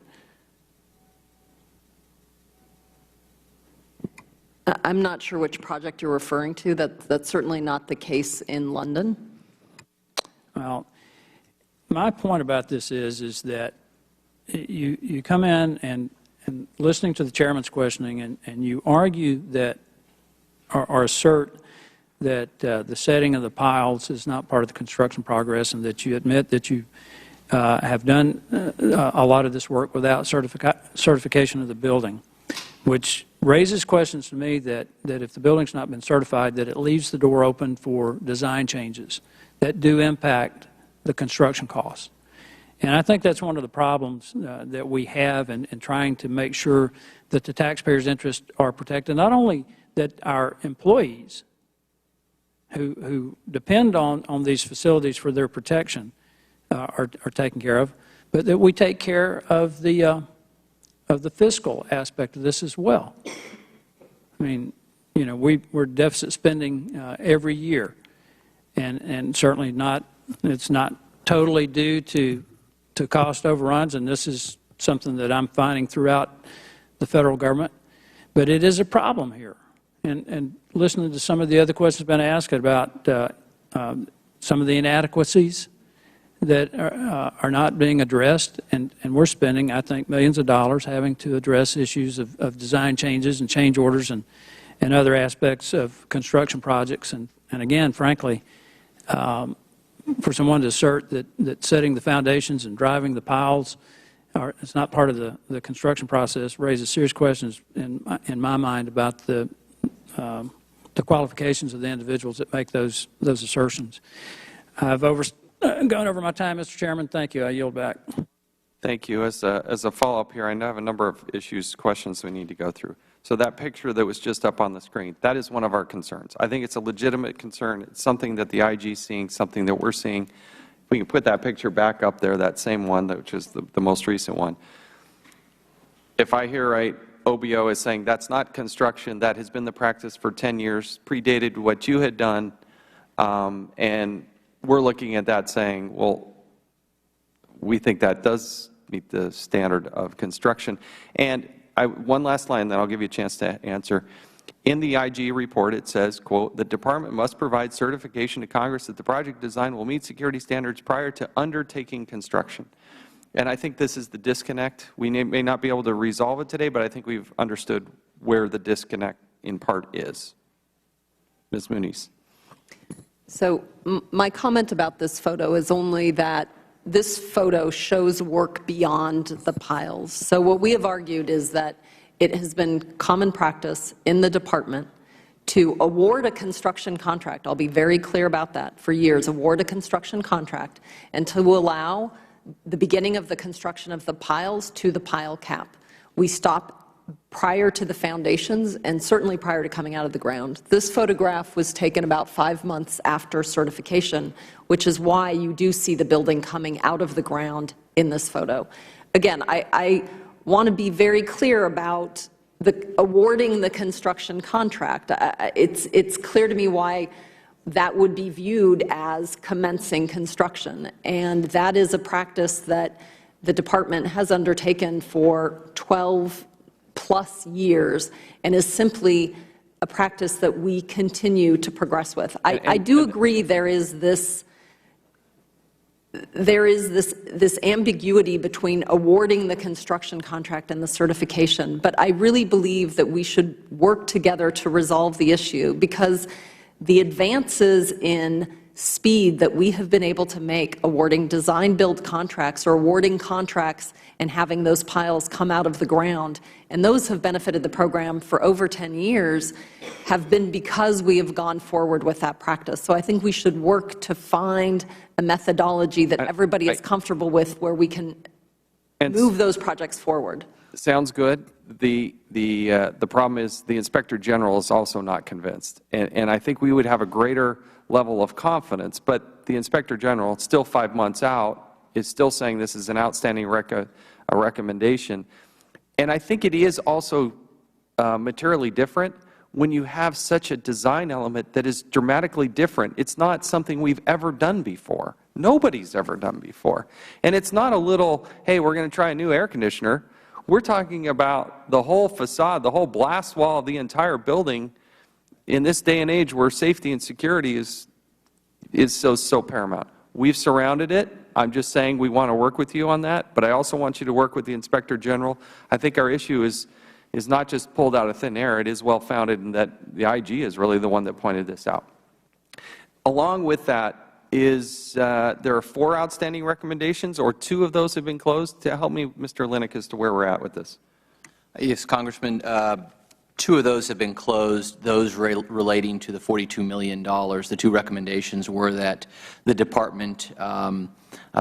D: I'm not sure which project you're referring to. That's certainly not the case in London.
P: Well, my point about this is that you come in and listening to the chairman's questioning and you argue that or assert that the setting of the piles is not part of the construction progress and that you admit that you have done a lot of this work without certification of the building, which raises questions to me that if the building's not been certified, that it leaves the door open for design changes that do impact the construction costs. And I think that's one of the problems that we have in trying to make sure that the taxpayers' interests are protected, not only that our employees who depend on these facilities for their protection are taken care of, but that we take care of the fiscal aspect of this as well. I mean, you know, we're deficit spending every year, and certainly it's not totally due to cost overruns, and this is something that I'm finding throughout the federal government, but it is a problem here. And listening to some of the other questions been asked about some of the inadequacies that are not being addressed, and we're spending, I think, millions of dollars having to address issues of design changes and change orders and other aspects of construction projects. And again, frankly, for someone to assert that setting the foundations and driving the piles it's not part of the construction process raises serious questions in my mind about the qualifications of the individuals that make those assertions. I've gone over my time, Mr. Chairman. Thank you. I yield back.
C: Thank you. As a follow-up here, I know I have a number of questions we need to go through. So that picture that was just up on the screen, that is one of our concerns. I think it's a legitimate concern. It's something that the IG is seeing, something that we're seeing. If we can put that picture back up there, that same one, which is the most recent one. If I hear right, OBO is saying that's not construction. That has been the practice for 10 years, predated what you had done, and we're looking at that saying, well, we think that does meet the standard of construction. And one last line, then I'll give you a chance to answer. In the IG report, it says, quote, the Department must provide certification to Congress that the project design will meet security standards prior to undertaking construction. And I think this is the disconnect. We may not be able to resolve it today, but I think we've understood where the disconnect in part is. Ms. Muniz.
D: So my comment about this photo is only that this photo shows work beyond the piles. So what we have argued is that it has been common practice in the department to award a construction contract. I'll be very clear about that. For years, award a construction contract and to allow the beginning of the construction of the piles to the pile cap. We stop prior to the foundations and certainly prior to coming out of the ground. This photograph was taken about 5 months after certification, which is why you do see the building coming out of the ground in this photo. Again, I want to be very clear about awarding the construction contract. It's clear to me why that would be viewed as commencing construction, and that is a practice that the department has undertaken for 12+ years and is simply a practice that we continue to progress with. I do agree there is this ambiguity between awarding the construction contract and the certification, but I really believe that we should work together to resolve the issue, because the advances in speed that we have been able to make awarding design-build contracts or awarding contracts and having those piles come out of the ground, and those have benefited the program for over 10 years, have been because we have gone forward with that practice. So I think we should work to find a methodology that everybody is comfortable with where we can move those projects forward.
C: Sounds good. The problem is the Inspector General is also not convinced. And I think we would have a greater level of confidence, but the Inspector General, still 5 months out, is still saying this is an outstanding recommendation. And I think it is also materially different when you have such a design element that is dramatically different. It's not something we've ever done before. Nobody's ever done before. And it's not a little, hey, we're going to try a new air conditioner. We're talking about the whole facade, the whole blast wall of the entire building in this day and age where safety and security is so paramount. We've surrounded it. I'm just saying we want to work with you on that, but I also want you to work with the Inspector General. I think our issue is not just pulled out of thin air. It is well-founded in that the IG is really the one that pointed this out. Along with that, there are 4 outstanding recommendations, or 2 of those have been closed. To help me, Mr. Linick, as to where we're at with this.
F: Yes, Congressman. 2 of those have been closed, those relating to the $42 million. The 2 recommendations were that the Department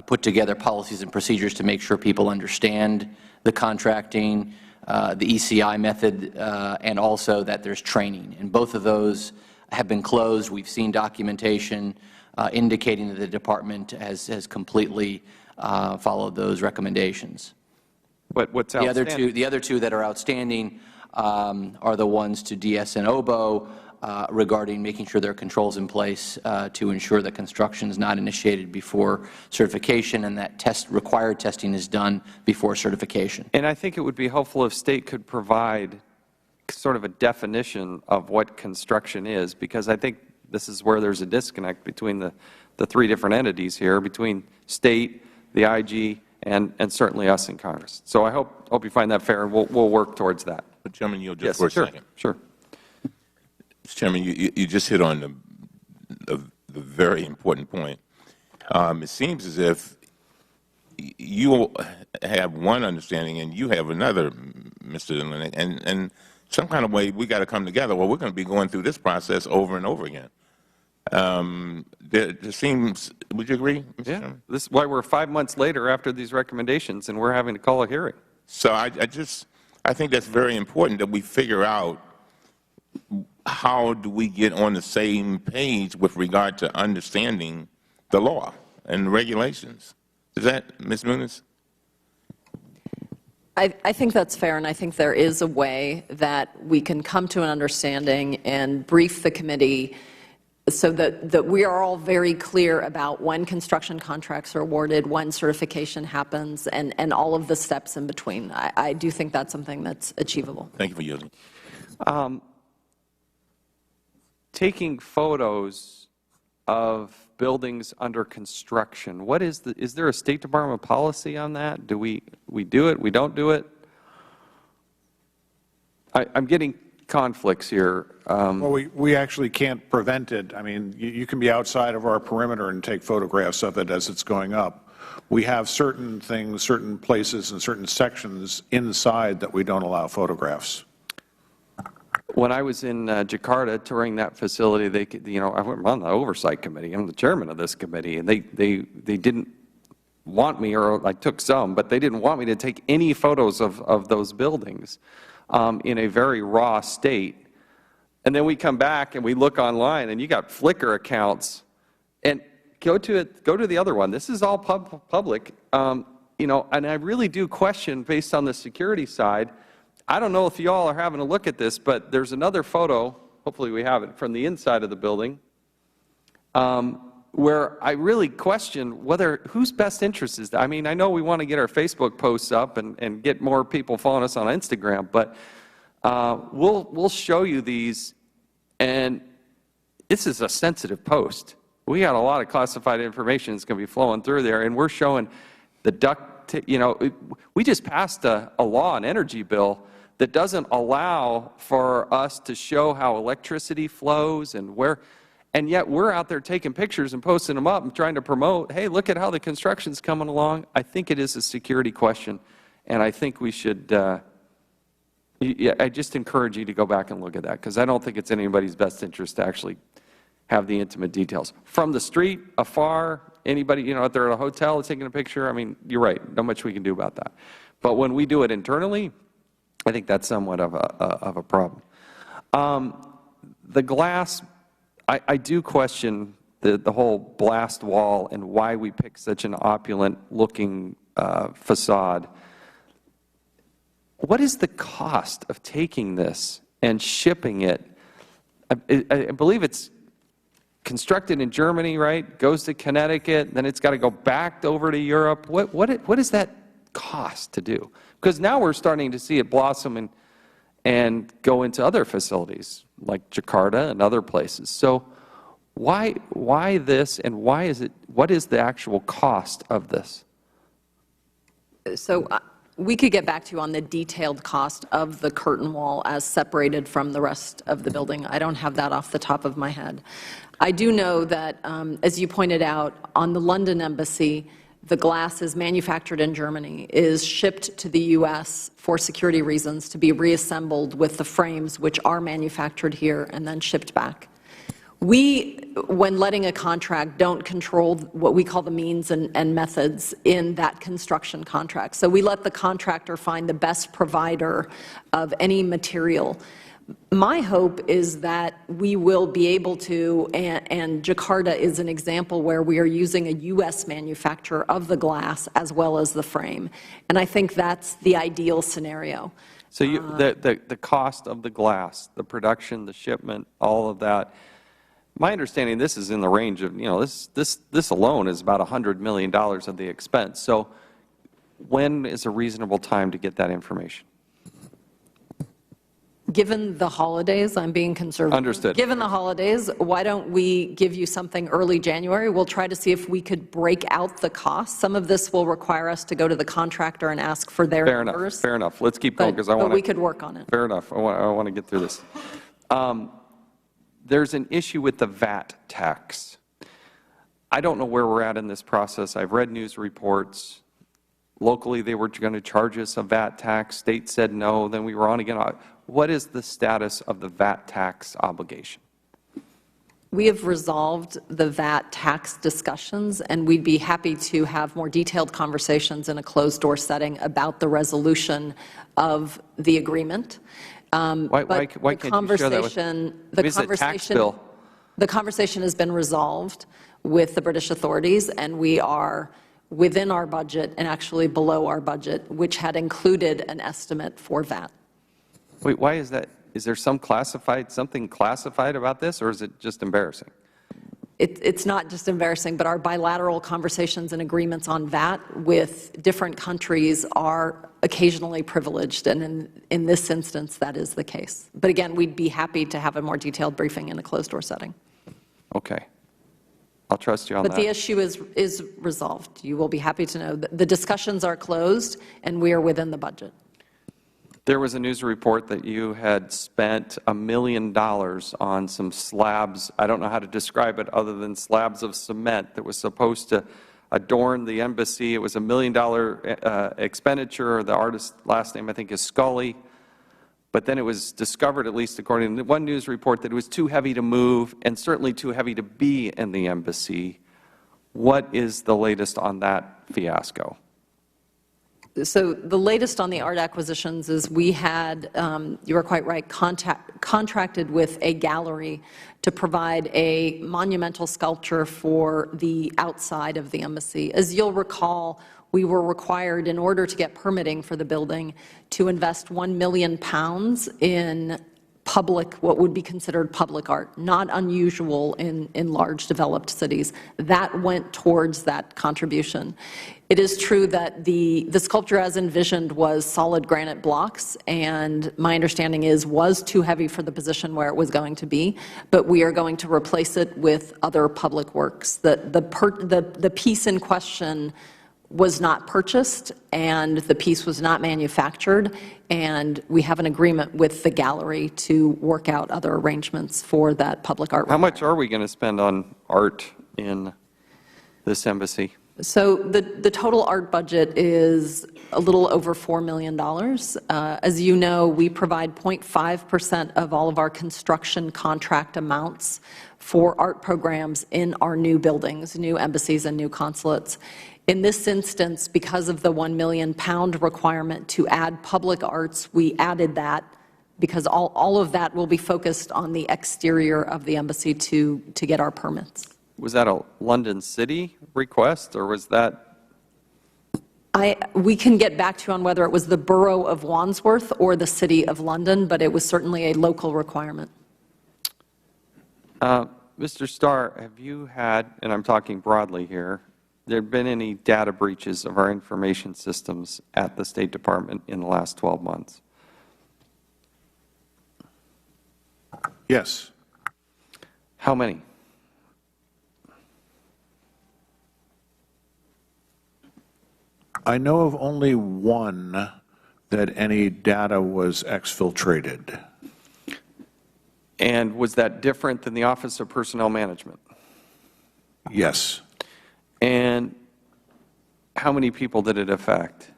F: put together policies and procedures to make sure people understand the contracting, the ECI method, and also that there's training. And both of those have been closed. We've seen documentation indicating that the Department has completely followed those recommendations.
C: What's outstanding?
F: The other two that are outstanding are the ones to DS and OBO regarding making sure there are controls in place to ensure that construction is not initiated before certification and that required testing is done before certification.
C: And I think it would be helpful if State could provide sort of a definition of what construction is, because I think this is where there's a disconnect between the 3 different entities here, between State, the IG, and certainly us in Congress. So I hope you find that fair, and we'll work towards that.
A: But, Chairman, you'll just for a second.
C: Sure.
A: Mr. Chairman, you just hit on the very important point. It seems as if you have one understanding and you have another, Mr. Linick, and some kind of way we got to come together. Well, we're going to be going through this process over and over again. There seems, would you agree, Mr. Chairman?
C: This is why we're 5 months later after these recommendations, and we're having to call a hearing.
A: So I think that's very important that we figure out how do we get on the same page with regard to understanding the law and the regulations. Is that, Ms. Muniz?
D: I think that's fair, and I think there is a way that we can come to an understanding and brief the committee so that we are all very clear about when construction contracts are awarded, when certification happens, and all of the steps in between. I do think that's something that's achievable.
A: Thank you for yielding.
C: Taking photos of buildings under construction. What is there a State Department policy on that? Do we do it? We don't do it? I'm getting conflicts here.
E: Well, we actually can't prevent it. I mean, you can be outside of our perimeter and take photographs of it as it's going up. We have certain things, certain places, and certain sections inside that we don't allow photographs.
C: When I was in Jakarta touring that facility, I'm on the oversight committee. I'm the chairman of this committee, and they didn't want me, or I took some, but they didn't want me to take any photos of those buildings in a very raw state. And then we come back and we look online, and you got Flickr accounts, and go to the other one. This is all public, and I really do question, based on the security side. I don't know if you all are having a look at this, but there's another photo, hopefully we have it, from the inside of the building, where I really question whose best interest is that. I mean, I know we want to get our Facebook posts up and get more people following us on Instagram, but we'll show you these, and this is a sensitive post. We got a lot of classified information that's going to be flowing through there, and we're showing the we just passed a law, an energy bill, that doesn't allow for us to show how electricity flows and yet we're out there taking pictures and posting them up and trying to promote, hey, look at how the construction's coming along. I think it is a security question, and I think we should, I just encourage you to go back and look at that, because I don't think it's in anybody's best interest to actually have the intimate details. From the street, afar, anybody, if they're at a hotel taking a picture, I mean, you're right, not much we can do about that. But when we do it internally, I think that's somewhat of a problem. The glass, I do question the whole blast wall and why we pick such an opulent-looking facade. What is the cost of taking this and shipping it? I believe it's constructed in Germany, right? Goes to Connecticut, then it's got to go back over to Europe. What does that cost to do? Because now we're starting to see it blossom and go into other facilities like Jakarta and other places. So why this, and what is the actual cost of this?
D: So we could get back to you on the detailed cost of the curtain wall as separated from the rest of the building. I don't have that off the top of my head. I do know that, as you pointed out, on the London embassy, the glass is manufactured in Germany, is shipped to the U.S. for security reasons to be reassembled with the frames, which are manufactured here and then shipped back. We, when letting a contract, don't control what we call the means and methods in that construction contract. So we let the contractor find the best provider of any material. My hope is that we will be able to, and Jakarta is an example where we are using a U.S. manufacturer of the glass as well as the frame. And I think that's the ideal scenario.
C: So the cost of the glass, the production, the shipment, all of that, my understanding, this is in the range of, this alone is about $100 million of the expense. So when is a reasonable time to get that information?
D: Given the holidays, I'm being conservative.
C: Understood.
D: Given the holidays, why don't we give you something early January? We'll try to see if we could break out the costs. Some of this will require us to go to the contractor and ask for their numbers.
C: Fair enough. Let's keep going, because I want to.
D: But we could work on it.
C: Fair enough. I want to get through this. There's an issue with the VAT tax. I don't know where we're at in this process. I've read news reports. Locally, they were going to charge us a VAT tax. State said no. Then we were on again. What is the status of the VAT tax obligation?
D: We have resolved the VAT tax discussions, and we'd be happy to have more detailed conversations in a closed-door setting about the resolution of the agreement.
C: Why can't you share that with the tax bill?
D: The conversation has been resolved with the British authorities, and we are within our budget and actually below our budget, which had included an estimate for VAT.
C: Wait, why is that? Is there something classified about this, or is it just embarrassing?
D: It's not just embarrassing, but our bilateral conversations and agreements on VAT with different countries are occasionally privileged, and in this instance, that is the case. But again, we'd be happy to have a more detailed briefing in a closed-door setting.
C: Okay. I'll trust you on
D: But
C: that.
D: the issue is resolved. You will be happy to know that the discussions are closed, and we are within the budget.
C: There was a news report that you had spent $1 million on some slabs. I don't know how to describe it other than slabs of cement that was supposed to adorn the embassy. It was $1 million expenditure. The artist's last name, I think, is Scully. But then it was discovered, at least according to one news report, that it was too heavy to move and certainly too heavy to be in the embassy. What is the latest on that fiasco?
D: So the latest on the art acquisitions is we had, you are quite right, contracted with a gallery to provide a monumental sculpture for the outside of the embassy. As you'll recall, we were required, in order to get permitting for the building, to invest £1 million in public, what would be considered public art, not unusual in large developed cities. That went towards that contribution. It is true that the sculpture as envisioned was solid granite blocks, and my understanding is was too heavy for the position where it was going to be, but we are going to replace it with other public works. The piece in question was not purchased, and the piece was not manufactured, and we have an agreement with the gallery to work out other arrangements for that public art.
C: How much are we going to spend on art in this embassy?
D: So the total art budget is a little over $4 million. As you know, we provide 0.5% of all of our construction contract amounts for art programs in our new buildings, new embassies and new consulates. In this instance, because of the £1 million requirement to add public arts, we added that because all of that will be focused on the exterior of the embassy to get our permits.
C: Was that a London City request, or was that?
D: We can get back to you on whether it was the Borough of Wandsworth or the City of London, but it was certainly a local requirement.
C: Mr. Starr, have you had, and I'm talking broadly here, there been any data breaches of our information systems at the State Department in the last 12 months?
E: Yes.
C: How many?
E: I know of only one that any data was exfiltrated.
C: And was that different than the Office of Personnel Management?
E: Yes.
C: And how many people did it affect?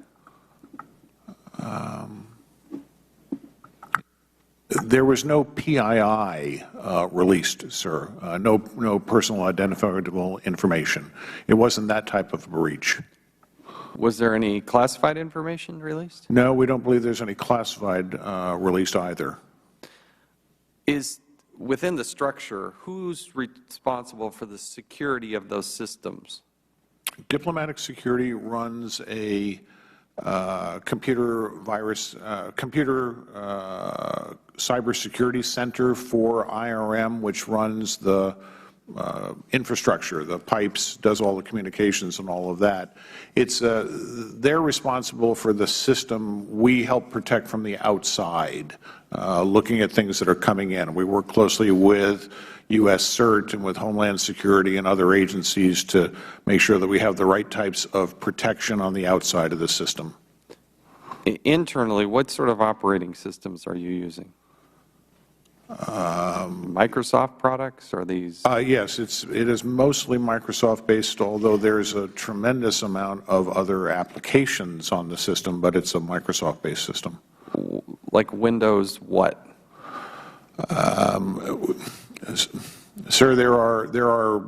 E: There was no PII released, sir. No personal identifiable information. It wasn't that type of breach.
C: Was there any classified information released?
E: No, we don't believe there's any classified released either.
C: Is within the structure, who's responsible for the security of those systems?
E: Diplomatic security runs a computer cybersecurity center for IRM, which runs the infrastructure, the pipes, does all the communications and all of that. They're responsible for the system. We help protect from the outside, looking at things that are coming in. We work closely with U.S. CERT and with Homeland Security and other agencies to make sure that we have the right types of protection on the outside of the system.
C: Internally, what sort of operating systems are you using? Microsoft products? Are these?
E: Yes, it is mostly Microsoft-based, although there's a tremendous amount of other applications on the system, but it's a Microsoft-based system.
C: Like Windows what?
E: Sir, there are,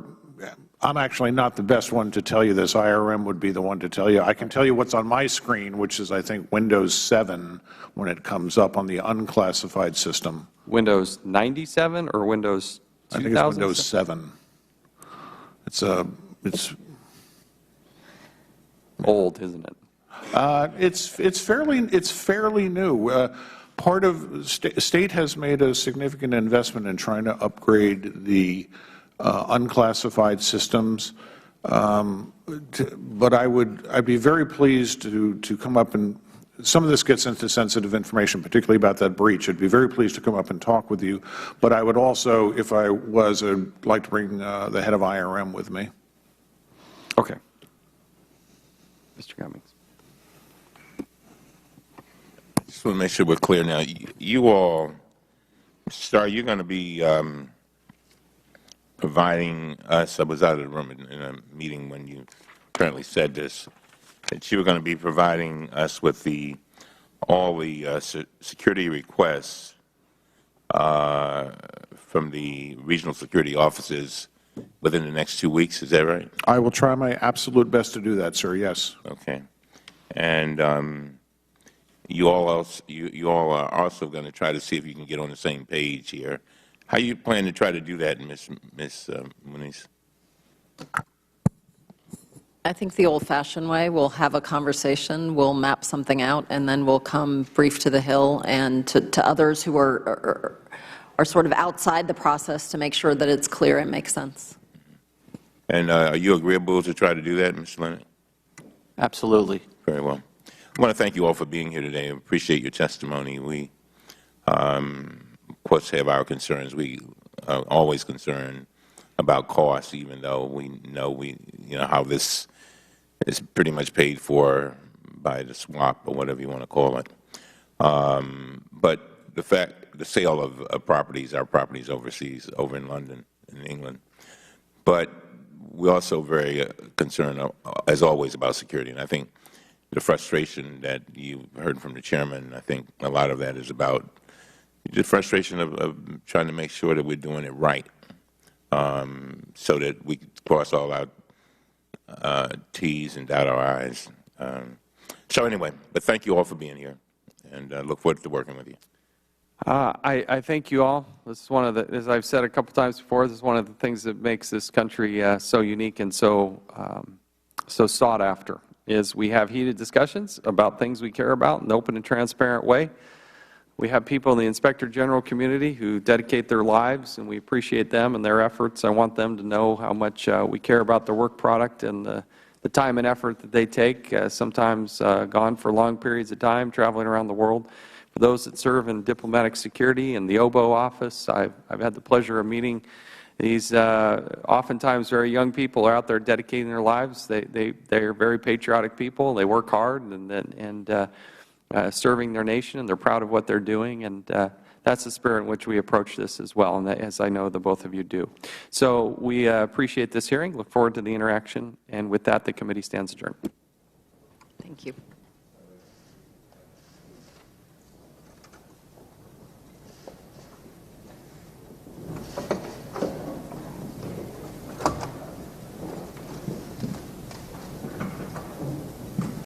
E: I'm actually not the best one to tell you this. IRM would be the one to tell you. I can tell you what's on my screen, which is, I think, Windows 7 when it comes up on the unclassified system.
C: Windows 97 or Windows 2000?
E: I think it's Windows 7. It's
C: old, isn't it?
E: It's fairly new. Part of state has made a significant investment in trying to upgrade the unclassified systems, but I'd be very pleased to come up and some of this gets into sensitive information, particularly about that breach. I'd be very pleased to come up and talk with you, but I would also, if I was, I'd like to bring the head of IRM with me.
C: Okay. Mr. Cummings.
A: Just want to make sure we're clear now. You all, Star, you're going to be providing us, I was out of the room in a meeting when you currently said this, that you were going to be providing us with all the security requests from the regional security offices within the next 2 weeks. Is that right?
E: I will try my absolute best to do that, sir, yes.
A: Okay. And you all are also going to try to see if you can get on the same page here. How you plan to try to do that, Ms. Muniz?
D: I think the old-fashioned way, we'll have a conversation, we'll map something out, and then we'll come brief to the Hill and to others who are sort of outside the process to make sure that it's clear and makes sense.
A: And are you agreeable to try to do that, Mr. Leonard?
F: Absolutely.
A: Very well. I want to thank you all for being here today. I appreciate your testimony. We, of course, have our concerns. We are always concerned about costs, even though we know how this is pretty much paid for by the swap or whatever you want to call it. But the sale of properties, our properties overseas, over in London, in England. But we're also very concerned, as always, about security. And I think the frustration that you heard from the chairman, I think a lot of that is about the frustration of trying to make sure that we're doing it right, so that we cross all our T's and dot our I's. So anyway, but thank you all for being here, and look forward to working with you.
C: I thank you all. This is one of the, as I've said a couple times before, this is one of the things that makes this country so unique and so sought after, is we have heated discussions about things we care about in an open and transparent way. We have people in the Inspector General community who dedicate their lives, and we appreciate them and their efforts. I want them to know how much we care about their work product and the time and effort that they take, sometimes gone for long periods of time, traveling around the world. For those that serve in diplomatic security in the OBO office, I've had the pleasure of meeting these oftentimes very young people are out there dedicating their lives. They are very patriotic people. They work hard and serving their nation, and they're proud of what they're doing. And that's the spirit in which we approach this as well, and as I know the both of you do. So we appreciate this hearing. Look forward to the interaction. And with that, the committee stands adjourned.
D: Thank you.